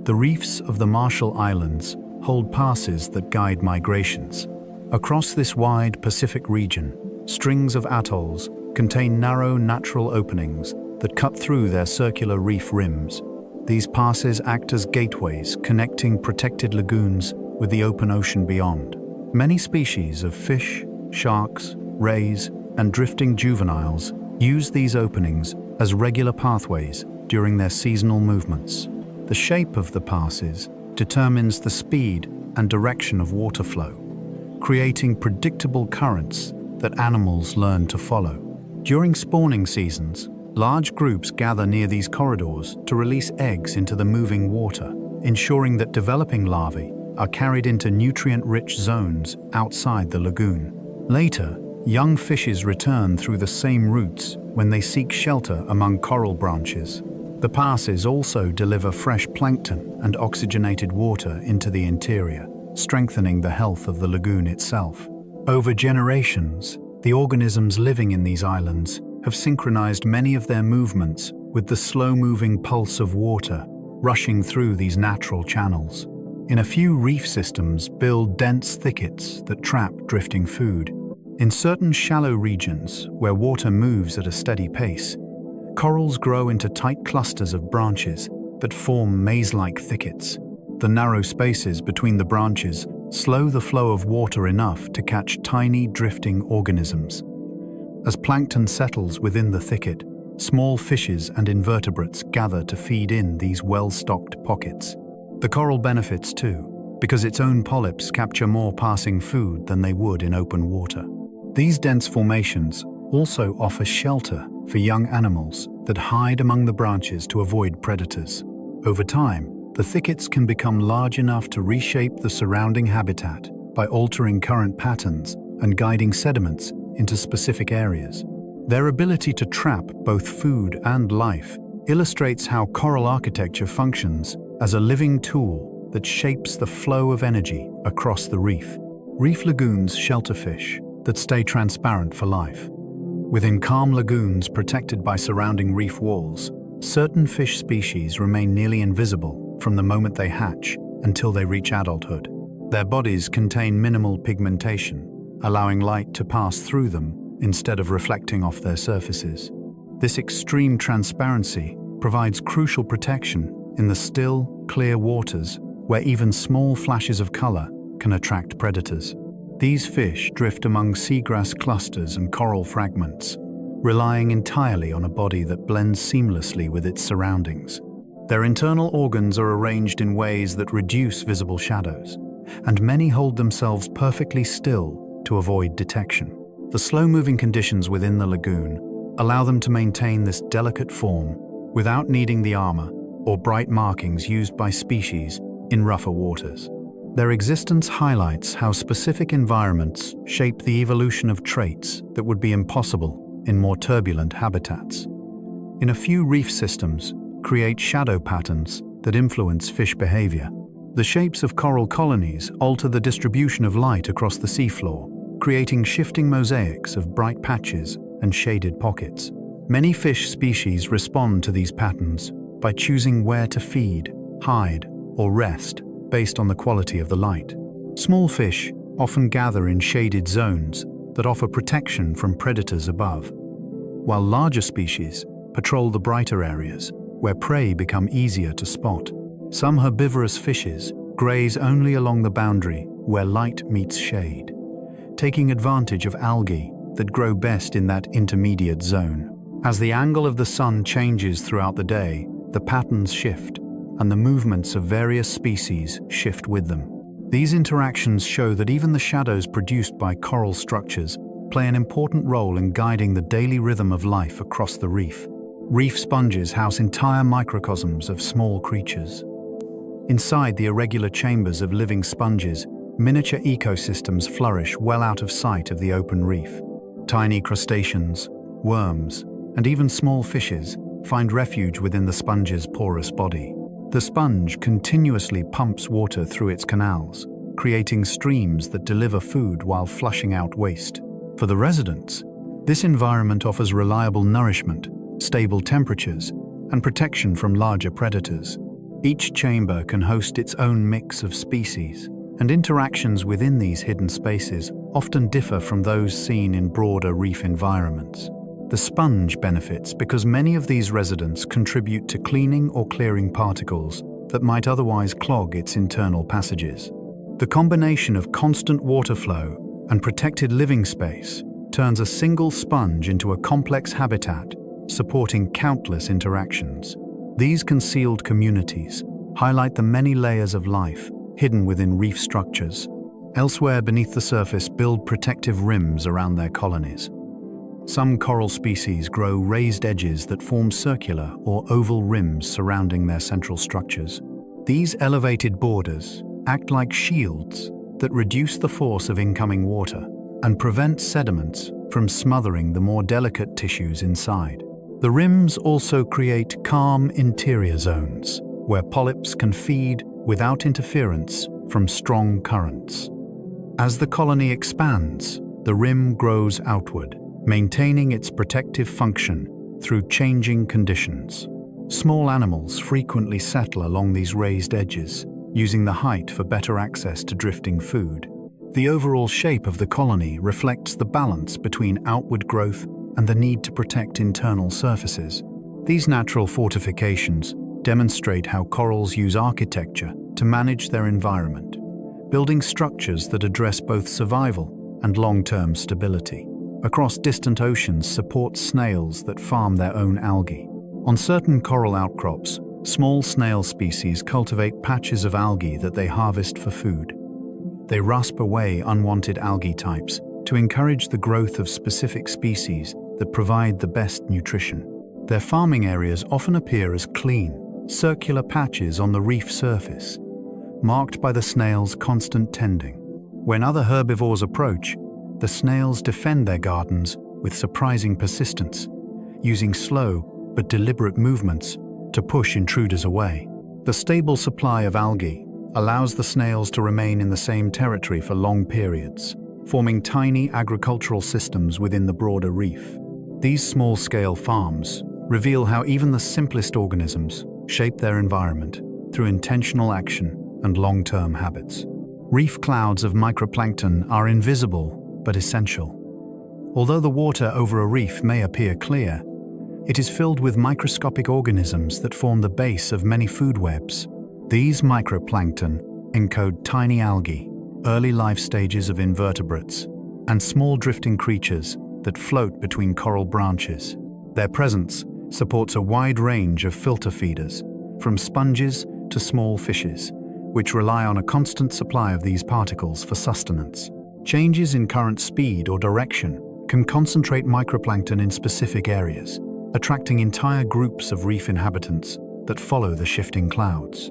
The reefs of the Marshall Islands hold passes that guide migrations. Across this wide Pacific region, strings of atolls contain narrow natural openings that cut through their circular reef rims. These passes act as gateways connecting protected lagoons with the open ocean beyond. Many species of fish, sharks, rays, and drifting juveniles use these openings as regular pathways during their seasonal movements. The shape of the passes determines the speed and direction of water flow, creating predictable currents that animals learn to follow. During spawning seasons, large groups gather near these corridors to release eggs into the moving water, ensuring that developing larvae are carried into nutrient-rich zones outside the lagoon. Later, young fishes return through the same routes when they seek shelter among coral branches. The passes also deliver fresh plankton and oxygenated water into the interior, strengthening the health of the lagoon itself. Over generations, the organisms living in these islands have synchronized many of their movements with the slow-moving pulse of water rushing through these natural channels. In a few reef systems build dense thickets that trap drifting food. In certain shallow regions, where water moves at a steady pace, corals grow into tight clusters of branches that form maze-like thickets. The narrow spaces between the branches slow the flow of water enough to catch tiny drifting organisms. As plankton settles within the thicket, small fishes and invertebrates gather to feed in these well-stocked pockets. The coral benefits too, because its own polyps capture more passing food than they would in open water. These dense formations also offer shelter for young animals that hide among the branches to avoid predators. Over time, the thickets can become large enough to reshape the surrounding habitat by altering current patterns and guiding sediments into specific areas. Their ability to trap both food and life illustrates how coral architecture functions as a living tool that shapes the flow of energy across the reef. Reef lagoons shelter fish that stay transparent for life. Within calm lagoons protected by surrounding reef walls, certain fish species remain nearly invisible from the moment they hatch until they reach adulthood. Their bodies contain minimal pigmentation, allowing light to pass through them instead of reflecting off their surfaces. This extreme transparency provides crucial protection in the still, clear waters where even small flashes of color can attract predators. These fish drift among seagrass clusters and coral fragments, relying entirely on a body that blends seamlessly with its surroundings. Their internal organs are arranged in ways that reduce visible shadows, and many hold themselves perfectly still to avoid detection. The slow-moving conditions within the lagoon allow them to maintain this delicate form without needing the armor or bright markings used by species in rougher waters. Their existence highlights how specific environments shape the evolution of traits that would be impossible in more turbulent habitats. In a few reef systems, create shadow patterns that influence fish behavior. The shapes of coral colonies alter the distribution of light across the seafloor, creating shifting mosaics of bright patches and shaded pockets. Many fish species respond to these patterns by choosing where to feed, hide, or rest based on the quality of the light. Small fish often gather in shaded zones that offer protection from predators above, while larger species patrol the brighter areas where prey become easier to spot. Some herbivorous fishes graze only along the boundary where light meets shade, taking advantage of algae that grow best in that intermediate zone. As the angle of the sun changes throughout the day, the patterns shift, and the movements of various species shift with them. These interactions show that even the shadows produced by coral structures play an important role in guiding the daily rhythm of life across the reef. Reef sponges house entire microcosms of small creatures. Inside the irregular chambers of living sponges, miniature ecosystems flourish well out of sight of the open reef. Tiny crustaceans, worms, and even small fishes find refuge within the sponge's porous body. The sponge continuously pumps water through its canals, creating streams that deliver food while flushing out waste. For the residents, this environment offers reliable nourishment, stable temperatures, and protection from larger predators. Each chamber can host its own mix of species, and interactions within these hidden spaces often differ from those seen in broader reef environments. The sponge benefits because many of these residents contribute to cleaning or clearing particles that might otherwise clog its internal passages. The combination of constant water flow and protected living space turns a single sponge into a complex habitat supporting countless interactions. These concealed communities highlight the many layers of life hidden within reef structures. Elsewhere beneath the surface build protective rims around their colonies. Some coral species grow raised edges that form circular or oval rims surrounding their central structures. These elevated borders act like shields that reduce the force of incoming water and prevent sediments from smothering the more delicate tissues inside. The rims also create calm interior zones where polyps can feed without interference from strong currents. As the colony expands, the rim grows outward, maintaining its protective function through changing conditions. Small animals frequently settle along these raised edges, using the height for better access to drifting food. The overall shape of the colony reflects the balance between outward growth and the need to protect internal surfaces. These natural fortifications demonstrate how corals use architecture to manage their environment, building structures that address both survival and long-term stability. Across distant oceans support snails that farm their own algae. On certain coral outcrops, small snail species cultivate patches of algae that they harvest for food. They rasp away unwanted algae types to encourage the growth of specific species that provide the best nutrition. Their farming areas often appear as clean, circular patches on the reef surface, marked by the snails' constant tending. When other herbivores approach, the snails defend their gardens with surprising persistence, using slow but deliberate movements to push intruders away. The stable supply of algae allows the snails to remain in the same territory for long periods, forming tiny agricultural systems within the broader reef. These small-scale farms reveal how even the simplest organisms shape their environment through intentional action and long-term habits. Reef clouds of microplankton are invisible but essential. Although the water over a reef may appear clear, it is filled with microscopic organisms that form the base of many food webs. These microplankton encode tiny algae, early life stages of invertebrates, and small drifting creatures that float between coral branches. Their presence supports a wide range of filter feeders, from sponges to small fishes, which rely on a constant supply of these particles for sustenance. Changes in current speed or direction can concentrate microplankton in specific areas, attracting entire groups of reef inhabitants that follow the shifting clouds.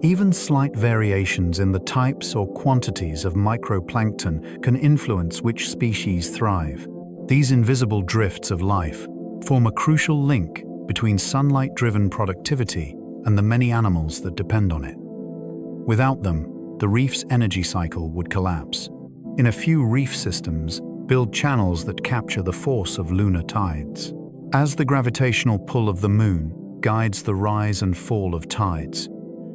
Even slight variations in the types or quantities of microplankton can influence which species thrive. These invisible drifts of life form a crucial link between sunlight-driven productivity and the many animals that depend on it. Without them, the reef's energy cycle would collapse. In a few reef systems, build channels that capture the force of lunar tides. As the gravitational pull of the moon guides the rise and fall of tides,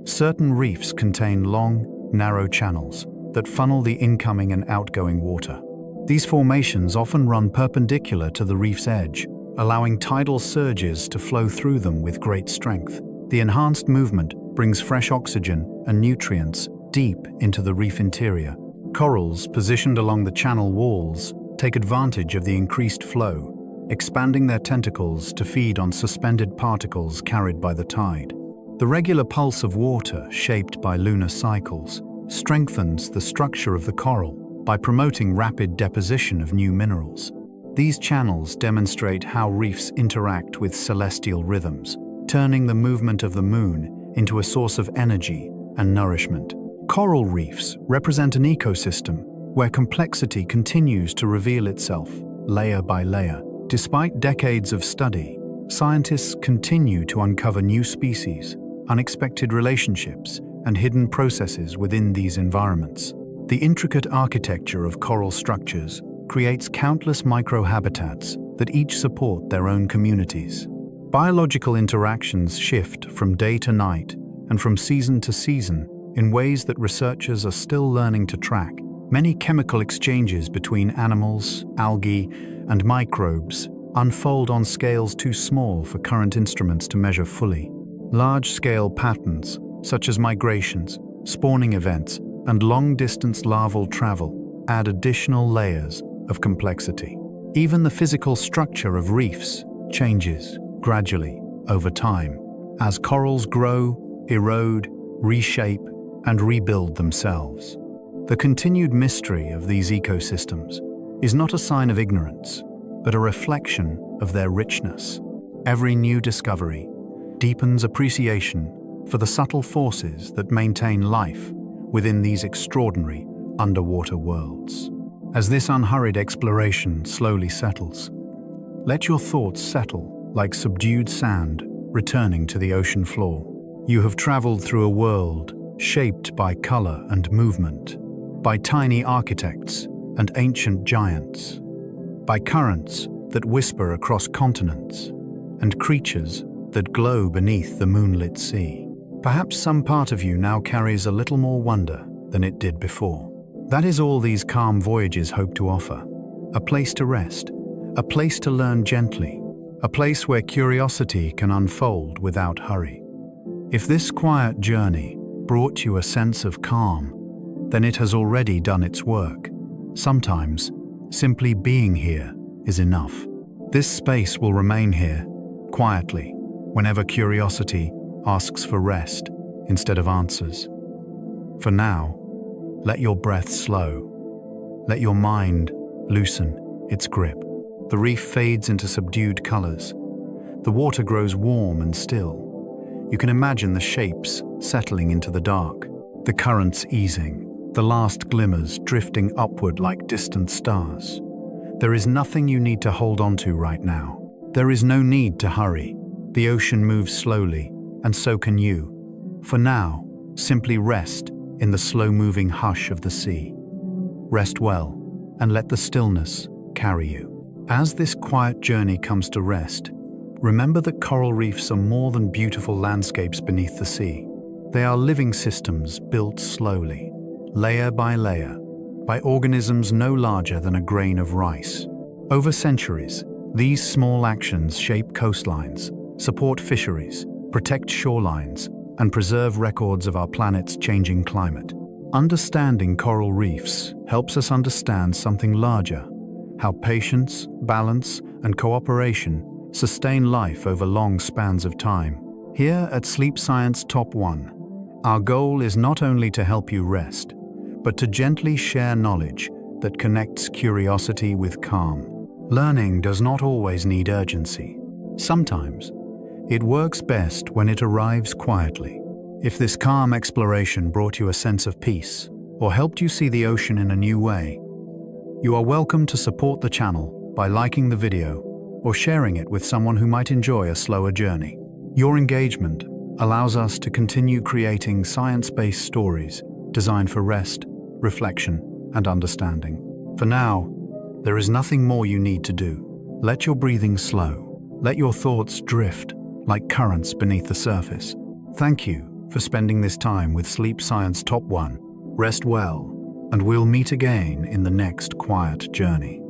certain reefs contain long, narrow channels that funnel the incoming and outgoing water. These formations often run perpendicular to the reef's edge, allowing tidal surges to flow through them with great strength. The enhanced movement brings fresh oxygen and nutrients deep into the reef interior. Corals positioned along the channel walls take advantage of the increased flow, expanding their tentacles to feed on suspended particles carried by the tide. The regular pulse of water, shaped by lunar cycles, strengthens the structure of the coral by promoting rapid deposition of new minerals. These channels demonstrate how reefs interact with celestial rhythms, turning the movement of the moon into a source of energy and nourishment. Coral reefs represent an ecosystem where complexity continues to reveal itself, layer by layer. Despite decades of study, scientists continue to uncover new species, unexpected relationships, and hidden processes within these environments. The intricate architecture of coral structures creates countless microhabitats that each support their own communities. Biological interactions shift from day to night and from season to season in ways that researchers are still learning to track. Many chemical exchanges between animals, algae, and microbes unfold on scales too small for current instruments to measure fully. Large-scale patterns, such as migrations, spawning events, and long-distance larval travel, add additional layers of complexity. Even the physical structure of reefs changes gradually over time as corals grow, erode, reshape, and rebuild themselves. The continued mystery of these ecosystems is not a sign of ignorance, but a reflection of their richness. Every new discovery deepens appreciation for the subtle forces that maintain life within these extraordinary underwater worlds. As this unhurried exploration slowly settles, let your thoughts settle like subdued sand returning to the ocean floor. You have traveled through a world shaped by color and movement, by tiny architects and ancient giants, by currents that whisper across continents, and creatures that glow beneath the moonlit sea. Perhaps some part of you now carries a little more wonder than it did before. That is all these calm voyages hope to offer. A place to rest, a place to learn gently, a place where curiosity can unfold without hurry. If this quiet journey brought you a sense of calm, then it has already done its work. Sometimes, simply being here is enough. This space will remain here, quietly, whenever curiosity asks for rest instead of answers. For now, let your breath slow. Let your mind loosen its grip. The reef fades into subdued colors. The water grows warm and still. You can imagine the shapes settling into the dark, the currents easing, the last glimmers drifting upward like distant stars. There is nothing you need to hold on to right now. There is no need to hurry. The ocean moves slowly, and so can you. For now, simply rest in the slow-moving hush of the sea. Rest well, and let the stillness carry you. As this quiet journey comes to rest, remember that coral reefs are more than beautiful landscapes beneath the sea. They are living systems built slowly, layer by layer, by organisms no larger than a grain of rice. Over centuries, these small actions shape coastlines, support fisheries, protect shorelines, and preserve records of our planet's changing climate. Understanding coral reefs helps us understand something larger, how patience, balance, and cooperation sustain life over long spans of time. Here at Sleep Science Top 1, our goal is not only to help you rest, but to gently share knowledge that connects curiosity with calm. Learning does not always need urgency. Sometimes, it works best when it arrives quietly. If this calm exploration brought you a sense of peace, or helped you see the ocean in a new way, you are welcome to support the channel by liking the video or sharing it with someone who might enjoy a slower journey. Your engagement allows us to continue creating science-based stories designed for rest, reflection, and understanding. For now, there is nothing more you need to do. Let your breathing slow. Let your thoughts drift like currents beneath the surface. Thank you for spending this time with Sleep Science Top 1. Rest well, and we'll meet again in the next quiet journey.